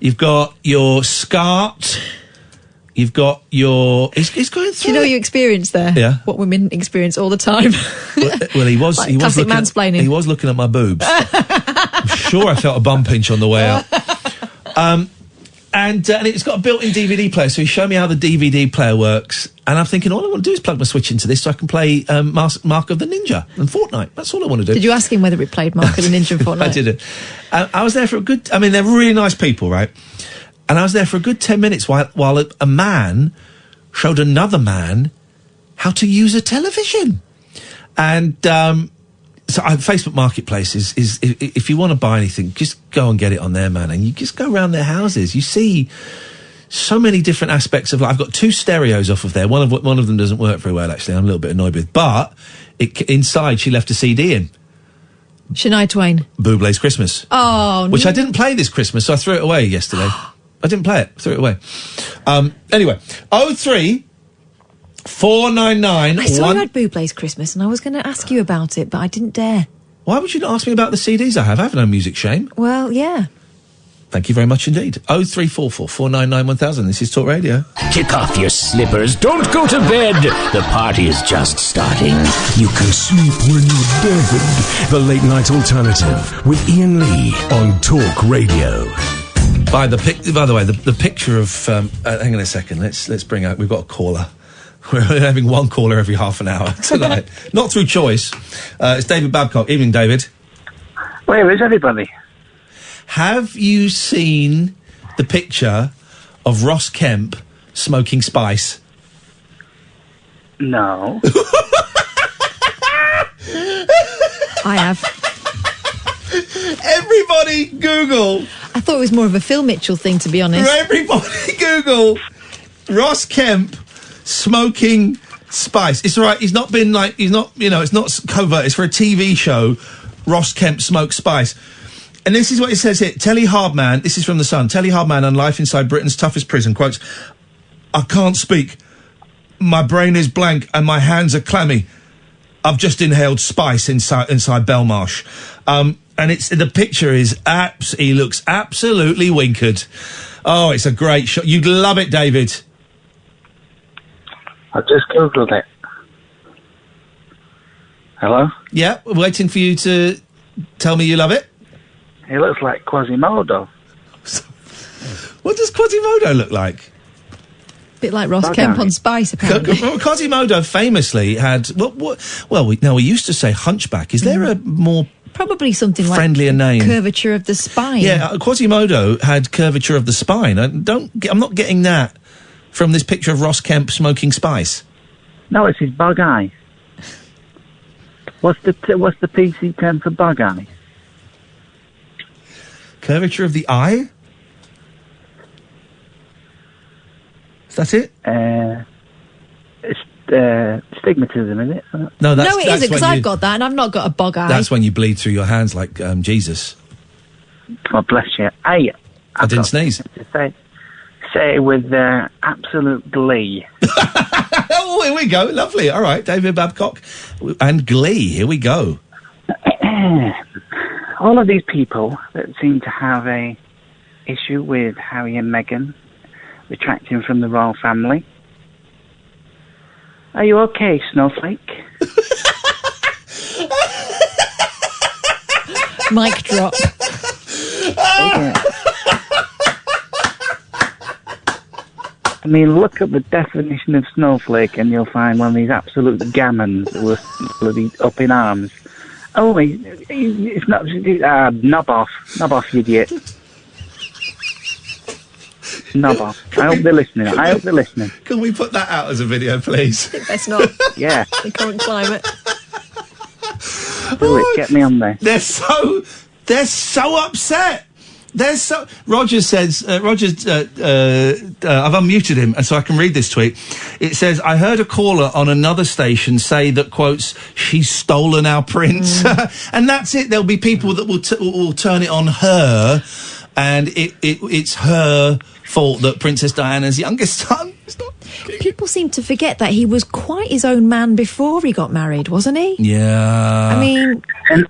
You've got your SCART. You've got your... He's going through. Do you know what you experience there? Yeah. What women experience all the time. Well, he was... Like he was classic looking mansplaining. He was looking at my boobs. I'm sure I felt a bum pinch on the way out. And it's got a built-in DVD player, so he showed me how the DVD player works. And I'm thinking, all I want to do is plug my Switch into this so I can play Mark of the Ninja and Fortnite. That's all I want to do. Did you ask him whether it played Mark of the Ninja and Fortnite? I didn't. I was there for a good... I mean, they're really nice people, right? And I was there for a good 10 minutes while a man showed another man how to use a television. And so Facebook Marketplace is if you want to buy anything, just go and get it on there, man. And you just go around their houses. You see so many different aspects of life. I've got 2 stereos off of there. One of them doesn't work very well, actually. I'm a little bit annoyed with. But inside, she left a CD in. Shania Twain. Bublé's Christmas. Oh, which I didn't play this Christmas, so I threw it away yesterday. I didn't play it. Threw it away. Anyway, 03 499. I saw you had Bublé's Christmas, and I was going to ask you about it, but I didn't dare. Why would you not ask me about the CDs I have? I have no music shame. Well, yeah. Thank you very much indeed. 0344 499 1000. This is Talk Radio. Kick off your slippers. Don't go to bed. The party is just starting. You can sleep when you're dead. The Late Night Alternative with Iain Lee on Talk Radio. By the way, the picture of hang on a second. Let's bring out. We've got a caller. We're having one caller every half an hour tonight. Not through choice. It's David Babcock. Evening, David. Where is everybody? Have you seen the picture of Ross Kemp smoking spice? No. I have. Everybody Google. I thought it was more of a Phil Mitchell thing, to be honest. Everybody Google Ross Kemp smoking spice. It's all right. It's not, it's not covert. It's for a TV show. Ross Kemp smokes spice. And this is what it says here. Telly Hardman, this is from The Sun. Telly Hardman on life inside Britain's toughest prison, quotes, I can't speak. My brain is blank and my hands are clammy. I've just inhaled spice inside Belmarsh. And the picture is he looks absolutely winkered. Oh, it's a great shot. You'd love it, David. I just Googled it. Hello? Yeah, we're waiting for you to tell me you love it. He looks like Quasimodo. What does Quasimodo look like? Bit like Ross Kemp on Spice, apparently. Quasimodo famously had we used to say hunchback. Is there a more probably something friendlier like name? Curvature of the spine. Yeah, Quasimodo had curvature of the spine. I'm not getting that from this picture of Ross Kemp smoking spice. No, it's his bug eye. What's the PC term for bug eye? Curvature of the eye? Is that it? It's stigmatism, isn't it? No, it isn't, because I've got that and I've not got a bug eye. That's when you bleed through your hands like Jesus. God bless you. I didn't sneeze. Say it with absolute glee. Oh, here we go. Lovely. All right, David Babcock and Glee. Here we go. All of these people that seem to have a issue with Harry and Meghan retracting from the royal family. Are you okay, Snowflake? Mic drop. Okay. I mean, look at the definition of snowflake and you'll find one of these absolute gammons who are bloody up in arms. Oh, it's not... knob off, you idiot. Knob off. I hope they're listening. Can we put that out as a video, please? Best not. Yeah. The current climate. Do it. Get me on there. They're so upset. Roger says, I've unmuted him, and so I can read this tweet. It says, I heard a caller on another station say that, quotes, she's stolen our prince. And that's it. There'll be people that will turn it on her, and it's her fault that Princess Diana's youngest son is not... People seem to forget that he was quite his own man before he got married, wasn't he? Yeah. I mean... And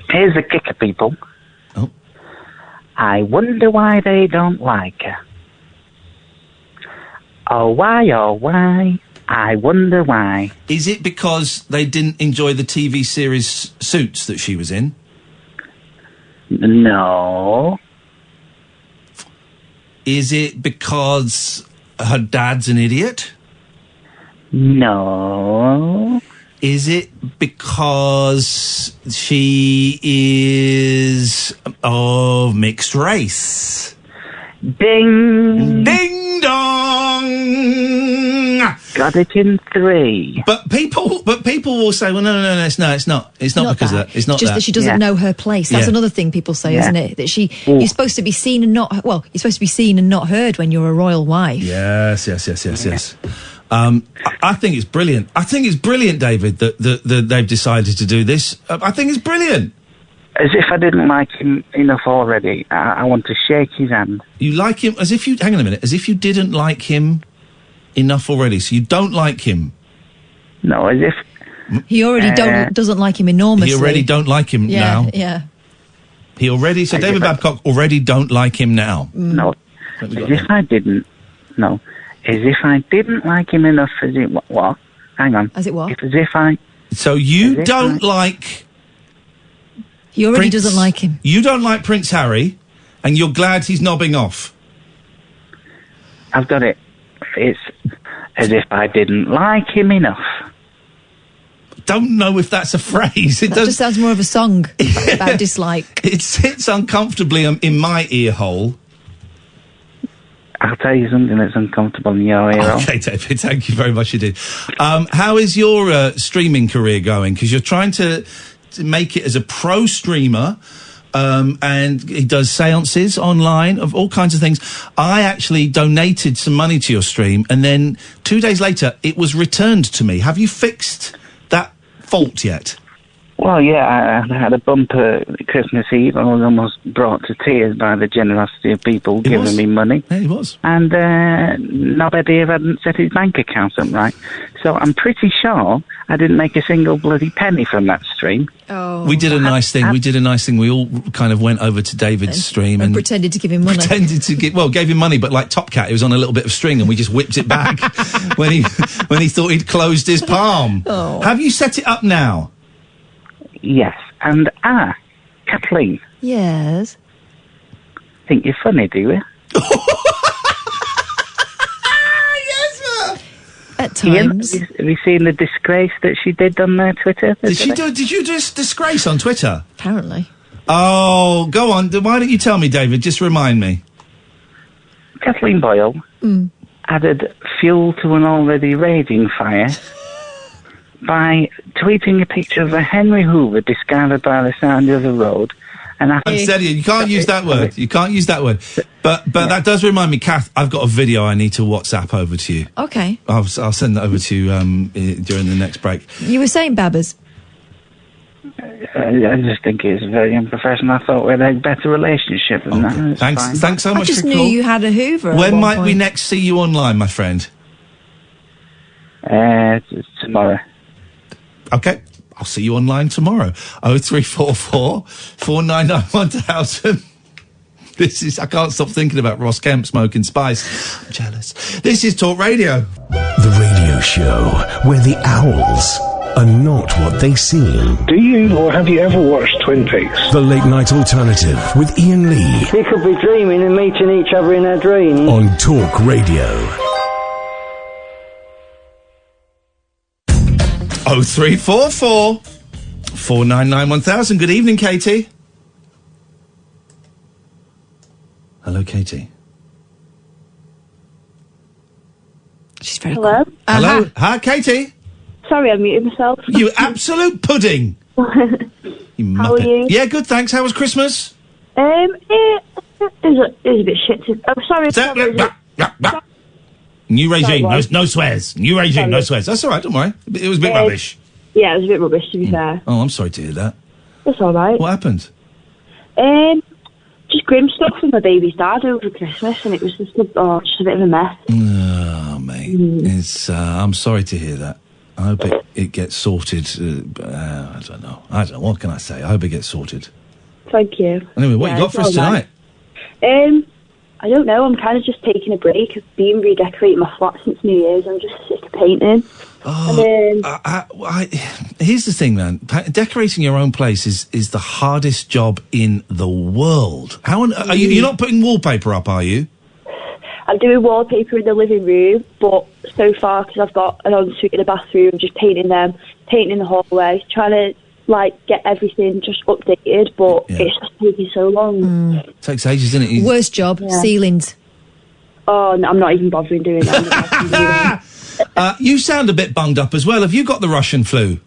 here's the kicker, people. Oh. I wonder why they don't like her. Oh, why, I wonder why. Is it because they didn't enjoy the TV series Suits that she was in? No. Is it because her dad's an idiot? No. Is it because she is of mixed race? Ding! Ding dong! Got it in 3. But people will say, well, no, it's not because of that. It's not just that she doesn't know her place. That's Yeah. another thing people say, Yeah. isn't it? That you're supposed to be seen and not. Well, you're supposed to be seen and not heard when you're a royal wife. Yes. I think it's brilliant. I think it's brilliant, David, that they've decided to do this. I think it's brilliant. As if I didn't like him enough already. I want to shake his hand. You like him as if you... Hang on a minute. As if you didn't like him enough already. So you don't like him. No, as if... He already doesn't like him enormously. He already don't like him now. Yeah. He already... So David Babcock already don't like him now. No. As if I didn't... No. As if I didn't like him enough as it... What? Hang on. As it what? As if I... So you don't like... He already doesn't like him. You don't like Prince Harry, and you're glad he's knobbing off. I've got it. It's as if I didn't like him enough. Don't know if that's a phrase. That just sounds more of a song about dislike. It sits uncomfortably in my ear hole. I'll tell you something that's uncomfortable in your ear hole. Okay, David, thank you very much indeed. How is your streaming career going? Because you're trying to make it as a pro streamer, and he does seances online of all kinds of things. I actually donated some money to your stream, and then 2 days later, it was returned to me. Have you fixed that fault yet? Well, yeah, I had a bumper Christmas Eve. I was almost brought to tears by the generosity of people giving me money. Yeah, he was. And nobody hadn't set his bank account up right. So I'm pretty sure I didn't make a single bloody penny from that stream. Oh. We did a nice thing. We all kind of went over to David's stream and pretended to give him money. Gave him money, but like Top Cat, it was on a little bit of string, and we just whipped it back when he thought he'd closed his palm. Oh. Have you set it up now? Yes. And Kathleen. Yes. Think you're funny, do you? At times. Iain, have you seen the disgrace that she did on their Twitter? Did you just disgrace on Twitter? Apparently. Oh, go on. Why don't you tell me, David? Just remind me. Kathleen Boyle added fuel to an already raging fire by tweeting a picture of a Henry Hoover discarded by the side of the road. And I'm telling you, you can't use that word. You can't use that word. But that does remind me, Kath, I've got a video I need to WhatsApp over to you. Okay. I'll send that over to you during the next break. You were saying, Babbers? I just think it's very unprofessional. I thought we had a better relationship than that. It's fine. Thanks so much I just for knew your call. you had a Hoover. When might we next see you online, my friend? Tomorrow. Okay. I'll see you online tomorrow. 0344 499 1000. I can't stop thinking about Ross Kemp smoking spice. I'm jealous. This is Talk Radio. The radio show where the owls are not what they seem. Do you or have you ever watched Twin Peaks? The Late Night Alternative with Iain Lee We could be dreaming and meeting each other in our dreams. on Talk Radio. 0344 499 1000. Good evening, Katie. Hello, Katie. She's very Hello? cool. Hello. Hi, Katie. Sorry, I muted myself. You absolute pudding. You How are muppet. you? Yeah, good, thanks. How was Christmas? It was a bit shit. I'm sorry. New regime, Sorry, no swears. New regime, no swears. That's all right, don't worry. It was a bit rubbish. Yeah, it was a bit rubbish, to be fair. Oh, I'm sorry to hear that. That's all right. What happened? Just grim stuff with my baby's dad over Christmas, and it was just a bit of a mess. Oh, mate. It's, I'm sorry to hear that. I hope it gets sorted. I don't know. What can I say? I hope it gets sorted. Thank you. Anyway, what you got for us tonight? I don't know. I'm kind of just taking a break. I've been redecorating my flat since New Year's. I'm just sick of painting. Here's the thing, man. Decorating your own place is the hardest job in the world. You're not putting wallpaper up, are you? I'm doing wallpaper in the living room, but so far, because I've got an ensuite in the bathroom, just painting the hallway, trying to like get everything just updated, but it's just taking so long. Takes ages, doesn't it? Worst job, ceilings. Oh, no, I'm not even bothering doing that. You sound a bit bunged up as well. Have you got the Russian flu?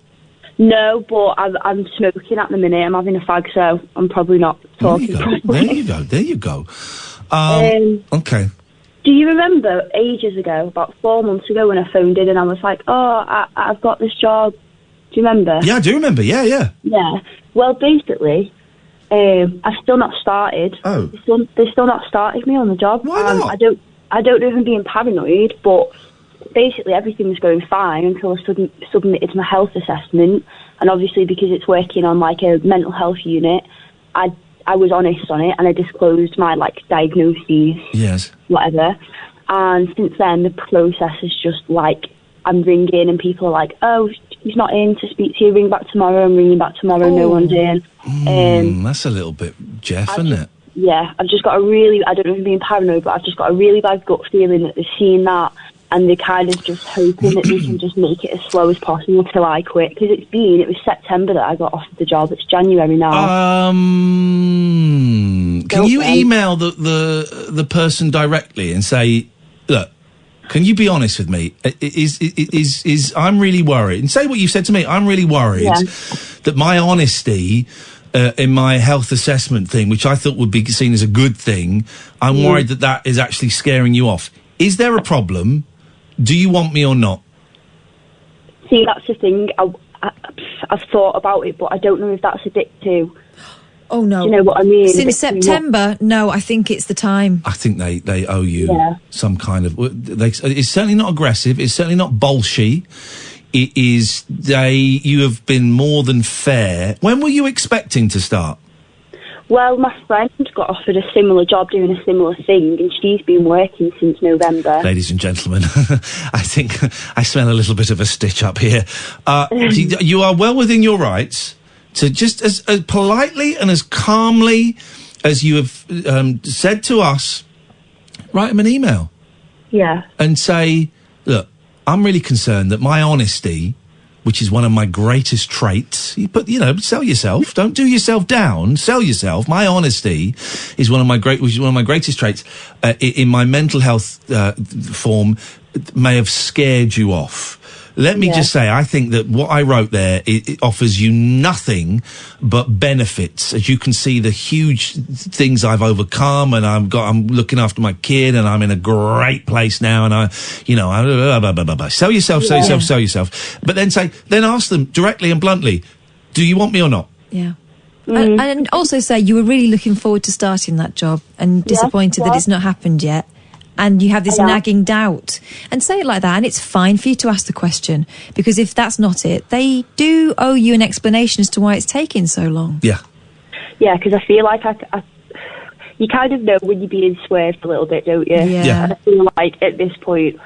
No, but I'm smoking at the minute. I'm having a fag, so I'm probably not talking properly. There you go. Okay. Do you remember ages ago, about 4 months ago, when I phoned in and I was like, I've got this job. Do you remember? Yeah, I do remember. Yeah. Yeah. Well, basically, I've still not started. Oh. They've still not started me on the job. Why not? I don't know if I'm being paranoid, but basically everything was going fine until I submitted my health assessment. And obviously, because it's working on like a mental health unit, I was honest on it and I disclosed my like diagnoses. Yes. Whatever. And since then, the process is just like I'm ringing and people are like, "Oh, he's not in to speak to you. Ring back tomorrow." I'm ringing back tomorrow. No one's in. That's a little bit Jeff, isn't it? Yeah, I've just got I don't know if I'm being paranoid, but I've just got a really bad gut feeling that they've seen that and they're kind of just hoping that they can just make it as slow as possible till I quit. Because it was September that I got offered the job. It's January now. Can you email the person directly and say, look, can you be honest with me? Is I'm really worried. And say what you said to me. I'm really worried that my honesty in my health assessment thing, which I thought would be seen as a good thing, I'm worried that is actually scaring you off. Is there a problem? Do you want me or not? See, that's the thing. I've thought about it, but I don't know if that's a bit too... Oh, no. Do you know what I mean? Since September, no, I think it's the time. I think they owe you some kind of... It's certainly not aggressive. It's certainly not bolshy. It is... You have been more than fair. When were you expecting to start? Well, my friend got offered a similar job doing a similar thing, and she's been working since November. Ladies and gentlemen, I think I smell a little bit of a stitch up here. You are well within your rights to just as politely and as calmly as you have said to us, write him an email. Yeah. And say, look, I'm really concerned that my honesty, which is one of my greatest traits. But, sell yourself. Don't do yourself down. Sell yourself. My honesty is one of my greatest traits. In my mental health form, may have scared you off. Let me just say, I think that what I wrote there, it offers you nothing but benefits. As you can see, the huge things I've overcome, and I'm looking after my kid, and I'm in a great place now, and sell yourself, sell yourself. But then ask them directly and bluntly, do you want me or not? Yeah. And also say you were really looking forward to starting that job and disappointed that it's not happened yet. And you have this nagging doubt. And say it like that, and it's fine for you to ask the question. Because if that's not it, they do owe you an explanation as to why it's taking so long. Yeah. Yeah, because I feel like you kind of know when you're being swerved a little bit, don't you? Yeah. And I feel like at this point,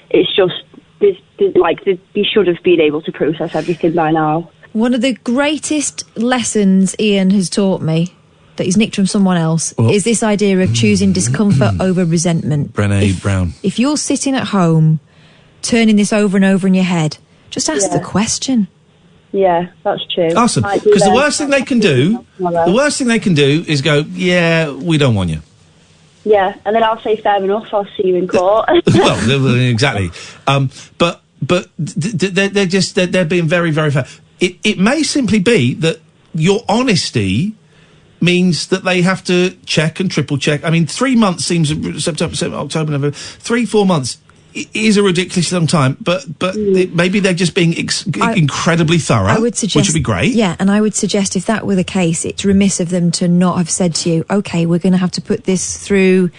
it's just, you should have been able to process everything by now. One of the greatest lessons Iain has taught me, that he's nicked from someone else, is this idea of choosing discomfort over resentment. Brené Brown. If you're sitting at home, turning this over and over in your head, just ask the question. Yeah, that's true. Awesome. Because the worst thing they can do is go, yeah, we don't want you. Yeah, and then I'll say fair enough, I'll see you in court. Well, exactly. But they're being very, very fair. It may simply be that your honesty means that they have to check and triple check. I mean, 3 months seems September, October, November. 3-4 months is a ridiculously long time. But maybe they're just being incredibly thorough. I would suggest, which would be great. Yeah, and I would suggest if that were the case, it's remiss of them to not have said to you, "Okay, we're going to have to put this through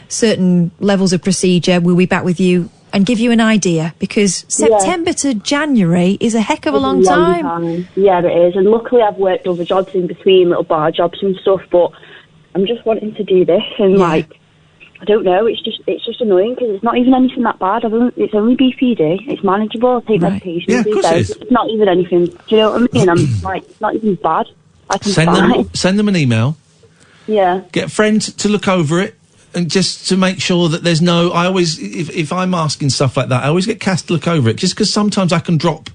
certain levels of procedure. We'll be back with you." And give you an idea, because September to January is a heck of a long time. Yeah, it is. And luckily I've worked other jobs in between, little bar jobs and stuff, but I'm just wanting to do this, and I don't know, it's just annoying, because it's not even anything that bad. It's only BPD, it's manageable, I take medication. Yeah, of course it is. It's not even anything, do you know what I mean? I'm like, it's not even bad. Send them an email. Yeah. Get a friend to look over it. And just to make sure that there's no... I always... If I'm asking stuff like that, I always get Cass to look over it, just because sometimes I can drop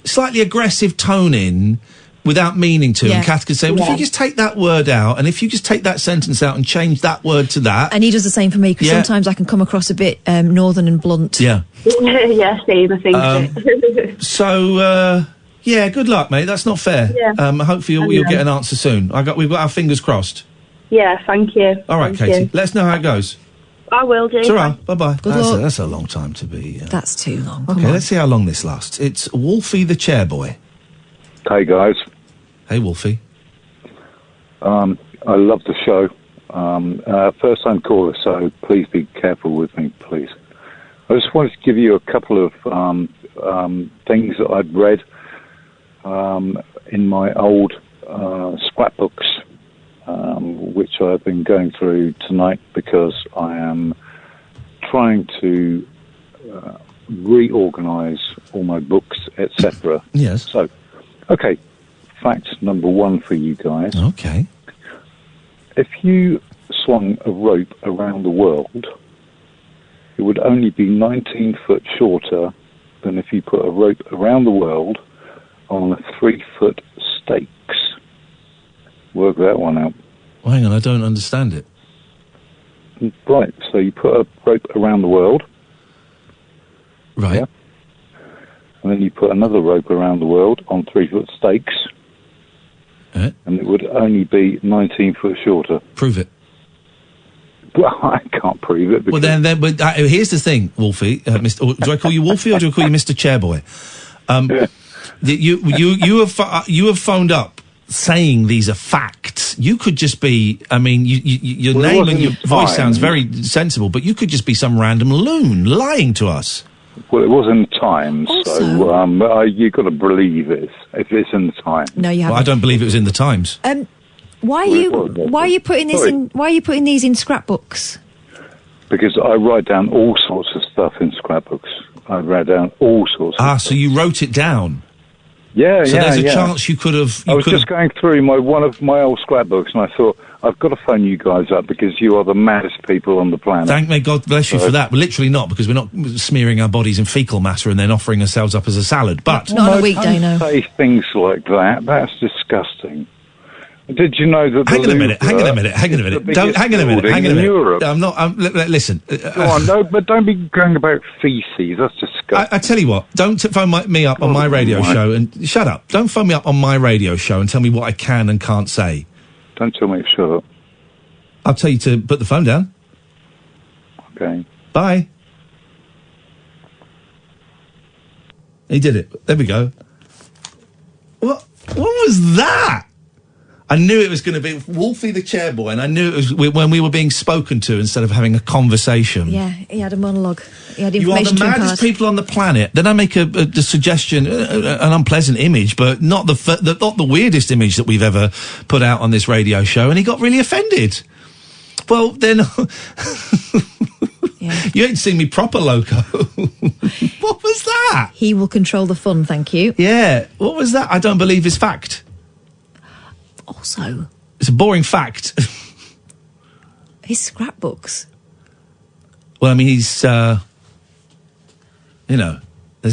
slightly aggressive tone in without meaning to. Yeah. And Kath could say, well, if you just take that word out, and if you just take that sentence out and change that word to that. And he does the same for me, because sometimes I can come across a bit northern and blunt. Yeah. Yeah, same, I think. So, yeah, good luck, mate. That's not fair. Yeah. Hopefully you'll get an answer soon. We've got our fingers crossed. Yeah, thank you. All right, Thank Katie. you. Let us know how it goes. I will do. Ta-ra. Bye-bye. Good luck. That's a long time to be... That's too long. Come Okay, on. let's see how long this lasts. It's Wolfie the Chairboy. Hey, guys. Hey, Wolfie. I love the show. First time caller, so please be careful with me, please. I just wanted to give you a couple of things that I'd read in my old scrapbooks, which I've been going through tonight because I am trying to reorganise all my books, etc. Yes. So, okay, fact number one for you guys. Okay. If you swung a rope around the world, it would only be 19 foot shorter than if you put a rope around the world on 3-foot stakes. Work that one out. Well, hang on, I don't understand it. Right, so you put a rope around the world. Right. Yeah, and then you put another rope around the world on 3-foot stakes. And it would only be 19 foot shorter. Prove it. Well, I can't prove it. Well, then here's the thing, Wolfie. Do I call you Wolfie or do I call you Mr. Chairboy? You have phoned up saying these are facts. You could just be. I mean, your name and your voice sounds very sensible, but you could just be some random loon lying to us. Well, it was in the Times, so you've got to believe it if it's in the Times. No, you haven't. Well, I don't believe it was in the Times. Why are you putting this in? Why are you putting these in scrapbooks? Because I write down all sorts of stuff in scrapbooks. I write down all sorts. So you wrote it down. Yeah, so there's a chance you could have. I was just going through one of my old scrapbooks, and I thought I've got to phone you guys up because you are the maddest people on the planet. Thank may God bless you for that. Well, literally not, because we're not smearing our bodies in fecal matter and then offering ourselves up as a salad. But not on a weekday, no. Say things like that. That's disgusting. Did you know that? Hang on a minute. Hang on a minute. Hang on a minute. Europe. I'm not. Listen. Go on, no, but don't be going about feces. That's disgusting. I tell you what. Don't phone me up on my radio show and shut up. Don't phone me up on my radio show and tell me what I can and can't say. Don't tell me to shut up. I'll tell you to put the phone down. Okay. Bye. He did it. There we go. What was that? I knew it was going to be Wolfie the Chairboy, and I knew it was when we were being spoken to instead of having a conversation. Yeah, he had a monologue. He had You are information the to impart. maddest people on the planet. Then I make the suggestion, an unpleasant image, but not the weirdest image that we've ever put out on this radio show, and he got really offended. Well, then... You ain't seen me proper loco. What was that? He will control the fun, thank you. Yeah, what was that? I don't believe is fact. Also... It's a boring fact. His scrapbooks. Well, I mean, he's, there's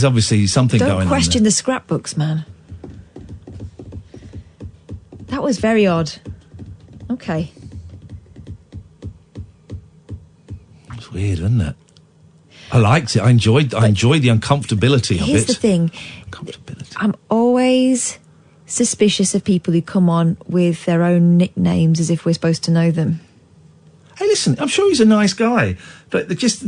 obviously something going on. Don't question the scrapbooks, man. That was very odd. Okay. It's weird, isn't it? I liked it. I enjoyed the uncomfortability of it. Here's the thing. I'm always suspicious of people who come on with their own nicknames as if we're supposed to know them. Hey, listen, I'm sure he's a nice guy, but just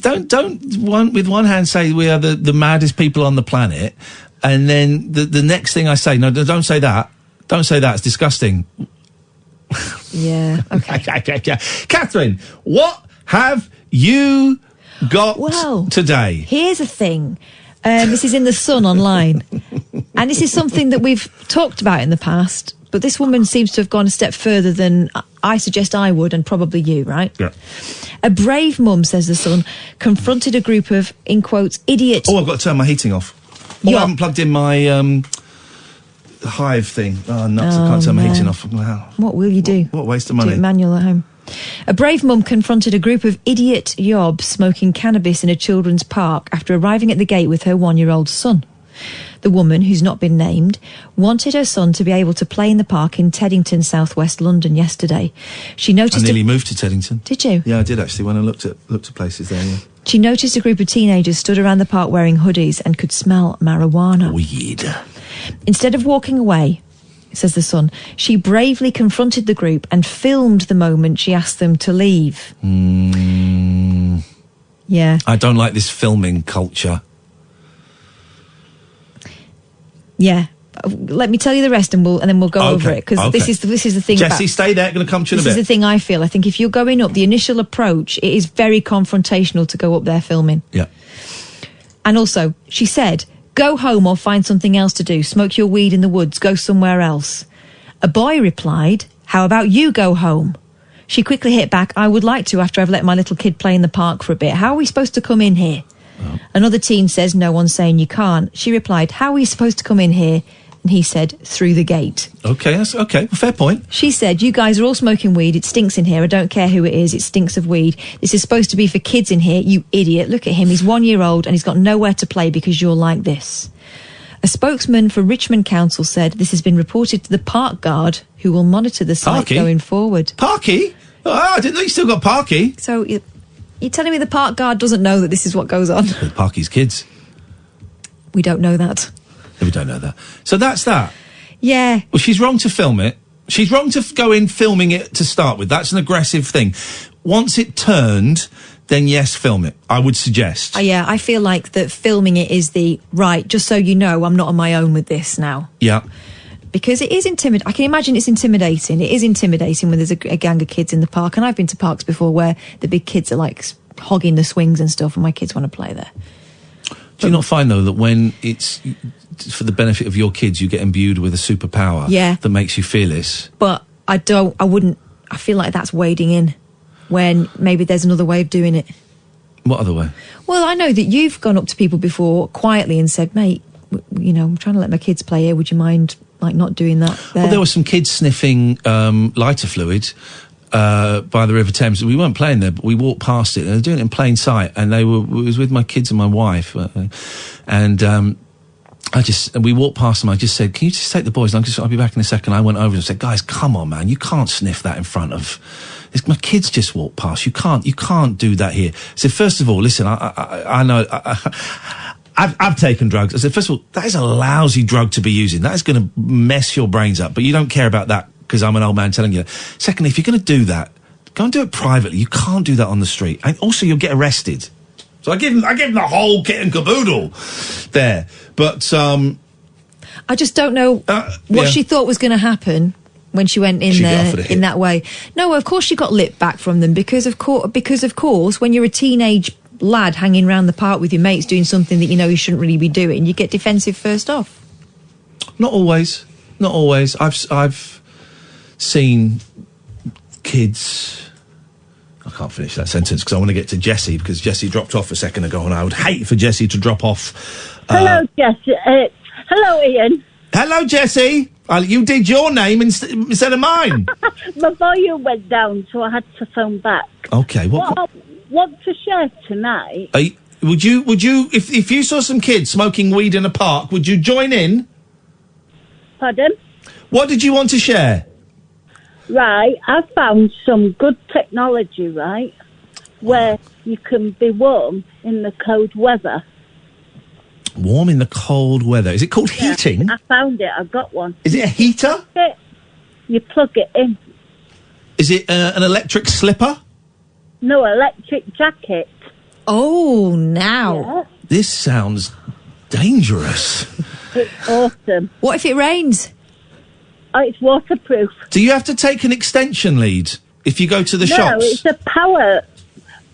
don't with one hand say we are the maddest people on the planet, and then the next thing I say, no, don't say that. Don't say that. It's disgusting. Yeah. Okay. Catherine, what have you got today? Here's the thing. This is in The Sun online. And this is something that we've talked about in the past, but this woman seems to have gone a step further than I suggest I would, and probably you, right? Yeah. A brave mum, says The Sun, confronted a group of, in quotes, idiot... Oh, I've got to turn my heating off. Oh, I haven't plugged in my Hive thing. Oh, nuts, I can't turn my heating off. Wow. What will you do? What a waste of money. Do it manual at home. A brave mum confronted a group of idiot yobs smoking cannabis in a children's park after arriving at the gate with her 1-year-old son. The woman, who's not been named, wanted her son to be able to play in the park in Teddington, southwest London yesterday. She noticed... I nearly moved to Teddington. Did you? Yeah, I did actually, when I looked at places there, yeah. She noticed a group of teenagers stood around the park wearing hoodies and could smell marijuana. Weird. Instead of walking away, says the son, she bravely confronted the group and filmed the moment she asked them to leave. Yeah. I don't like this filming culture. Yeah. Let me tell you the rest, and then we'll go over it, because this is the thing. Jessie, stay there. Going to come to you in a bit. This is the thing I feel. I think if you're going up, the initial approach, it is very confrontational to go up there filming. Yeah. And also, she said, "Go home or find something else to do. Smoke your weed in the woods. Go somewhere else." A boy replied, "How about you go home?" She quickly hit back, "I would like to after I've let my little kid play in the park for a bit. How are we supposed to come in here?" Oh. Another teen says, "No one's saying you can't." She replied, "How are we supposed to come in here?" And he said, "Through the gate." Okay, that's okay. Fair point. She said, "You guys are all smoking weed. It stinks in here. I don't care who it is. It stinks of weed. This is supposed to be for kids in here. You idiot. Look at him. He's 1 year old and he's got nowhere to play because you're like this." A spokesman for Richmond Council said this has been reported to the park guard, who will monitor the site going forward. Parky? Oh, I didn't know you still got Parky. So you're telling me the park guard doesn't know that this is what goes on? Parky's kids. We don't know that. We don't know that. So that's that. Yeah. Well, she's wrong to film it. She's wrong to go in filming it to start with. That's an aggressive thing. Once it turned, then yes, film it. I would suggest. Yeah, I feel like that filming it is the, right, just so you know, I'm not on my own with this now. Yeah. Because it is intimidating. I can imagine it's intimidating. It is intimidating when there's a gang of kids in the park. And I've been to parks before where the big kids are like hogging the swings and stuff, and my kids want to play there. Do you not find, though, that when it's for the benefit of your kids, you get imbued with a superpower that makes you fearless? But I feel like that's wading in when maybe there's another way of doing it. What other way? Well, I know that you've gone up to people before quietly and said, "Mate, you know, I'm trying to let my kids play here. Would you mind, like, not doing that there?" Well, there were some kids sniffing lighter fluid by the River Thames. We weren't playing there, but we walked past it, and they were doing it in plain sight. And it was with my kids and my wife, and we walked past them. I just said, "Can you just take the boys? I'll be back in a second." I went over and said, "Guys, come on, man! You can't sniff that in front of." My kids just walked past. You can't do that here. So first of all, listen, I know. I've taken drugs. I said, first of all, that is a lousy drug to be using. That is going to mess your brains up. But you don't care about that because I'm an old man telling you. Secondly, if you're going to do that, go and do it privately. You can't do that on the street. And also, you'll get arrested. So I give them the whole kit and caboodle there. But I just don't know what she thought was going to happen when she went in there in that way. No, of course she got lit back from them because of course, when you're a teenage lad hanging around the park with your mates doing something that you know you shouldn't really be doing, you get defensive first off. Not always. I've seen kids. I can't finish that sentence because I want to get to Jessie, because Jessie dropped off a second ago, and I would hate for Jessie to drop off. Hello, Jessie. Hello, Ian. Hello, Jessie. You did your name instead of mine. My volume went down, so I had to phone back. Okay. What I want to share tonight. Would you, if you saw some kids smoking weed in a park, would you join in? Pardon? What did you want to share? Right, I found some good technology, right, where you can be warm in the cold weather. Warm in the cold weather. Is it called heating? I found it. I've got one. Is it a heater? You plug it in. Is it an electric slipper? No, electric jacket. Oh, now. Yeah. This sounds dangerous. It's awesome. What if it rains? Oh, it's waterproof. Do you have to take an extension lead if you go to the shops? No, it's a power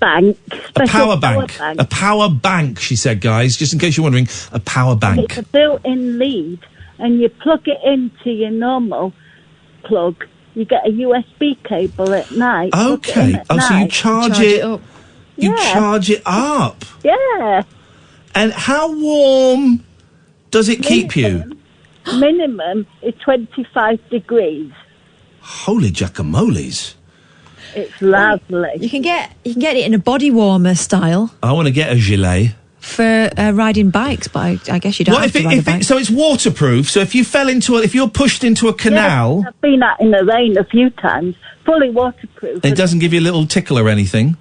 bank. A power bank. A power bank, she said, guys, just in case you're wondering. A power bank. It's a built-in lead, and you plug it into your normal plug. You get a USB cable at night. Okay. So you charge it up. You charge it up. Yeah. And how warm does it keep you? Minimum is 25 degrees. Holy jackamoles. It's lovely. You can get it in a body warmer style. I want to get a gilet. for riding bikes, but I guess you don't have to ride a bike. So it's waterproof, so if you fell into if you're pushed into a canal... Yes, I've been out in the rain a few times, fully waterproof. It doesn't give you a little tickle or anything?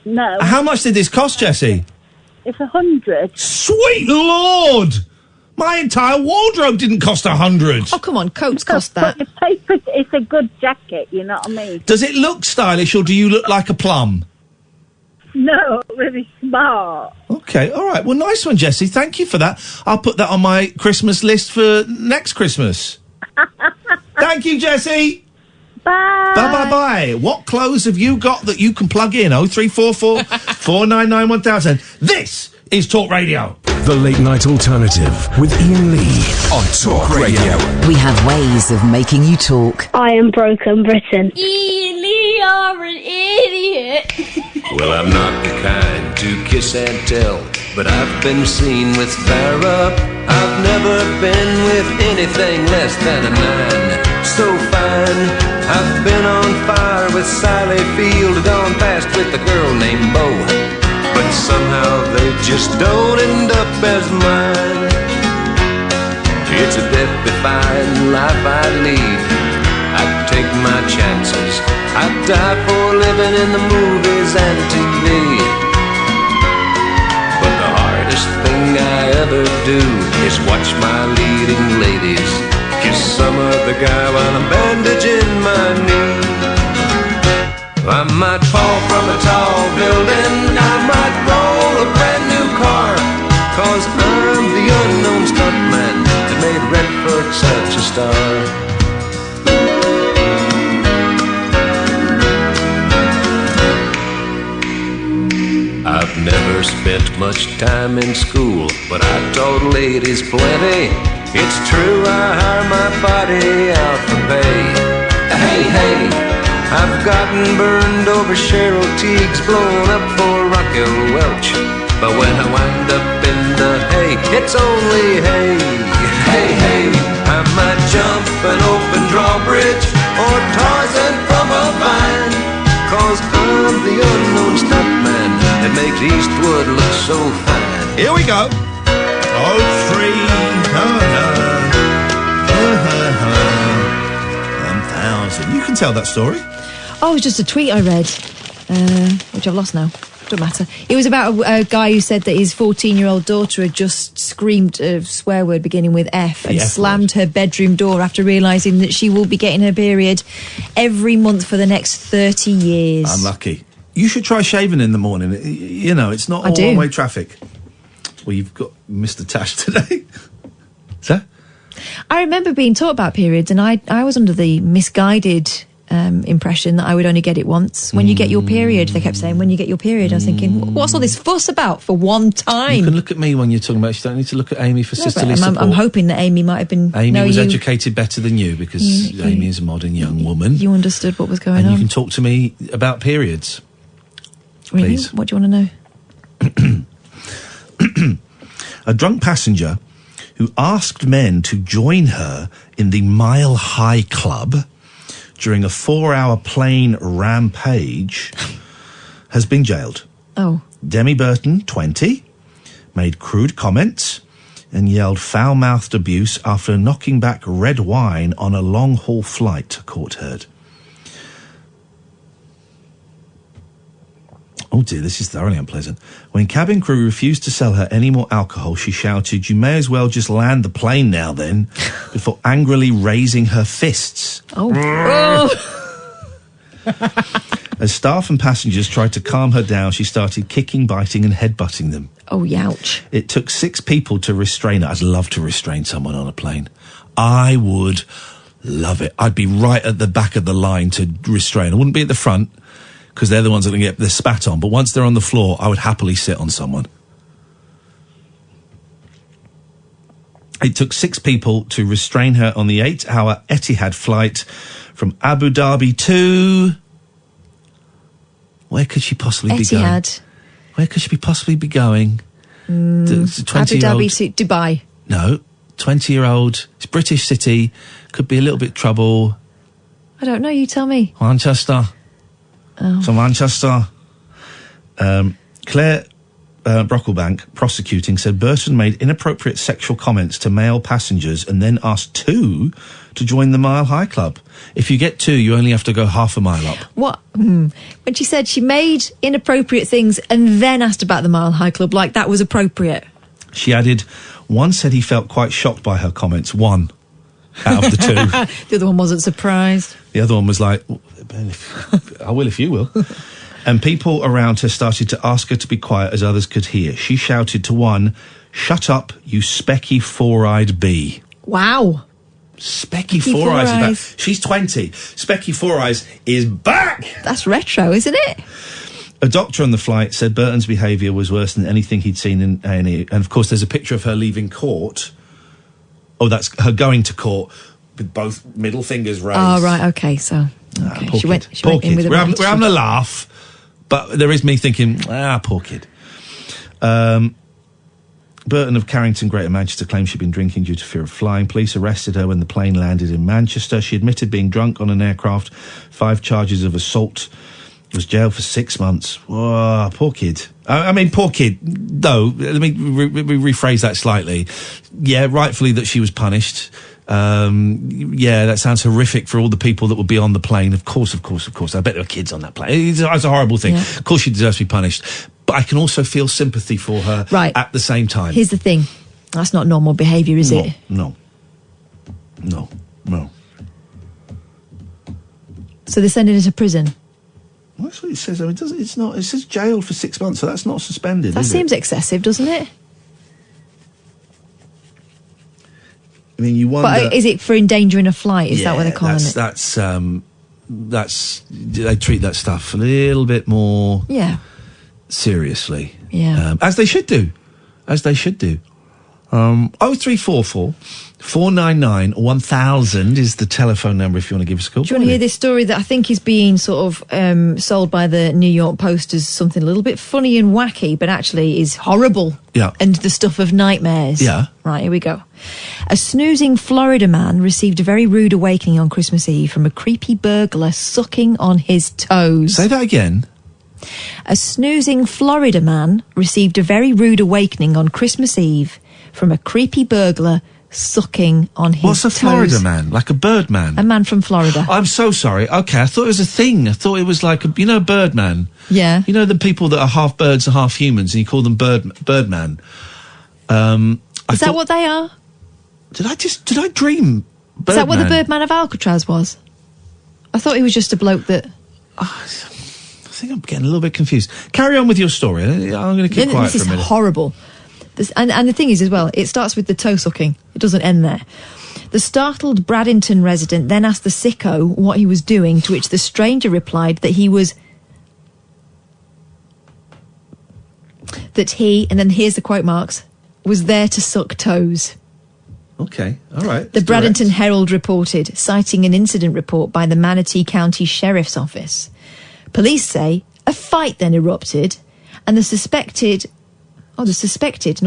No. How much did this cost, Jessie? It's 100. Sweet Lord! My entire wardrobe didn't cost 100. Oh, come on, coats cost that. It's a good jacket, you know what I mean? Does it look stylish, or do you look like a plum? No, really smart. Okay, all right. Well, nice one, Jessie. Thank you for that. I'll put that on my Christmas list for next Christmas. Thank you, Jessie. Bye. Bye. What clothes have you got that you can plug in? 0344 499 1000. This is Talk Radio. The Late Night Alternative with Iain Lee on Talk Radio. We have ways of making you talk. I am Broken Britain. Iain Lee, you're an idiot. Well, I'm not the kind to kiss and tell, but I've been seen with Farrah. I've never been with anything less than a 9. So fine. I've been on fire with Sally Field, gone past with a girl named Bo, but somehow they just don't end up as mine. It's a death-defying life I lead. I take my chances. I die for living in the movies and TV. But the hardest thing I ever do is watch my leading ladies kiss some other guy while I'm bandaging my knee. I might fall from a tall building, I might roll a brand new car, 'cause I'm the unknown stuntman that made Redford such a star. I've never spent much time in school, but I taught ladies plenty. It's true, I hire my body out for pay. Hey, I've gotten burned over Cheryl Teague's, blown up for Raquel Welch. But when I wind up in the hay, it's only hay. Hey, I might jump an open drawbridge or Tarzan from a vine, 'cause I'm the unknown stuntman that makes Eastwood look so fine. Here we go. 1000. You can tell that story. Oh, it was just a tweet I read, which I've lost now. Don't matter. It was about a guy who said that his 14-year-old daughter had just screamed a swear word beginning with F and slammed her bedroom door after realising that she will be getting her period every month for the next 30 years. Unlucky. You should try shaving in the morning. You know, it's not all one-way traffic. Well, you've got Mr. Tash today. Sir? I remember being taught about periods, and I was under the misguided impression that I would only get it once. When you get your period, they kept saying, when you get your period. I was thinking, what's all this fuss about for one time? You can look at me when you're talking about it. You don't need to look at Amy for sisterly support. I'm hoping that Amy might have been... Amy was educated better than you, because Amy is a modern young woman. You understood what was going on. And you can talk to me about periods. Really? Please. What do you want to know? A drunk passenger who asked men to join her in the Mile High Club during a 4-hour plane rampage has been jailed. Oh. Demi Burton, 20, made crude comments and yelled foul-mouthed abuse after knocking back red wine on a long-haul flight, a court heard. Oh dear, this is thoroughly unpleasant. When cabin crew refused to sell her any more alcohol, she shouted, "You may as well just land the plane now then," before angrily raising her fists. Oh. As staff and passengers tried to calm her down, she started kicking, biting and headbutting them. Oh, youch. It took 6 people to restrain her. I'd love to restrain someone on a plane. I would love it. I'd be right at the back of the line to restrain. I wouldn't be at the front, because they're the ones that are going to get the spat on. But once they're on the floor, I would happily sit on someone. It took 6 people to restrain her on the 8-hour Etihad flight from Abu Dhabi to... Where could she possibly be going? Etihad. Where could she possibly be going? Abu Dhabi to Dubai. No, 20-year-old. It's British city. Could be a little bit trouble. I don't know, you tell me. Manchester. Oh. So Manchester. Claire Brocklebank, prosecuting, said Burton made inappropriate sexual comments to male passengers and then asked two to join the Mile High Club. If you get two, you only have to go half a mile up. What? When she said she made inappropriate things and then asked about the Mile High Club, like that was appropriate. She added, one said he felt quite shocked by her comments. One out of the two. The other one wasn't surprised. The other one was like, I will if you will. And people around her started to ask her to be quiet as others could hear. She shouted to one, "Shut up, you specky four-eyed bee." Wow. Specky Four Eyes is back. She's 20. Specky Four Eyes is back! That's retro, isn't it? A doctor on the flight said Burton's behaviour was worse than anything he'd seen in A&E. And, of course, there's a picture of her leaving court. Oh, that's her going to court with both middle fingers raised. Oh, right, okay, so... Okay. Poor She kid. went Poor in kid. with a We're having attitude. a laugh, but there is me thinking, poor kid. Burton of Carrington, Greater Manchester, claimed she'd been drinking due to fear of flying. Police arrested her when the plane landed in Manchester. She admitted being drunk on an aircraft. 5 charges of assault. Was jailed for 6 months. Oh, poor kid. I mean, poor kid. Though, let me rephrase that slightly. Yeah, rightfully that she was punished. Yeah, that sounds horrific for all the people that would be on the plane. Of course. I bet there were kids on that plane. It's a horrible thing. Yeah. Of course she deserves to be punished. But I can also feel sympathy for her at the same time. Here's the thing. That's not normal behaviour, is it? No. So they're sending her to prison? Well, that's what it says. I mean, it's not. It says jailed for 6 months, so that's not suspended, That seems excessive, doesn't it? I mean, you wonder... But is it for endangering a flight? Is that what they're calling it? That's they treat that stuff a little bit more seriously. Yeah. As they should do. 0344 499 1000 is the telephone number if you want to give us a call. Do you want to hear this story that I think is being sort of sold by the New York Post as something a little bit funny and wacky, but actually is horrible? Yeah. And the stuff of nightmares. Yeah. Right, here we go. A snoozing Florida man received a very rude awakening on Christmas Eve from a creepy burglar sucking on his toes. Say that again. A snoozing Florida man received a very rude awakening on Christmas Eve from a creepy burglar sucking on his What's a toes. Florida man? Like a bird man? A man from Florida. I'm so sorry. Okay, I thought it was a thing. I thought it was like, a bird man. Yeah. You know the people that are half birds and half humans, and you call them birdman. Is that what they are? Did I dream birdman? Is that what the Birdman of Alcatraz was? I thought he was just a bloke that... I think I'm getting a little bit confused. Carry on with your story. I'm going to keep quiet for a minute. This is horrible. And the thing is, as well, it starts with the toe sucking. It doesn't end there. The startled Braddington resident then asked the sicko what he was doing, to which the stranger replied that he, and then here's the quote marks, was there to suck toes. Okay, all right. The Braddington Herald reported, citing an incident report by the Manatee County Sheriff's Office. Police say a fight then erupted, and the suspected, not the suspected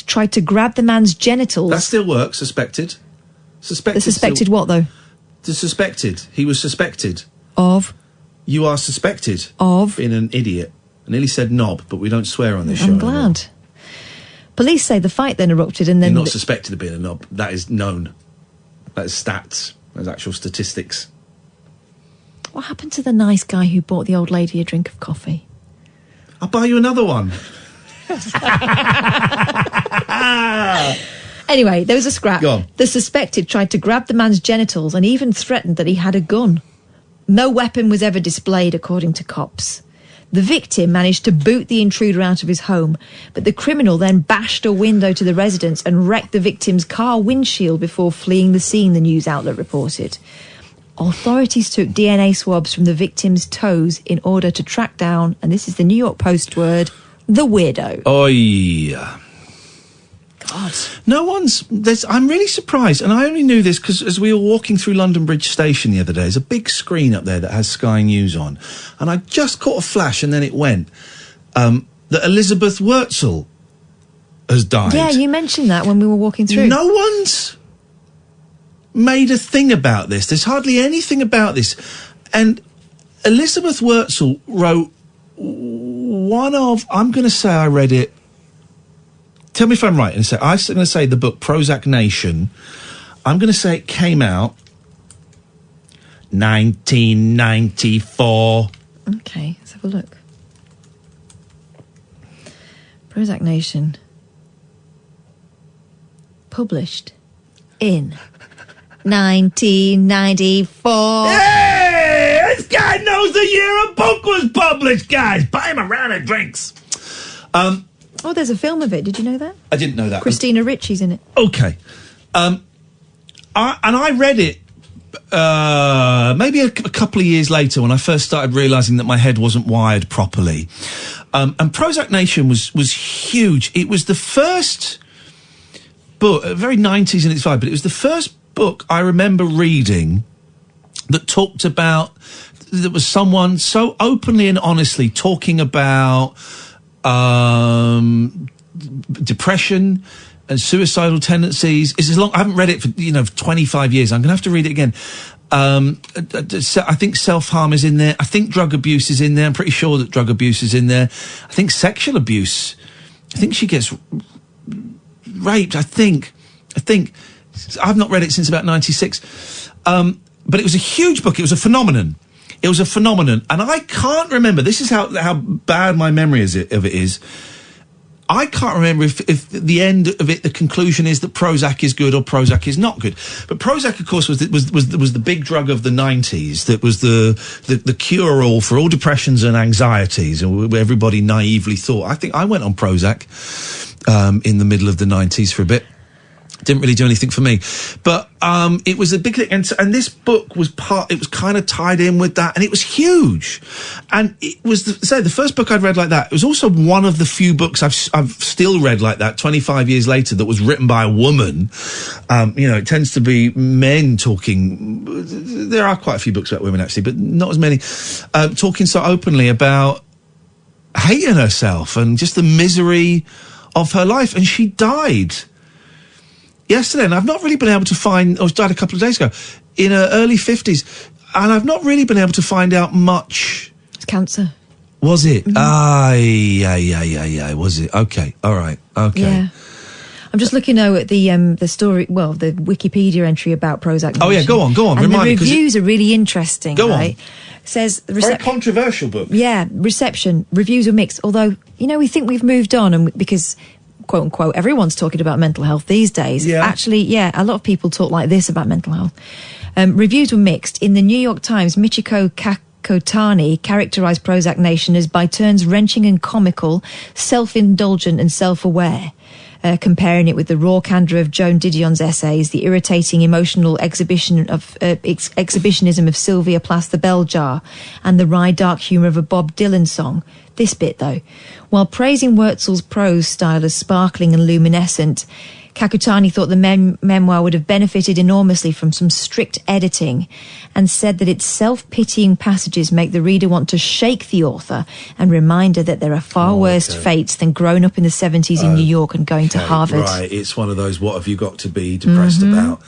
tried to grab the man's genitals. That still works, suspected. The suspected what, though? The suspected. He was suspected. Of? You are suspected. Of? Being an idiot. I nearly said knob, but we don't swear on this show. I'm glad. Police say the fight then erupted and then... You're not suspected of being a knob. That is known. That is stats. That is actual statistics. What happened to the nice guy who bought the old lady a drink of coffee? I'll buy you another one. Anyway, there was a scrap. Go on. The suspected tried to grab the man's genitals and even threatened that he had a gun. No weapon was ever displayed, according to cops. The victim managed to boot the intruder out of his home, but the criminal then bashed a window to the residence and wrecked the victim's car windshield before fleeing the scene, the news outlet reported. Authorities took DNA swabs from the victim's toes in order to track down, and this is the New York Post word, the weirdo. Oi. God. I'm really surprised, and I only knew this because as we were walking through London Bridge Station the other day, there's a big screen up there that has Sky News on, and I just caught a flash and then it went, that Elizabeth Wurtzel has died. Yeah, you mentioned that when we were walking through. No one's made a thing about this. There's hardly anything about this. And Elizabeth Wurtzel wrote I'm going to say I read it. Tell me if I'm right. I'm going to say the book Prozac Nation. I'm going to say it came out 1994. Okay, let's have a look. Prozac Nation. Published in 1994. Hey! This guy knows the year a book was published, guys. Buy him a round of drinks. Oh, there's a film of it. Did you know that? I didn't know that. Christina Ricci's in it. Okay. I read it maybe a couple of years later when I first started realising that my head wasn't wired properly. And Prozac Nation was huge. It was the first book, very 90s in its vibe, but it was the first book I remember reading that talked about, that was someone so openly and honestly talking about depression and suicidal tendencies. I haven't read it for 25 years. I'm going to have to read it again. I think self-harm is in there. I think drug abuse is in there. I'm pretty sure that drug abuse is in there. I think sexual abuse. I think she gets raped. I think. I've not read it since about 96. But it was a huge book. It was a phenomenon. And I can't remember. This is how bad my memory of it is. I can't remember if the end of it, the conclusion is that Prozac is good or Prozac is not good. But Prozac, of course, was the big drug of the 90s. That was the cure-all for all depressions and anxieties, and everybody naively thought. I think I went on Prozac in the middle of the 90s for a bit. Didn't really do anything for me, but it was a big thing, and this book was it was kind of tied in with that, and it was huge. And it was the first book I'd read like that. It was also one of the few books I've still read like that 25 years later that was written by a woman. It tends to be men talking. There are quite a few books about women actually, but not as many talking so openly about hating herself and just the misery of her life. And she died yesterday, and I've not really been able to find. She died a couple of days ago, in her early 50s, and I've not really been able to find out much. It's cancer. Was it? Yeah. Was it? Okay. All right. Okay. Yeah. I'm just looking now at the story. Well, the Wikipedia entry about Prozac Nation. Oh yeah, go on. And remind the reviews are really interesting. Go right? on. It says very controversial book. Yeah, reception reviews were mixed. Although we think we've moved on, and because, quote unquote, everyone's talking about mental health these days. Yeah. Actually, a lot of people talk like this about mental health. Reviews were mixed. In the New York Times, Michiko Kakotani characterised Prozac Nation as by turns wrenching and comical, self-indulgent and self-aware. Comparing it with the raw candour of Joan Didion's essays, the irritating emotional exhibitionism of Sylvia Plath the Bell Jar, and the wry dark humour of a Bob Dylan song. This bit, though. While praising Wurzel's prose style as sparkling and luminescent, Kakutani thought the memoir would have benefited enormously from some strict editing, and said that its self-pitying passages make the reader want to shake the author and remind her that there are far worse fates than growing up in the 70s in New York and going to Harvard. Right, it's one of those what have you got to be depressed about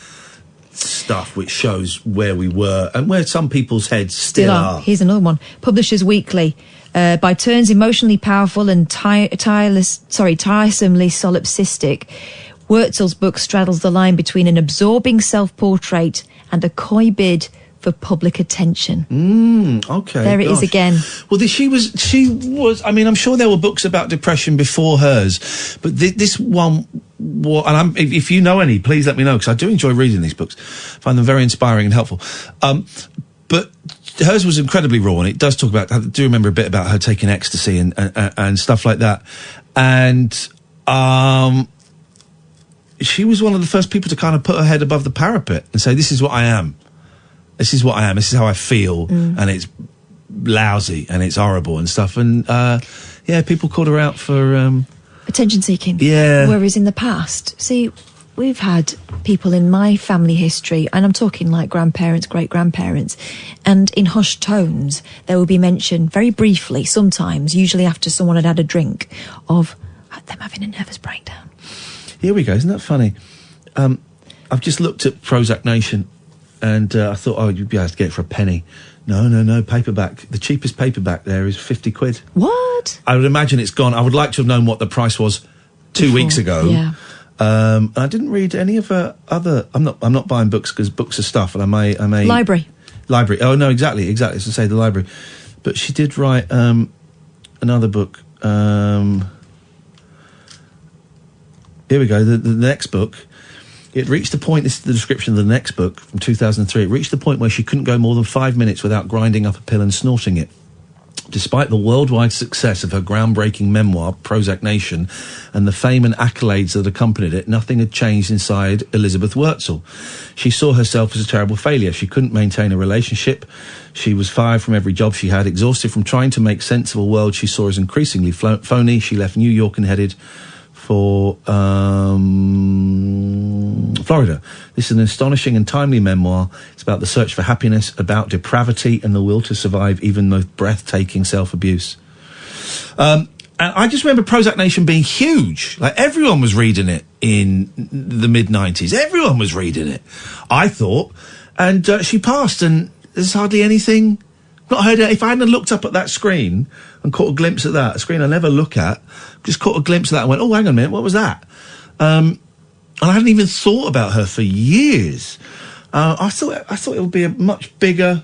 stuff, which shows where we were and where some people's heads still are. Here's another one. Publishers Weekly. By turns emotionally powerful and tiresomely solipsistic, Wurzel's book straddles the line between an absorbing self-portrait and a coy bid for public attention. Okay. There it is again. Well, she was. I mean, I'm sure there were books about depression before hers, but this one. And if you know any, please let me know, because I do enjoy reading these books. I find them very inspiring and helpful. But hers was incredibly raw, and it does talk about. I do remember a bit about her taking ecstasy and stuff like that, and she was one of the first people to kind of put her head above the parapet and say, "This is what I am. This is what I am. This is how I feel, and it's lousy and it's horrible and stuff." And people called her out for attention seeking. Yeah. Whereas in the past, see, we've had people in my family history, and I'm talking like grandparents, great-grandparents, and in hushed tones, there will be mention very briefly, sometimes, usually after someone had had a drink, of them having a nervous breakdown. Here we go. Isn't that funny? I've just looked at Prozac Nation, and I thought, you'd be able to get it for a penny No, paperback. The cheapest paperback there is 50 quid. What? I would imagine it's gone. I would like to have known what the price was 2 weeks ago. Yeah. I didn't read any of her other. I'm not buying books because books are stuff, and I may. Library. Oh no, exactly. As I say, the library. But she did write another book. Here we go. The next book. It reached the point, this is the description of the next book from 2003, it reached the point where she couldn't go more than 5 minutes without grinding up a pill and snorting it. Despite the worldwide success of her groundbreaking memoir, Prozac Nation, and the fame and accolades that accompanied it, nothing had changed inside Elizabeth Wurtzel. She saw herself as a terrible failure. She couldn't maintain a relationship. She was fired from every job she had. Exhausted from trying to make sense of a world she saw as increasingly phony, she left New York and headed for Florida. This is an astonishing and timely memoir. It's about the search for happiness, about depravity and the will to survive even the breathtaking self-abuse. And I just remember Prozac Nation being huge. Like, everyone was reading it in the mid-90s. Everyone was reading it, I thought. And she passed, and there's hardly anything... Not heard it. If I hadn't looked up at that screen and caught a glimpse of that, a screen I never look at, just caught a glimpse of that and went, oh, hang on a minute, what was that? And I hadn't even thought about her for years. I thought it would be a much bigger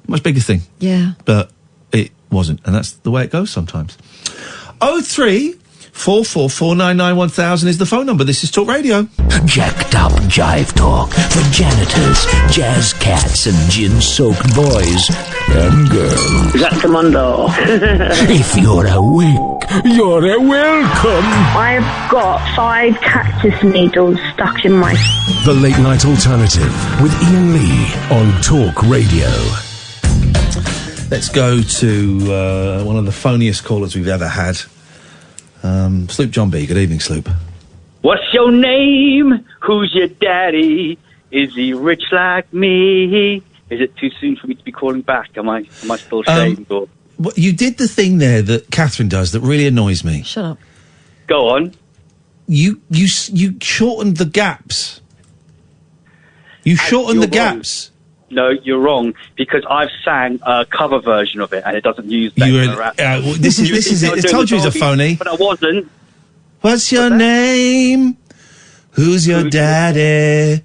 thing. Yeah. But it wasn't, and that's the way it goes sometimes. 03444991000 is the phone number. This is Talk Radio. Jacked up jive talk for janitors, jazz cats, and gin-soaked boys and girls. Is that Commando? If you're awake, you're welcome. I've got 5 cactus needles stuck in my... The Late Night Alternative with Iain Lee on Talk Radio. Let's go to one of the phoniest callers we've ever had. Sloop John B. Good evening, Sloop. What's your name? Who's your daddy? Is he rich like me? Is it too soon for me to be calling back? Am I still ashamed? Or? Well, you did the thing there that Catherine does that really annoys me. Shut up. Go on. You shortened the gaps. You shortened the gaps. No, you're wrong, because I've sang a cover version of it, and it doesn't use that rap. This is it. I told you he's a phony. But I wasn't. What's your name? Who's your daddy?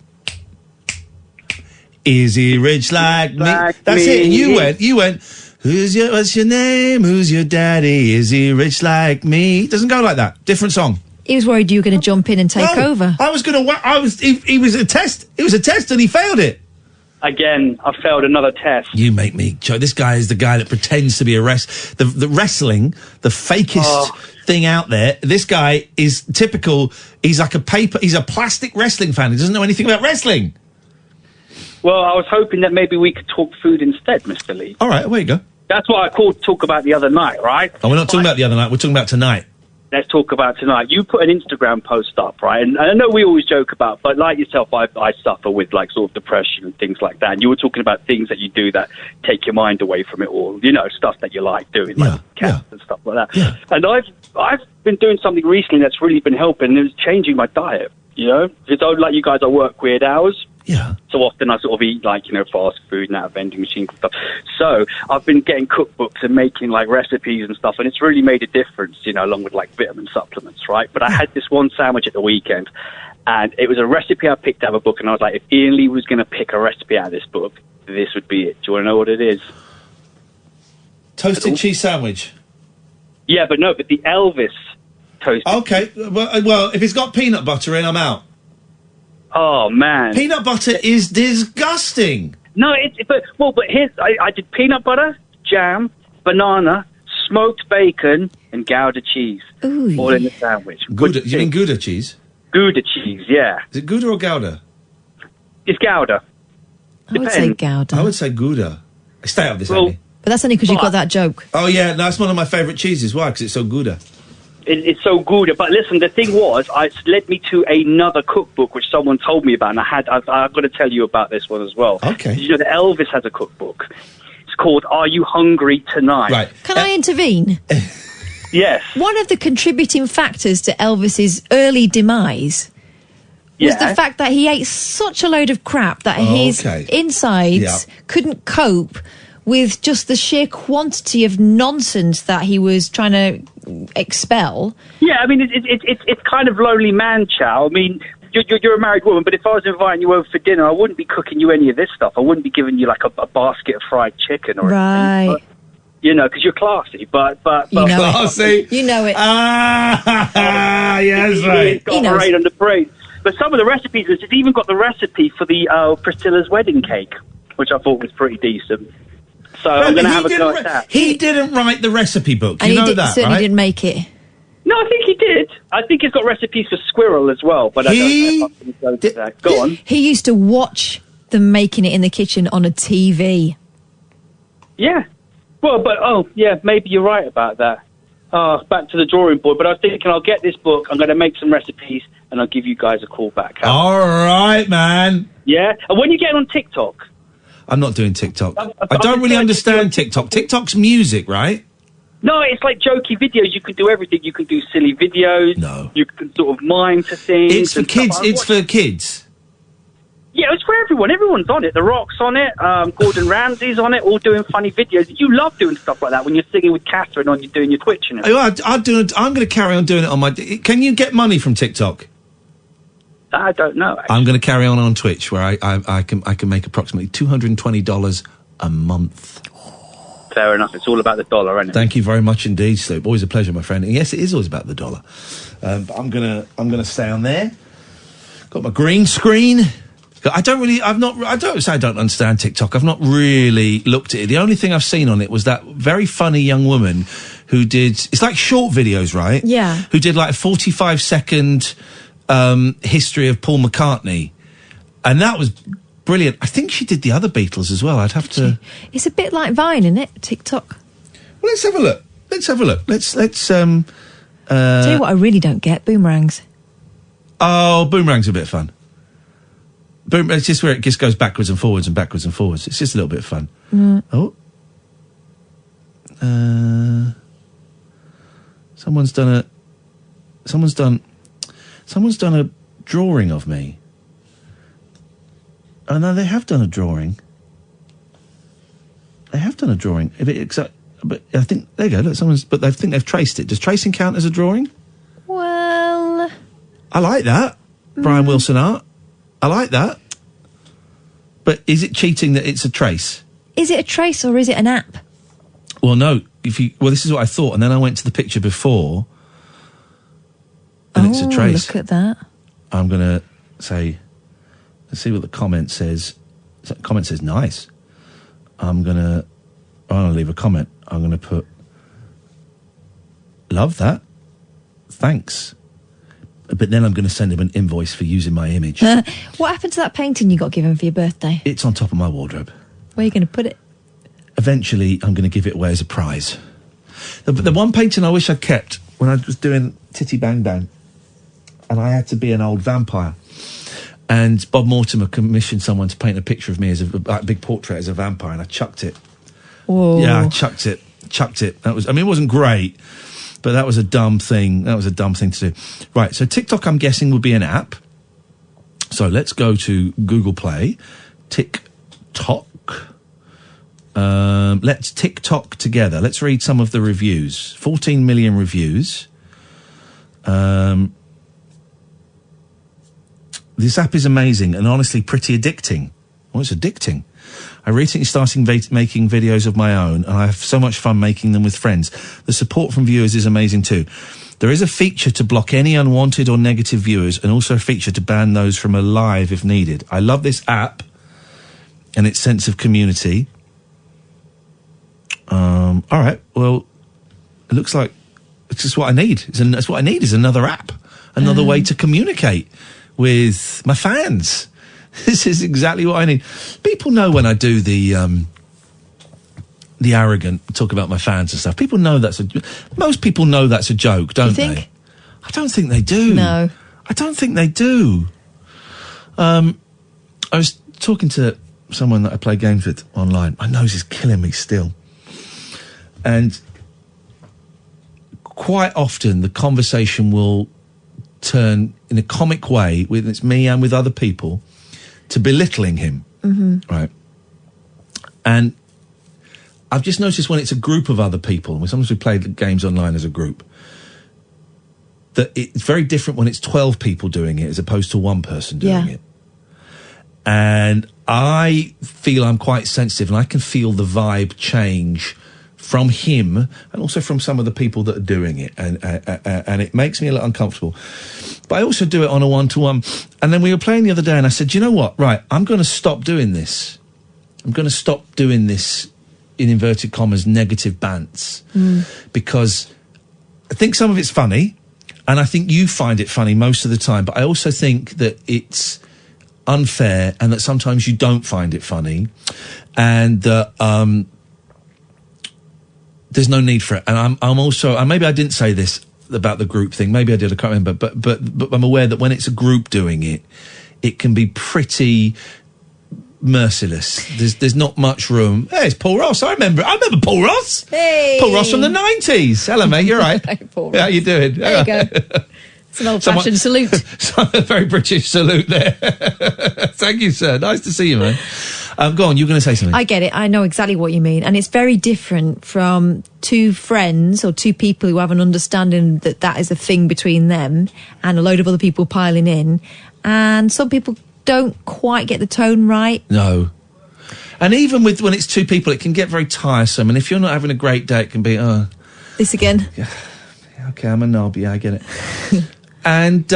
Is he rich like me? That's it. And you went, what's your name? Who's your daddy? Is he rich like me? It doesn't go like that. Different song. He was worried you were going to jump in and take over. I was going to, he was a test. It was a test and he failed it. Again, I failed another test. You make me joke. This guy is the guy that pretends to be the wrestling, the fakest thing out there. This guy is typical. He's like he's a plastic wrestling fan. He doesn't know anything about wrestling. Well, I was hoping that maybe we could talk food instead, Mr. Lee. All right, away you go. That's what I called to talk about the other night, right? Oh, we're not talking about the other night. We're talking about tonight. Let's talk about tonight. You put an Instagram post up, right? And I know we always joke about, but like yourself, I suffer with like sort of depression and things like that. And you were talking about things that you do that take your mind away from it all. You know, stuff that you like doing, like cats and stuff like that. Yeah. And I've been doing something recently that's really been helping. And it's changing my diet. You know, because like you guys, I work weird hours. Yeah. So often I sort of eat like, you know, fast food and out of vending machines and stuff. So I've been getting cookbooks and making like recipes and stuff, and it's really made a difference, you know, along with like vitamin supplements, right? But I had this one sandwich at the weekend, and it was a recipe I picked out of a book, and I was like, if Iain Lee was going to pick a recipe out of this book, this would be it. Do you want to know what it is? Toasted cheese sandwich. Yeah, but the Elvis toasted. Okay, well, if it's got peanut butter in, I'm out. Oh man, peanut butter is disgusting. No, but here's I did peanut butter, jam, banana, smoked bacon, and Gouda cheese, all in the sandwich. Gouda? You mean Gouda cheese? Gouda cheese, yeah. Is it Gouda or Gouda? It's Gouda. I would say Gouda. I would say Gouda. Stay out of this, Amy. But that's only because you got that joke. Oh yeah, no, that's one of my favourite cheeses. Why? Because it's so Gouda. It's so good. But listen, the thing was, it led me to another cookbook which someone told me about, and I've got to tell you about this one as well. Okay. You know, that Elvis has a cookbook. It's called Are You Hungry Tonight? Right. Can I intervene? Yes. One of the contributing factors to Elvis's early demise was the fact that he ate such a load of crap that his insides couldn't cope with just the sheer quantity of nonsense that he was trying to expel. Yeah, I mean, it's kind of lonely man chow. I mean, you're a married woman, but if I was inviting you over for dinner, I wouldn't be cooking you any of this stuff. I wouldn't be giving you like a basket of fried chicken or anything. But, you know, because you're classy, but you know classy. You know it. Yes, right. Got a rain on the brain. But some of the recipes, it's even got the recipe for the Priscilla's wedding cake, which I thought was pretty decent. So I'm going to have a go at that. He didn't write the recipe book. And You know he that, certainly right? didn't make it. No, I think he did. I think he's got recipes for squirrel as well, but I don't know if I'm going to go to that. Go on. He used to watch them making it in the kitchen on a TV. Yeah. Well, but, maybe you're right about that. Back to the drawing board. But I was thinking I'll get this book, I'm going to make some recipes, and I'll give you guys a call back. All right, man. Yeah? And when you get on TikTok... I'm not doing TikTok. I don't really understand TikTok. TikTok's music, right? No, it's like jokey videos. You can do everything. You can do silly videos. No. You can sort of mime to things. It's for kids. It's for kids. Yeah, it's for everyone. Everyone's on it. The Rock's on it. Gordon Ramsay's on it, all doing funny videos. You love doing stuff like that when you're singing with Catherine or you're doing your Twitch and everything. I'm going to carry on doing it on my... Can you get money from TikTok? I don't know. Actually. I'm going to carry on Twitch, where I can make approximately $220 a month. Fair enough. It's all about the dollar, isn't it? Thank you very much indeed, Sloop. Always a pleasure, my friend. And yes, it is always about the dollar. But I'm gonna stay on there. Got my green screen. I don't understand TikTok. I've not really looked at it. The only thing I've seen on it was that very funny young woman who did... It's like short videos, right? Yeah. Who did like a 45-second history of Paul McCartney. And that was brilliant. I think she did the other Beatles as well. I'd have to... It's a bit like Vine, isn't it? TikTok. Well, let's have a look. Let's Tell you what I really don't get, boomerangs. Oh, boomerang's a bit of fun. It's just where it just goes backwards and forwards and backwards and forwards. It's just a little bit of fun. Mm. Oh. Someone's done a drawing of me. Oh, no, they have done a drawing. But I think, there you go, look, but I think they've traced it. Does tracing count as a drawing? Well... I like that. Brian Wilson art. I like that. But is it cheating that it's a trace? Is it a trace or is it an app? Well, no. This is what I thought, and then I went to the picture before, and it's a trace. Look at that. I'm going to say, let's see what the comment says. The comment says nice. I'm going to leave a comment. I'm going to put, love that. Thanks. But then I'm going to send him an invoice for using my image. What happened to that painting you got given for your birthday? It's on top of my wardrobe. Where are you going to put it? Eventually, I'm going to give it away as a prize. The one painting I wish I'd kept when I was doing Titty Bang Bang, and I had to be an old vampire. And Bob Mortimer commissioned someone to paint a picture of me as a big portrait as a vampire, and I chucked it. Whoa. Yeah, I chucked it. It wasn't great, but that was a dumb thing. That was a dumb thing to do. Right, so TikTok, I'm guessing, would be an app. So let's go to Google Play. TikTok. Let's TikTok together. Let's read some of the reviews. 14 million reviews. This app is amazing and honestly pretty addicting. Oh, it's addicting. I recently started making videos of my own, and I have so much fun making them with friends. The support from viewers is amazing too. There is a feature to block any unwanted or negative viewers, and also a feature to ban those from a live if needed. I love this app and its sense of community. All right, well, it looks like it's just what I need. That's what I need is another app, another way to communicate with my fans. This is exactly what I need. People know when I do the arrogant talk about my fans and stuff. Most people know that's a joke, don't they? I don't think they do. No. I don't think they do. I was talking to someone that I play games with online. My nose is killing me still. And quite often the conversation will turn in a comic way, it's me and with other people, to belittling him. Mm-hmm. Right. And I've just noticed when it's a group of other people, and sometimes we play games online as a group, that it's very different when it's 12 people doing it as opposed to one person doing it. And I feel I'm quite sensitive, and I can feel the vibe change from him and also from some of the people that are doing it, and it makes me a little uncomfortable. But I also do it on a one-to-one. And then we were playing the other day, and I said, you know what? Right, I'm going to stop doing this. I'm going to stop doing this, in inverted commas, negative bants, because I think some of it's funny, and I think you find it funny most of the time. But I also think that it's unfair, and that sometimes you don't find it funny, and that there's no need for it. And I'm also, and maybe I didn't say this about the group thing, maybe I did, I can't remember, but I'm aware that when it's a group doing it, it can be pretty merciless. There's not much room. Hey, it's Paul Ross. I remember Paul Ross. Hey, Paul Ross from the 90s. Hello, mate. You're right. Hey, Paul How you doing? There you go. It's an old-fashioned salute. A very British salute there. Thank you, sir. Nice to see you, man. Go on, you were going to say something. I get it. I know exactly what you mean. And it's very different from two friends or two people who have an understanding that that is a thing between them and a load of other people piling in. And some people don't quite get the tone right. No. And even when it's two people, it can get very tiresome. And if you're not having a great day, it can be, this again. Yeah, okay, I'm a knob. Yeah, I get it. And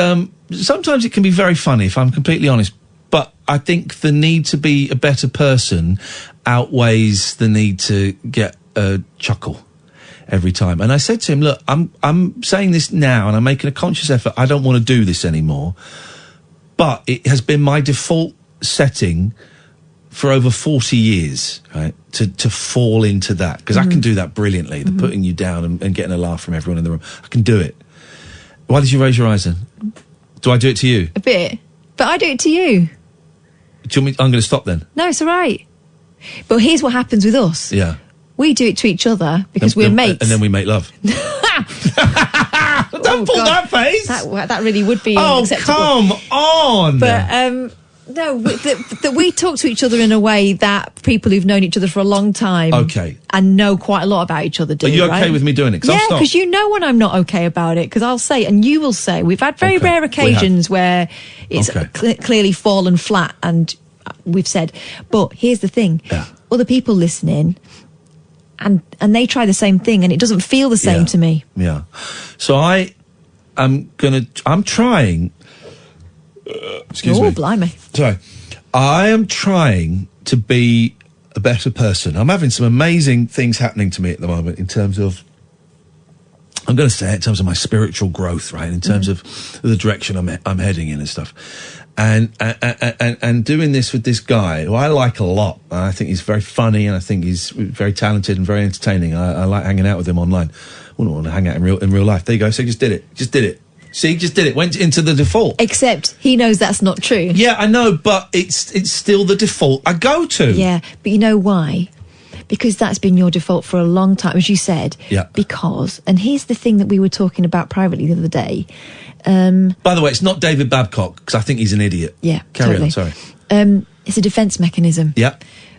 sometimes it can be very funny, if I'm completely honest. But I think the need to be a better person outweighs the need to get a chuckle every time. And I said to him, look, I'm saying this now, and I'm making a conscious effort. I don't want to do this anymore. But it has been my default setting for over 40 years, right, to fall into that. Because I can do that brilliantly, the putting you down and getting a laugh from everyone in the room. I can do it. Why did you raise your eyes then? Do I do it to you? A bit. But I do it to you. Do you want me, I'm going to stop then. No, it's all right. But here's what happens with us. Yeah. We do it to each other because we're mates. And then we make love. Don't pull that face. That really would be unacceptable. Come on. But no, that we talk to each other in a way that people who've known each other for a long time, and know quite a lot about each other do. Are you okay right? with me doing it? Yeah, because you know when I'm not okay about it, because I'll say, and you will say, we've had very rare occasions where it's clearly fallen flat, and we've said, but here's the thing: other people listening. And they try the same thing, and it doesn't feel the same to me. Yeah. So I'm trying. Excuse me. Oh, blimey. Sorry. I am trying to be a better person. I'm having some amazing things happening to me at the moment in terms of, I'm going to say it, in terms of my spiritual growth, right? In terms of the direction I'm heading in and stuff. And doing this with this guy who I like a lot. I think he's very funny, and I think he's very talented and very entertaining. I like hanging out with him online. I wouldn't want to hang out in real life. There you go. So just did it. See, just did it. Went into the default. Except he knows that's not true. Yeah, I know, but it's still the default I go to. Yeah, but you know why? Because that's been your default for a long time, as you said. Yeah. Because, and here's the thing that we were talking about privately the other day. By the way, it's not David Babcock, because I think he's an idiot. Yeah, Carry totally. on, sorry. It's a defence mechanism. Yeah.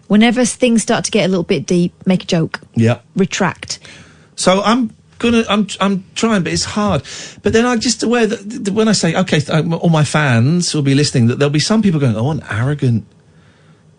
Whenever things start to get a little bit deep, make a joke. Yeah. Retract. So I'm trying, but it's hard. But then I'm just aware that when I say, okay, all my fans will be listening, that there'll be some people going, oh, an arrogant...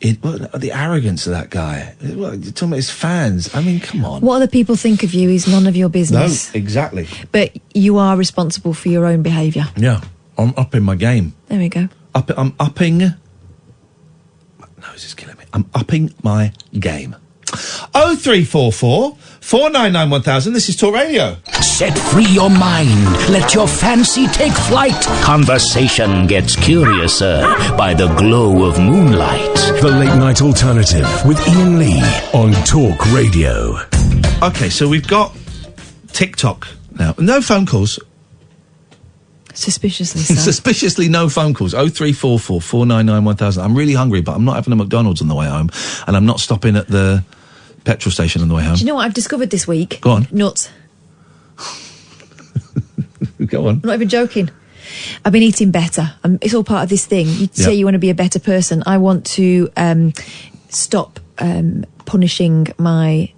the arrogance of that guy. You're talking about his fans. I mean, come on. What other people think of you is none of your business. No, exactly. But you are responsible for your own behaviour. Yeah, I'm upping my game. There we go. I'm upping... My nose is killing me. I'm upping my game. 0344 499 1000. This is Talk Radio. Set free your mind. Let your fancy take flight. Conversation gets curiouser by the glow of moonlight. The Late Night Alternative with Iain Lee on Talk Radio. Okay, so we've got TikTok now. No phone calls. Suspiciously so. Suspiciously no phone calls. 0344 499 1000. I'm really hungry, but I'm not having a McDonald's on the way home, and I'm not stopping at the petrol station on the way home. Do you know what I've discovered this week? Go on. Nuts. Go on. I'm not even joking. I've been eating better. It's all part of this thing. You say you want to be a better person. I want to stop punishing my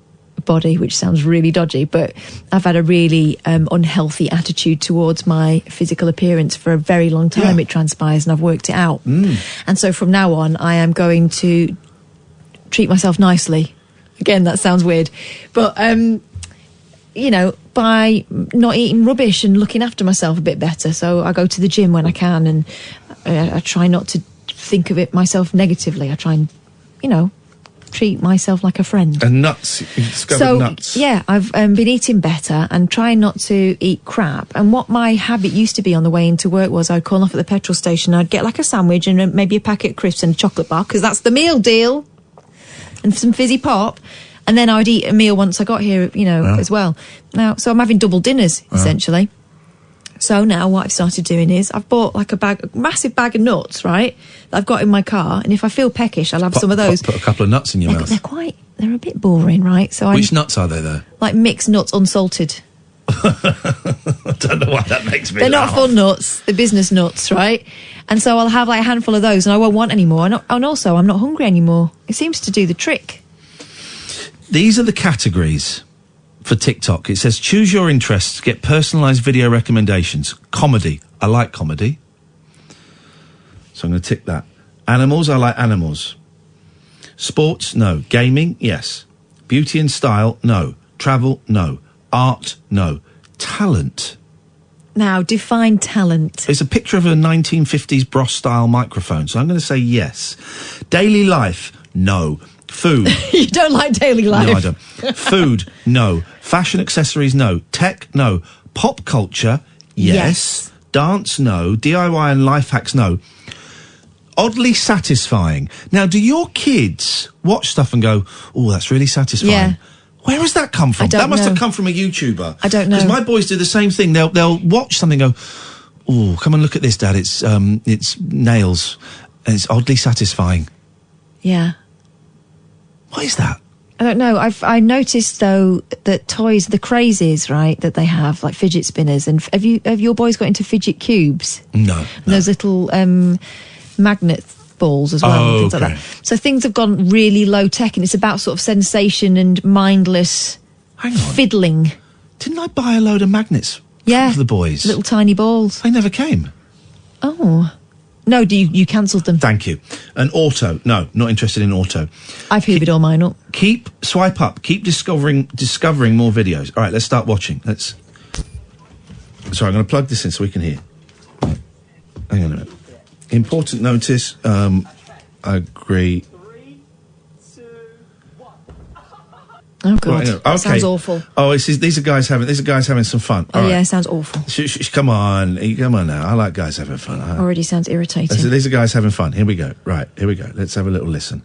body, which sounds really dodgy, but I've had a really unhealthy attitude towards my physical appearance for a very long time, it transpires, and I've worked it out. And so from now on, I am going to treat myself nicely. Again, that sounds weird, but you know, by not eating rubbish and looking after myself a bit better. So I go to the gym when I can, and I try not to think of it myself negatively. I try and, you know, treat myself like a friend. And nuts. You discovered nuts. Yeah, I've been eating better and trying not to eat crap. And what my habit used to be on the way into work was I'd call off at the petrol station, I'd get like a sandwich and maybe a packet of crisps and a chocolate bar, because that's the meal deal, and some fizzy pop. And then I'd eat a meal once I got here, you know, as well. Now, so I'm having double dinners, essentially. So now what I've started doing is I've bought like a massive bag of nuts, right, that I've got in my car. And if I feel peckish, I'll have some of those. Put a couple of nuts in your mouth. They're a bit boring, right? So Which nuts are they, though? Like mixed nuts, unsalted. I don't know why that makes me They're laugh. not fun nuts. They're business nuts, right? And so I'll have like a handful of those and I won't want any more. And also, I'm not hungry anymore. It seems to do the trick. These are the categories for TikTok. It says, choose your interests, get personalised video recommendations. Comedy. I like comedy. So I'm going to tick that. Animals. I like animals. Sports. No. Gaming. Yes. Beauty and style. No. Travel. No. Art. No. Talent. Now, define talent. It's a picture of a 1950s Bros-style microphone, so I'm going to say yes. Daily life. No. Food. You don't like daily life? No, I don't. Food, no. Fashion accessories, no. Tech, no. Pop culture, yes. Dance, no. DIY and life hacks, no. Oddly satisfying. Now, do your kids watch stuff and go, oh, that's really satisfying? Yeah. Where has that come from? I don't That must know. have come from a YouTuber. I don't know. Because my boys do the same thing. They'll watch something and go, oh, come and look at this, Dad. It's nails. And it's oddly satisfying. Yeah. What is that? I don't know. I noticed though that toys, the crazes, right, that they have, like fidget spinners, and have your boys got into fidget cubes? No. And those little magnet balls as well, and things like that. So things have gone really low tech, and it's about sort of sensation and mindless fiddling. Didn't I buy a load of magnets? Yeah, for the boys, little tiny balls. They never came. Oh. No, you cancelled them. Thank you. And auto. No, not interested in auto. I've hoovered all mine up. Swipe up. Keep discovering more videos. All right, let's start watching. Sorry, I'm going to plug this in so we can hear. Hang on a minute. Important notice. I agree. Oh God, Right, that sounds awful. Oh, these are guys having some fun. Oh All yeah, right. sounds awful. Come on now. I like guys having fun. Already sounds irritating. These are guys having fun. Here we go. Right, here we go. Let's have a little listen.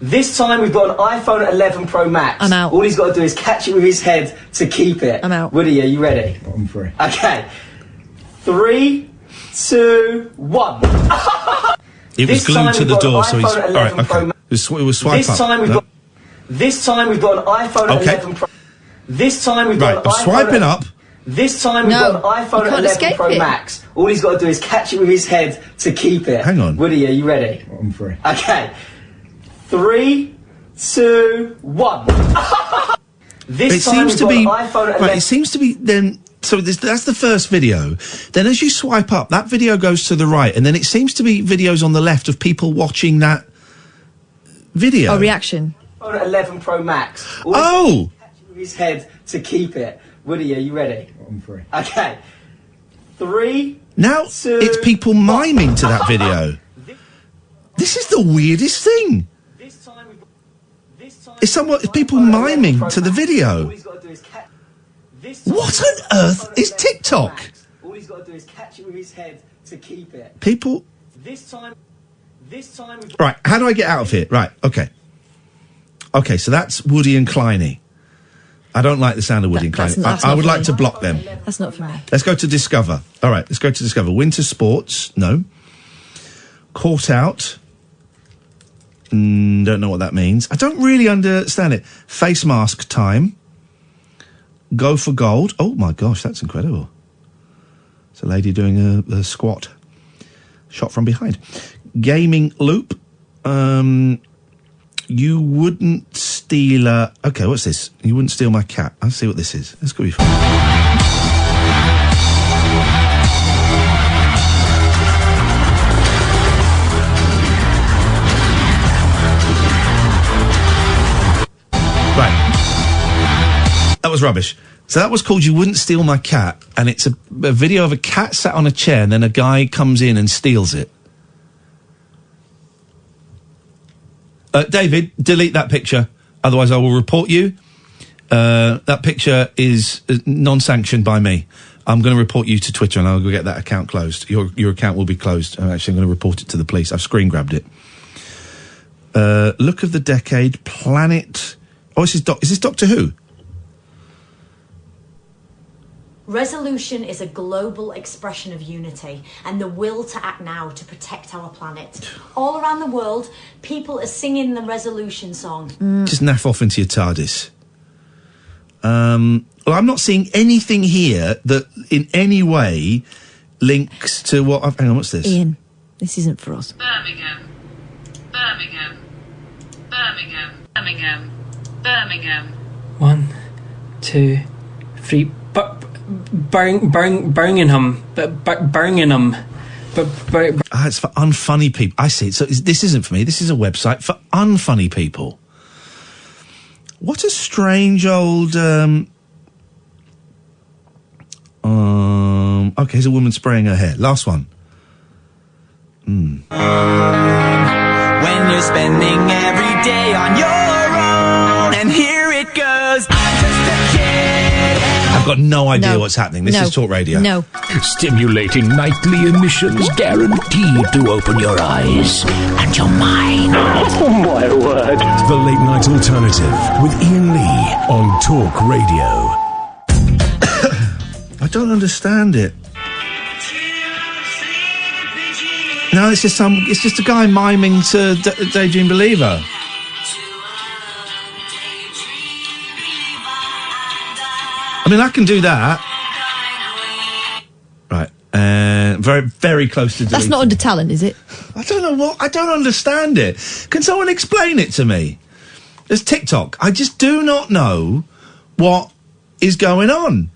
This time we've got an iPhone 11 Pro Max. I'm out. All he's got to do is catch it with his head to keep it. I'm out. Woody, are you ready? I'm free. Okay. 3, 2, 1. It was glued to the door, so he's... All right, okay. It was swipe This up. time we've No. got... This time we've got an iPhone 11 Pro... This time we've got Right, an I'm iPhone... swiping up. This time we've got an iPhone 11 Pro Max. All he's got to do is catch it with his head to keep it. Hang on. Woody, are you ready? I'm free. Okay. 3, 2, 1. It seems to be... Right, it seems to be then... So that's the first video. Then as you swipe up, that video goes to the right, and then it seems to be videos on the left of people watching that video. Oh, reaction. iPhone 11 Pro Max. Oh! Catch it with his head to keep it. Woody, are you ready? I'm free. Okay. 3, Now 2, it's people miming to that video. This is the weirdest thing. It's people miming to the video. What on earth is TikTok? All he's got to do is catch it with his head to keep it. People... This time... Right, how do I get out of here? Right, okay. Okay, so that's Woody and Kleiny. I don't like the sound of Woody and Kleiny. I would like to block them. That's not for me. Let's go to Discover. All right, let's go to Discover. Winter sports, no. Caught out. Don't know what that means. I don't really understand it. Face mask time. Go for gold. Oh my gosh, that's incredible. It's a lady doing a squat. Shot from behind. Gaming loop. You wouldn't steal... okay, what's this? You wouldn't steal my cat. I'll see what this is. This could be fun. Right. That was rubbish. So that was called You Wouldn't Steal My Cat, and it's a video of a cat sat on a chair, and then a guy comes in and steals it. David, delete that picture, otherwise I will report you. That picture is non-sanctioned by me. I'm going to report you to Twitter, and I'll go get that account closed. Your account will be closed. I'm going to report it to the police. I've screen grabbed it. Look of the decade, Planet... Oh, is this Doctor Who? Resolution is a global expression of unity and the will to act now to protect our planet. All around the world, people are singing the Resolution song. Just naff off into your TARDIS. Well, I'm not seeing anything here that in any way links to what I've... Hang on, what's this? Ian, this isn't for us. Birmingham. Birmingham. Birmingham. Birmingham. Birmingham. 1, 2, 3... Birmingham. Birmingham. It's for unfunny people. I see. So this isn't for me. This is a website for unfunny people. What a strange old... okay, here's a woman spraying her hair. Last one. When you're spending every day on your own, and here it goes. I'm just a kid. I've got no idea what's happening. This is Talk Radio. No. Stimulating nightly emissions guaranteed to open your eyes and your mind. Oh, my word. The Late Night Alternative with Iain Lee on Talk Radio. I don't understand it. No, it's just a guy miming to Daydream Believer. I mean, I can do that. Right. Very, very close to deleting. That's not under talent, is it? I don't know what... I don't understand it. Can someone explain it to me? There's TikTok. I just do not know what is going on.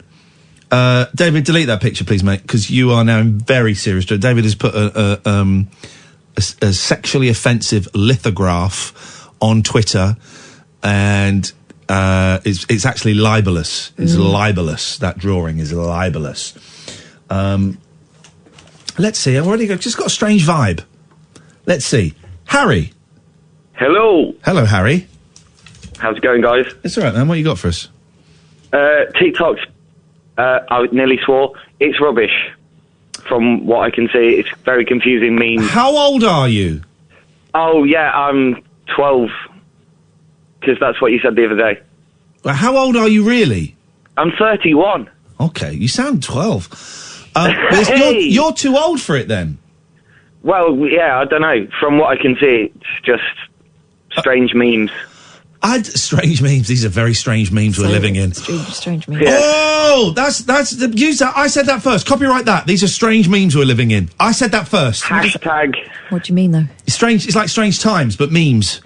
David, delete that picture, please, mate, because you are now in very serious trouble. David has put a sexually offensive lithograph on Twitter, and... it's actually libelous. It's libelous. That drawing is libelous. Let's see. I've already just got a strange vibe. Let's see. Harry. Hello. Hello, Harry. How's it going, guys? It's all right, man. What you got for us? TikTok's, I nearly swore, it's rubbish. From what I can see, it's very confusing memes. How old are you? Oh, yeah, I'm 12. Because that's what you said the other day. Well, how old are you really? I'm 31. Okay, you sound 12. But you're too old for it then. Well, yeah, I don't know. From what I can see, it's just strange memes. Strange memes. These are very strange memes we're living in. Strange memes. Yeah. Oh, use that. I said that first. Copyright that. These are strange memes we're living in. I said that first. Hashtag. What do you mean, though? It's strange. It's like strange times, but memes.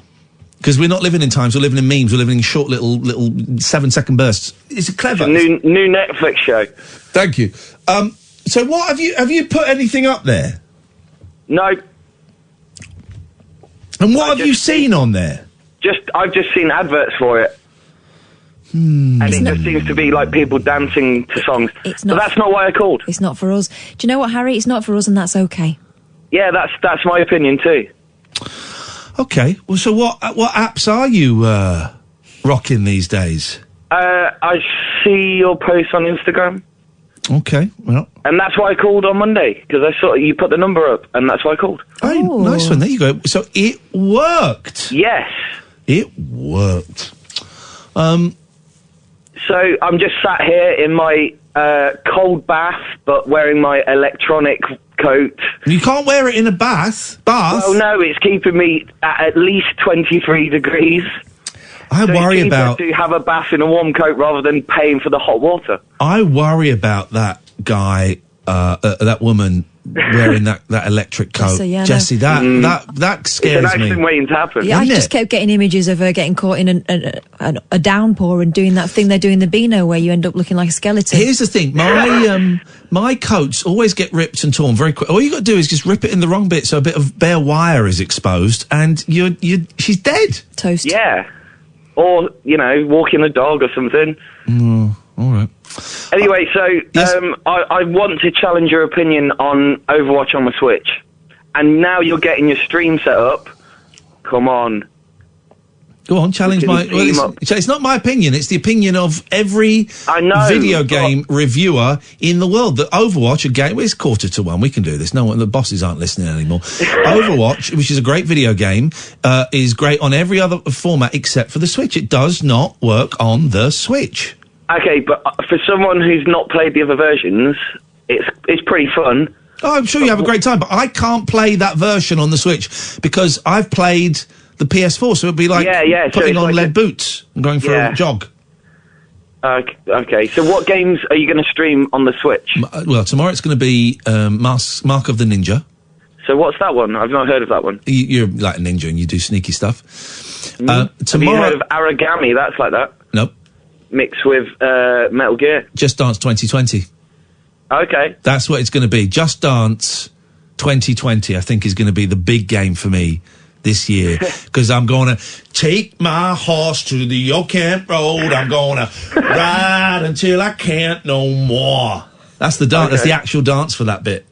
Because we're not living in times, we're living in memes, we're living in short little 7-second bursts. It's clever. It's a new Netflix show. Thank you. So what, have you put anything up there? No. And what have you seen on there? I've just seen adverts for it. And it just seems to be like people dancing to songs. But that's not why I called. It's not for us. Do you know what, Harry? It's not for us, and that's okay. Yeah, that's my opinion too. Okay, well, so what apps are you rocking these days? I see your post on Instagram. Okay, well... And that's why I called on Monday, because I saw you put the number up, and that's why I called. Oh, nice one, there you go. So it worked? Yes. It worked. So I'm just sat here in my cold bath, but wearing my electronic coat. You can't wear it in a bath? Well, no, it's keeping me at least 23 degrees. I worry about... to have a bath in a warm coat rather than paying for the hot water. I worry about that guy, that woman wearing that electric coat. Jessie, yeah, Jessie, that scares me. It's an accident waiting to happen. Yeah, I just kept getting images of her getting caught in a downpour and doing that thing they do in the Beano where you end up looking like a skeleton. Here's the thing, my coats always get ripped and torn very quick. All you got to do is just rip it in the wrong bit so a bit of bare wire is exposed, and she's dead. Toast. Yeah. Or, walking a dog or something. All right. Anyway, so I want to challenge your opinion on Overwatch on the Switch. And now you're getting your stream set up. Come on. Go on, challenge my... Well, it's not my opinion, it's the opinion of every video game reviewer in the world. That Overwatch, a game... Well, it's 1:45. We can do this. No one... The bosses aren't listening anymore. Overwatch, which is a great video game, is great on every other format except for the Switch. It does not work on the Switch. Okay, but for someone who's not played the other versions, it's pretty fun. Oh, I'm sure you have a great time, but I can't play that version on the Switch because I've played the PS4, so it'd be like putting on lead boots and going for a jog. Okay, so what games are you going to stream on the Switch? Well, tomorrow it's going to be Mark of the Ninja. So what's that one? I've not heard of that one. You're like a ninja and you do sneaky stuff. Tomorrow, have you heard of Aragami? That's like that. Nope. Mixed with Metal Gear. Just Dance 2020. Okay. That's what it's going to be. Just Dance 2020, I think, is going to be the big game for me this year. Because I'm going to take my horse to the old camp road. I'm going to ride until I can't no more. That's the dance. Okay. That's the actual dance for that bit.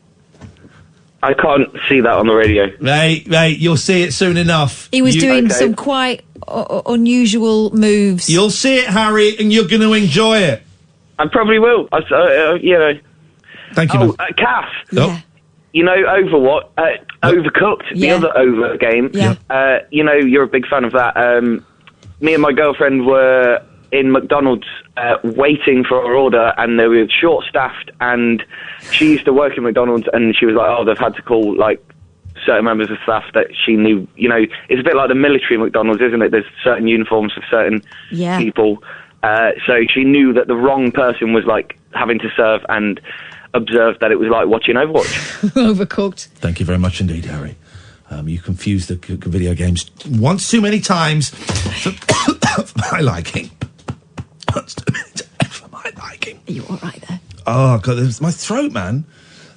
I can't see that on the radio. Mate, you'll see it soon enough. He was doing some quite unusual moves. You'll see it, Harry, and you're going to enjoy it. I probably will. Thank you. Cass. Yeah. Overwatch, Overcooked, the other Over game. Yeah. You're a big fan of that. Me and my girlfriend were in McDonald's waiting for our order, and they were short-staffed, and she used to work in McDonald's, and she was like, they've had to call, certain members of staff that she knew. It's a bit like the military McDonald's, isn't it? There's certain uniforms for certain people. So she knew that the wrong person was, having to serve, and observed that it was like watching Overwatch. Overcooked. Thank you very much indeed, Harry. You confused the video games once too many times for my liking. Once too many times for my liking. Are you all right there? Oh, God, it's my throat, man.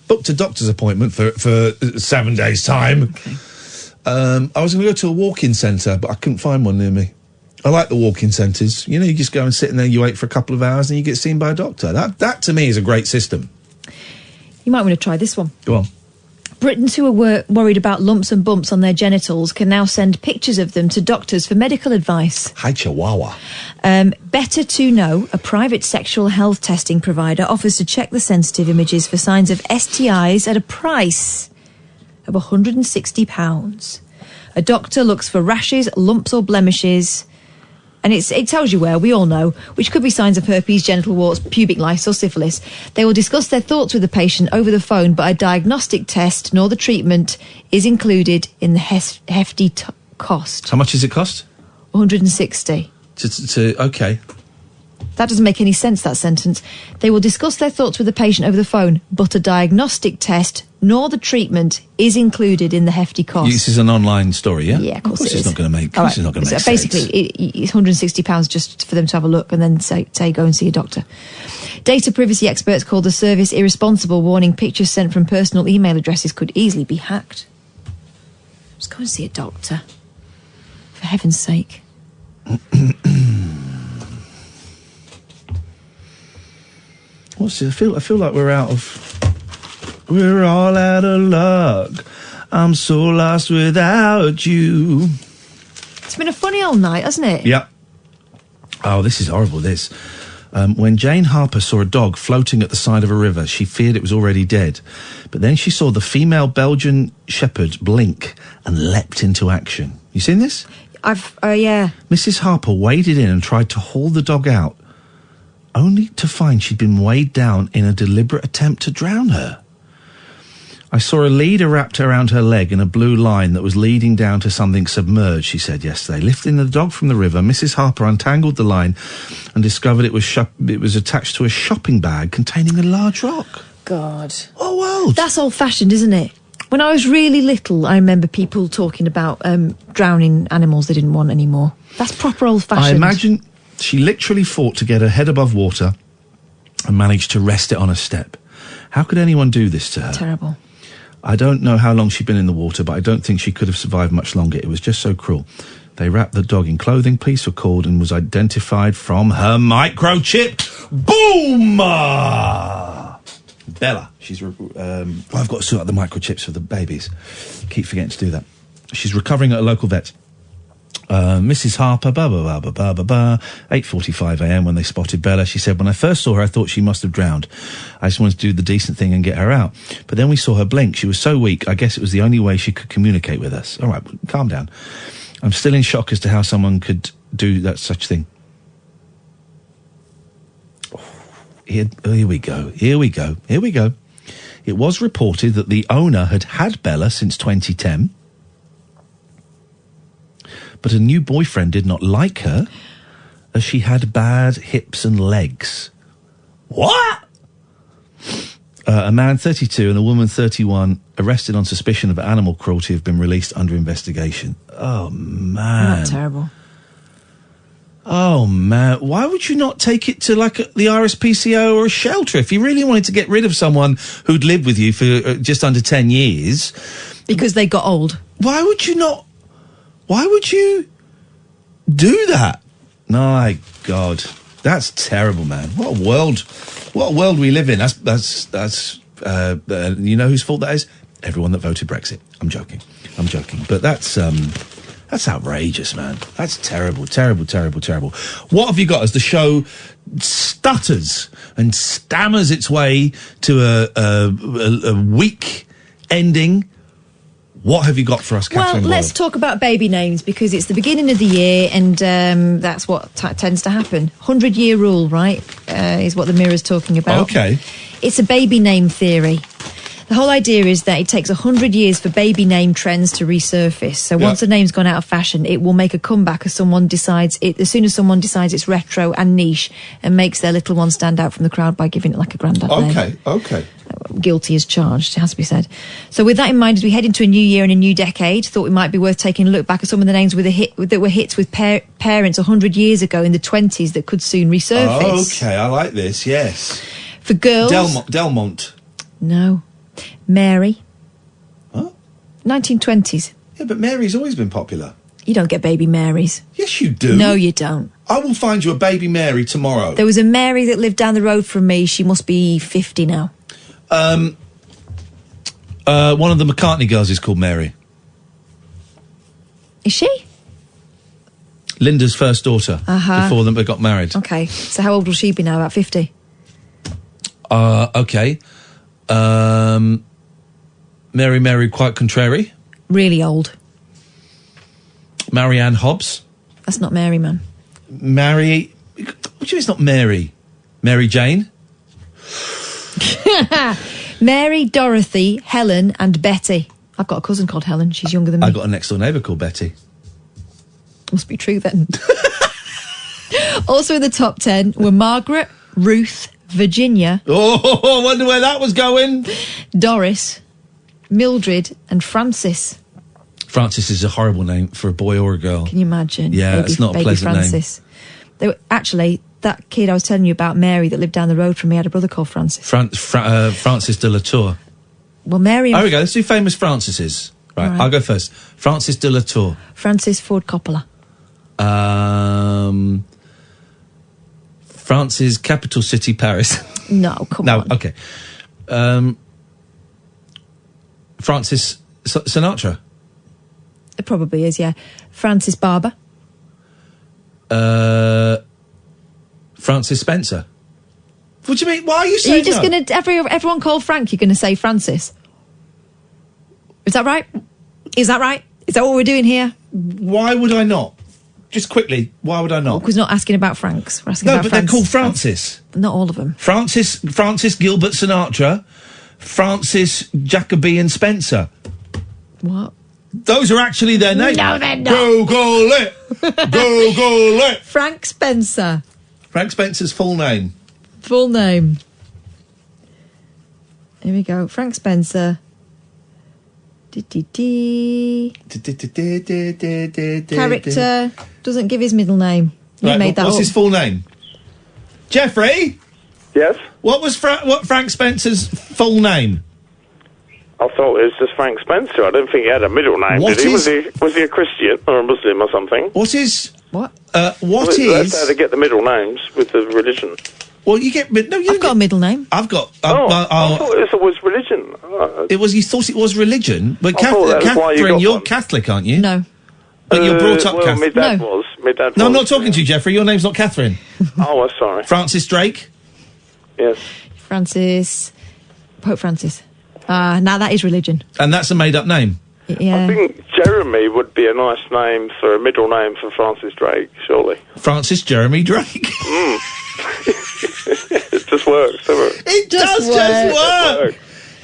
Booked a doctor's appointment for 7 days' time. Okay. I was going to go to a walk-in centre, but I couldn't find one near me. I like the walk-in centres. You just go and sit in there, you wait for a couple of hours, and you get seen by a doctor. That to me, is a great system. You might want to try this one. Go on. Britons who are worried about lumps and bumps on their genitals can now send pictures of them to doctors for medical advice. Hi, Chihuahua. Better to Know, a private sexual health testing provider, offers to check the sensitive images for signs of STIs at a price of £160. A doctor looks for rashes, lumps or blemishes, and it tells you where, we all know, which could be signs of herpes, genital warts, pubic lice or syphilis. They will discuss their thoughts with the patient over the phone, but a diagnostic test nor the treatment is included in the hefty cost. How much does it cost? £160. Okay. That doesn't make any sense, that sentence. They will discuss their thoughts with the patient over the phone, but a diagnostic test nor the treatment is included in the hefty cost. This is an online story, yeah? Yeah, of course it is. It's not going to make sense. Basically, it's £160 just for them to have a look and then say go and see a doctor. Data privacy experts called the service irresponsible, warning pictures sent from personal email addresses could easily be hacked. Just go and see a doctor. For heaven's sake. What's it? I feel like we're all out of luck. I'm so lost without you. It's been a funny old night, hasn't it? Yep. Oh, this is horrible, this. When Jane Harper saw a dog floating at the side of a river, she feared it was already dead. But then she saw the female Belgian shepherd blink and leapt into action. You seen this? Yeah. Mrs. Harper waded in and tried to haul the dog out, only to find she'd been weighed down in a deliberate attempt to drown her. I saw a leader wrapped around her leg in a blue line that was leading down to something submerged, she said yesterday. Lifting the dog from the river, Mrs. Harper untangled the line and discovered it was attached to a shopping bag containing a large rock. God. What world? That's old-fashioned, isn't it? When I was really little, I remember people talking about drowning animals they didn't want anymore. That's proper old-fashioned. I imagine she literally fought to get her head above water and managed to rest it on a step. How could anyone do this to her? Terrible. I don't know how long she'd been in the water, but I don't think she could have survived much longer. It was just so cruel. They wrapped the dog in clothing, police were called, and was identified from her microchip. Boom! Bella. She's... I've got to sort out the microchips for the babies. Keep forgetting to do that. She's recovering at a local vet. Mrs. Harper, 8:45am when they spotted Bella. She said, when I first saw her, I thought she must have drowned. I just wanted to do the decent thing and get her out. But then we saw her blink. She was so weak, I guess it was the only way she could communicate with us. All right, calm down. I'm still in shock as to how someone could do that such thing. Here we go. It was reported that the owner had Bella since 2010. But a new boyfriend did not like her, as she had bad hips and legs. What? A man 32 and a woman 31 arrested on suspicion of animal cruelty have been released under investigation. Oh, man. Not terrible. Oh, man. Why would you not take it to, like, the RSPCA or a shelter if you really wanted to get rid of someone who'd lived with you for just under 10 years? Because they got old. Why would you not... Why would you do that? My God, that's terrible, man. What a world we live in. That's you know whose fault that is? Everyone that voted Brexit. I'm joking. But that's outrageous, man. That's terrible. What have you got as the show stutters and stammers its way to a week ending? What have you got for us, Catherine? Well, let's talk about baby names, because it's the beginning of the year and that's what tends to happen. 100-year rule, right, is what the Mirror's talking about. Okay. It's a baby name theory. The whole idea is that it takes 100 years for baby name trends to resurface. So once a name's gone out of fashion, it will make a comeback as soon as someone decides it's retro and niche and makes their little one stand out from the crowd by giving it like a granddad name. Okay. Guilty as charged, it has to be said. So with that in mind, as we head into a new year and a new decade, thought it might be worth taking a look back at some of the names that were hits with parents 100 years ago in the 20s that could soon resurface. Okay, I like this, yes. For girls... Delmont. No. Mary. Huh? 1920s. Yeah, but Mary's always been popular. You don't get baby Marys. Yes, you do. No, you don't. I will find you a baby Mary tomorrow. There was a Mary that lived down the road from me. She must be 50 now. One of the McCartney girls is called Mary. Is she? Linda's first daughter. Before they got married. Okay. So how old will she be now? About 50? Okay. Mary, quite contrary. Really old. Marianne Hobbs. That's not Mary, man. What do you mean it's not Mary? Mary Jane? Mary, Dorothy, Helen and Betty. I've got a cousin called Helen. She's younger than me. I've got a next door neighbour called Betty. Must be true then. Also in the top 10 were Margaret, Ruth, Virginia. Oh, I wonder where that was going. Doris, Mildred and Francis. Francis is a horrible name for a boy or a girl. Can you imagine? Yeah, it's not a pleasant Francis. They were, actually, that kid I was telling you about, Mary, that lived down the road from me, had a brother called Francis. Francis de la Tour. Well, Mary... There we go, let's do famous Francises. Right, I'll go first. Francis de la Tour. Francis Ford Coppola. France's capital city, Paris. No, come on. No, okay. Francis Sinatra. It probably is, yeah. Francis Barber. Francis Spencer. What do you mean? Why are you saying Are you just going to... Everyone called Frank, you're going to say Francis? Is that right? Is that what we're doing here? Why would I not? Just quickly, why would I not? Because we're not asking about Franks. We're asking about they're called Francis. Not all of them. Francis Gilbert Sinatra, Francis Jacobean Spencer. What? Those are actually their names. No, they're not. Google it. Google it. Frank Spencer. Frank Spencer's full name. Full name. Here we go. Frank Spencer. Character doesn't give his middle name. You made that what's up. his full name? Jeffrey? Yes? What was Frank Spencer's full name? I thought it was just Frank Spencer. I don't think he had a middle name, What did he? is- Was he a Christian or a Muslim or something? What is... What? That's how to get the middle names with the religion. Well, you get... No, I've got a middle name. I've got... I thought it was religion. Oh. You thought it was religion? But I thought that was why you Catherine, got you're one. Catholic, aren't you? No. But you're brought up well, Catholic. my dad was. My dad No, I'm was. not talking to you, Jeffrey. Your name's not Catherine. Oh, I'm sorry. Francis Drake? Yes. Pope Francis. Now that is religion. And that's a made-up name? Yeah. I think Jeremy would be a nice name for a middle name for Francis Drake, surely. Francis Jeremy Drake? It just works, doesn't it? It does just work.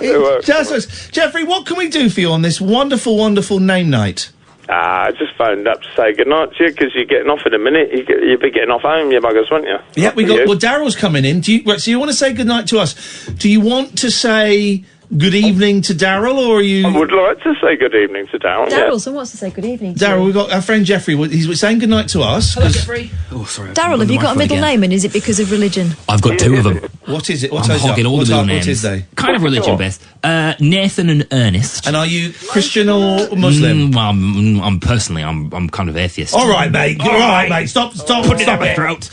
It works. Just works. Jeffrey, what can we do for you on this wonderful, wonderful name night? I just phoned up to say good night to you because you're getting off in a minute. You'll be getting off home, you buggers, won't you? Yeah, we After got... you. Well, Daryl's coming in. So you want to say good night to us? Do you want to say good evening to Daryl, or are you... I would like to say good evening to Darryl. Daryl, someone wants to say good evening to Daryl, you. we've got our friend Jeffrey. He's saying good night to us. Hello, Jeffrey. Oh, sorry. Daryl, have you got a middle name, and is it because of religion? I've got two of them. What is it? I'm hogging all the middle names. What is they? Kind of religion-based. Nathan and Ernest. And are you Christian or Muslim? Well, I'm personally, I'm kind of atheist. All right, mate. All right, mate. Stop Put it down my throat.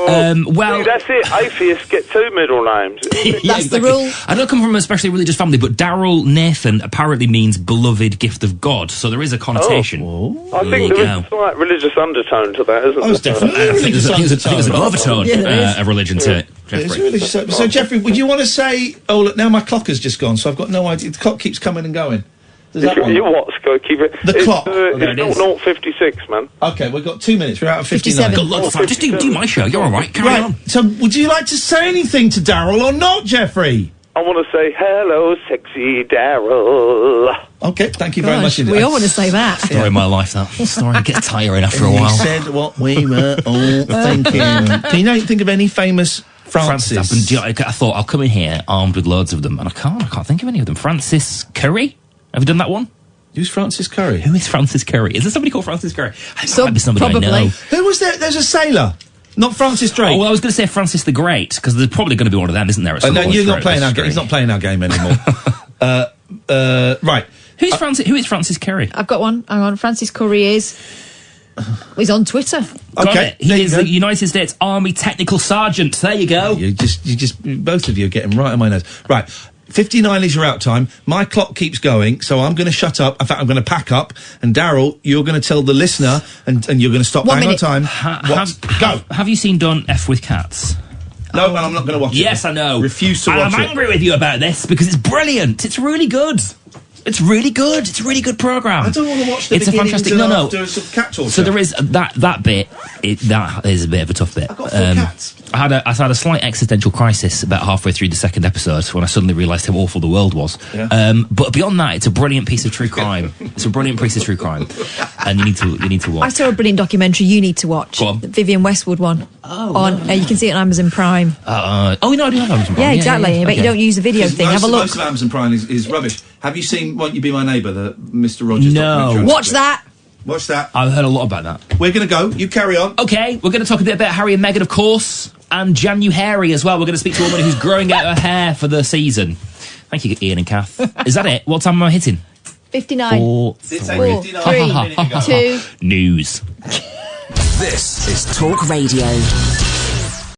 Well, See, that's it. Atheists get two middle names. That's the rule. I don't come from a especially religious family, but Daryl Nathan apparently means beloved gift of God, so there is a connotation. I think there is a slight religious undertone to that, isn't there? definitely. I think there's an overtone of religion to it. It's really so, Jeffrey, would you want to say... Oh, look, now my clock has just gone, so I've got no idea. The clock keeps coming and going. Does that one? You what, Scott? Keep it. The clock. It's not 056, man. Okay, we've got 2 minutes. We're out of 59. 57. Got lots of time. Just do my show. You're all right. Carry on. So, would you like to say anything to Daryl or not, Jeffrey? I want to say hello, sexy Daryl. Okay, thank you very much. We all want to say that. Story of my life, that story gets tiring after a He while. said what we were all thinking. Can you not think of any famous Francis? I thought I'll come in here armed with loads of them, and I can't think of any of them. Francis Curry? Have you done that one? Who's Francis Curry? Who is Francis Curry? Is there somebody called Francis Curry? It might be somebody probably. I know. Who was there? There's a sailor. Not Francis Drake. Oh, well, I was going to say Francis the Great, because there's probably going to be one of them, isn't there? At some no, point you're not throughout playing our game. history. He's not playing our game anymore. Right. Who is Francis Curry? I've got one. Hang on. Francis Curry he's on Twitter. Got it. He is the United States Army Technical Sergeant. There you go. You just, both of you are getting right on my nose. Right. 59 is your out time. My clock keeps going, so I'm going to shut up. In fact, I'm going to pack up. And Daryl, you're going to tell the listener, and you're going to stop bang on time. Go. Have you seen Don't F with Cats? No, and I'm not going to watch it. Yes, I know. Refuse to watch I'm it. angry with you about this because it's brilliant. It's really good. It's really good. It's a really good program. I don't want to watch the It's a beginning fantastic. till No. after some cat torture. So there is that bit. That is a bit of a tough bit. I've got 4 cats. I had a slight existential crisis about halfway through the second episode when I suddenly realised how awful the world was. Yeah. But beyond that, it's a brilliant piece of true crime. It's a brilliant piece of true crime, and you need to watch. I saw a brilliant documentary you need to watch. Go on. The Vivienne Westwood one. You can see it on Amazon Prime. No, I do have Amazon Prime. Yeah, exactly. But you don't use the video thing. Have a look. Most of Amazon Prime is rubbish. Have you seen Won't You Be My Neighbour, the Mr. Rogers documentary? Watch that. Watch that. I've heard a lot about that. We're going to go. You carry on. Okay, we're going to talk a bit about Harry and Meghan, of course, and January as well. We're going to speak to a woman who's growing out her hair for the season. Thank you, Ian and Kath. Is that it? What time am I hitting? 59. 4, 3, 2. News. This is Talk Radio.